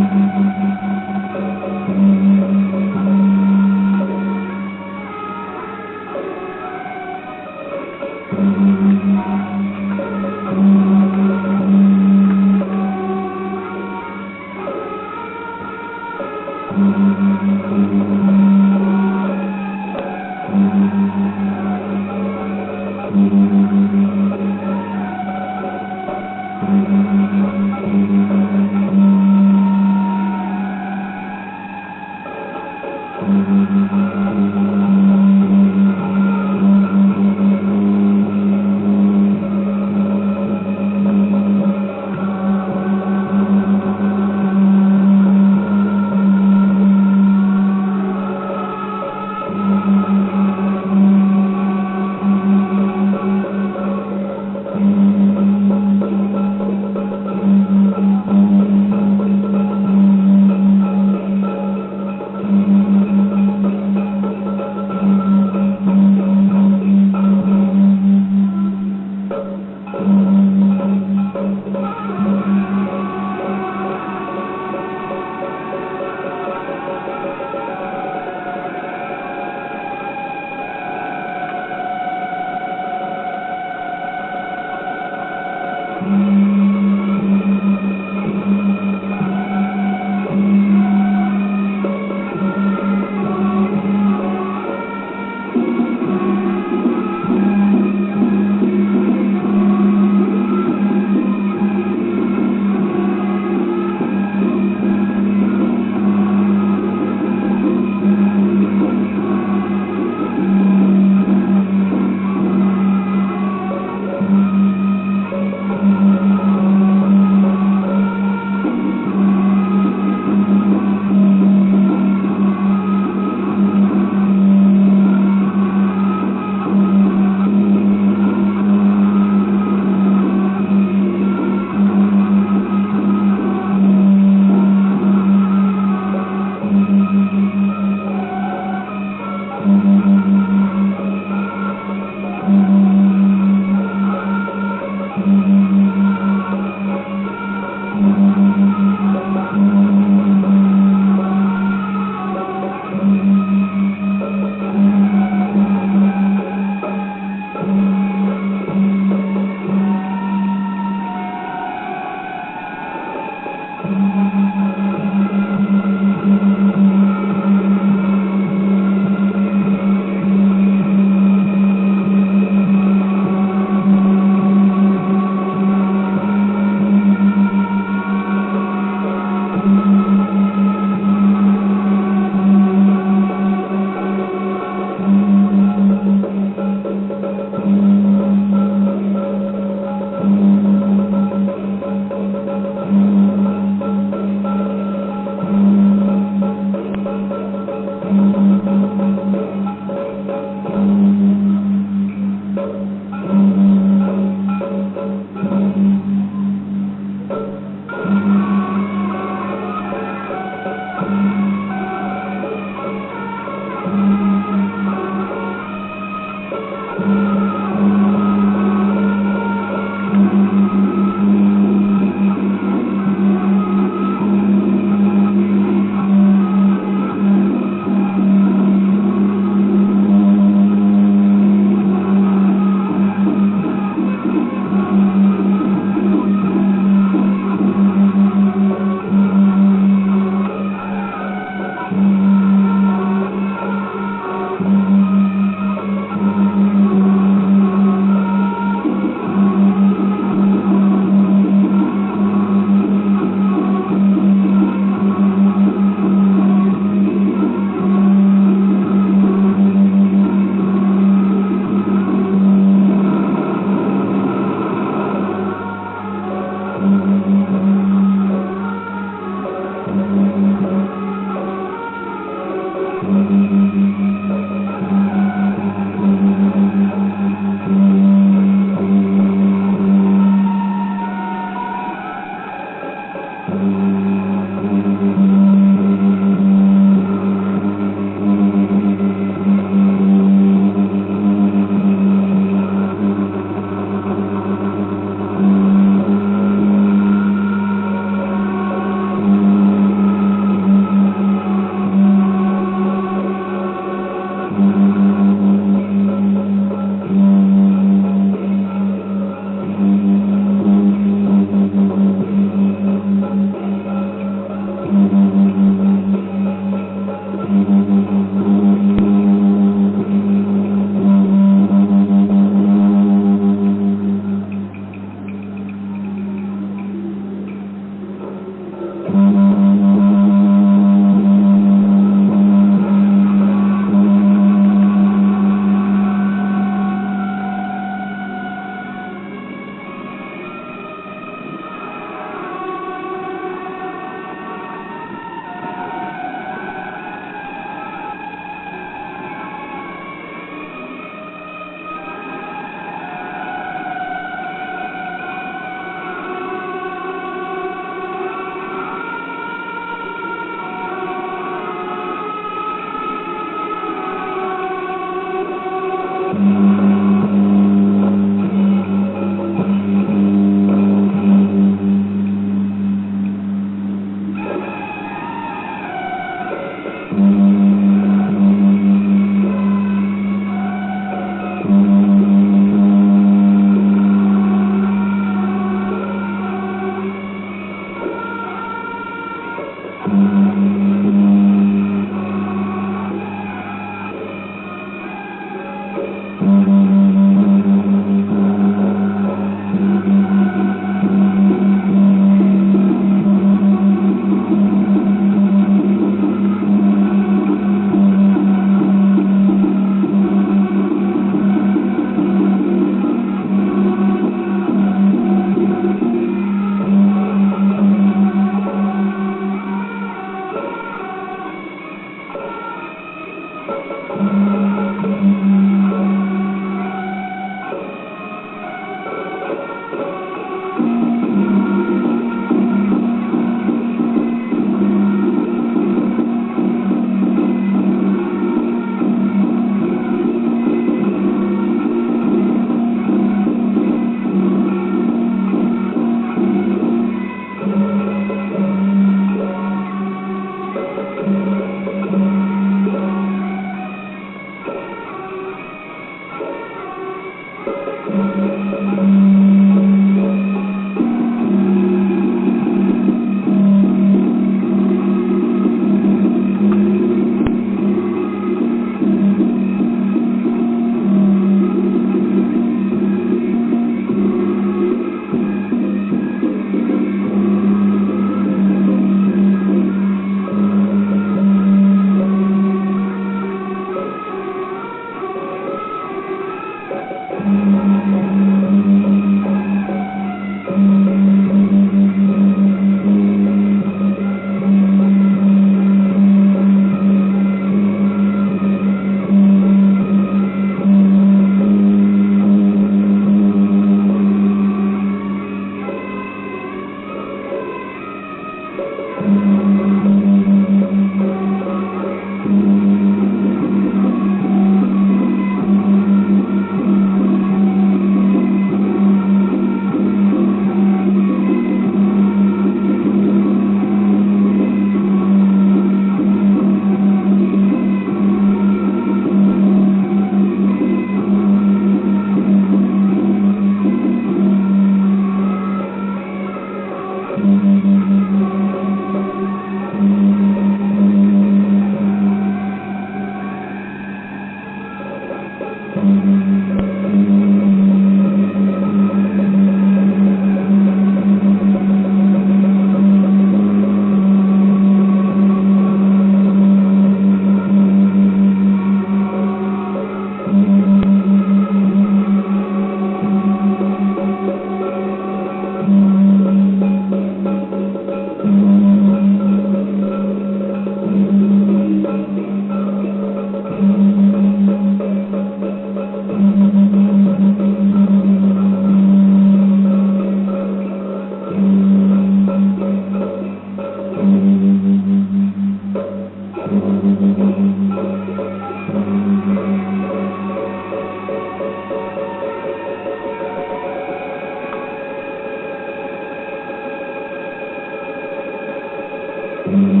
you.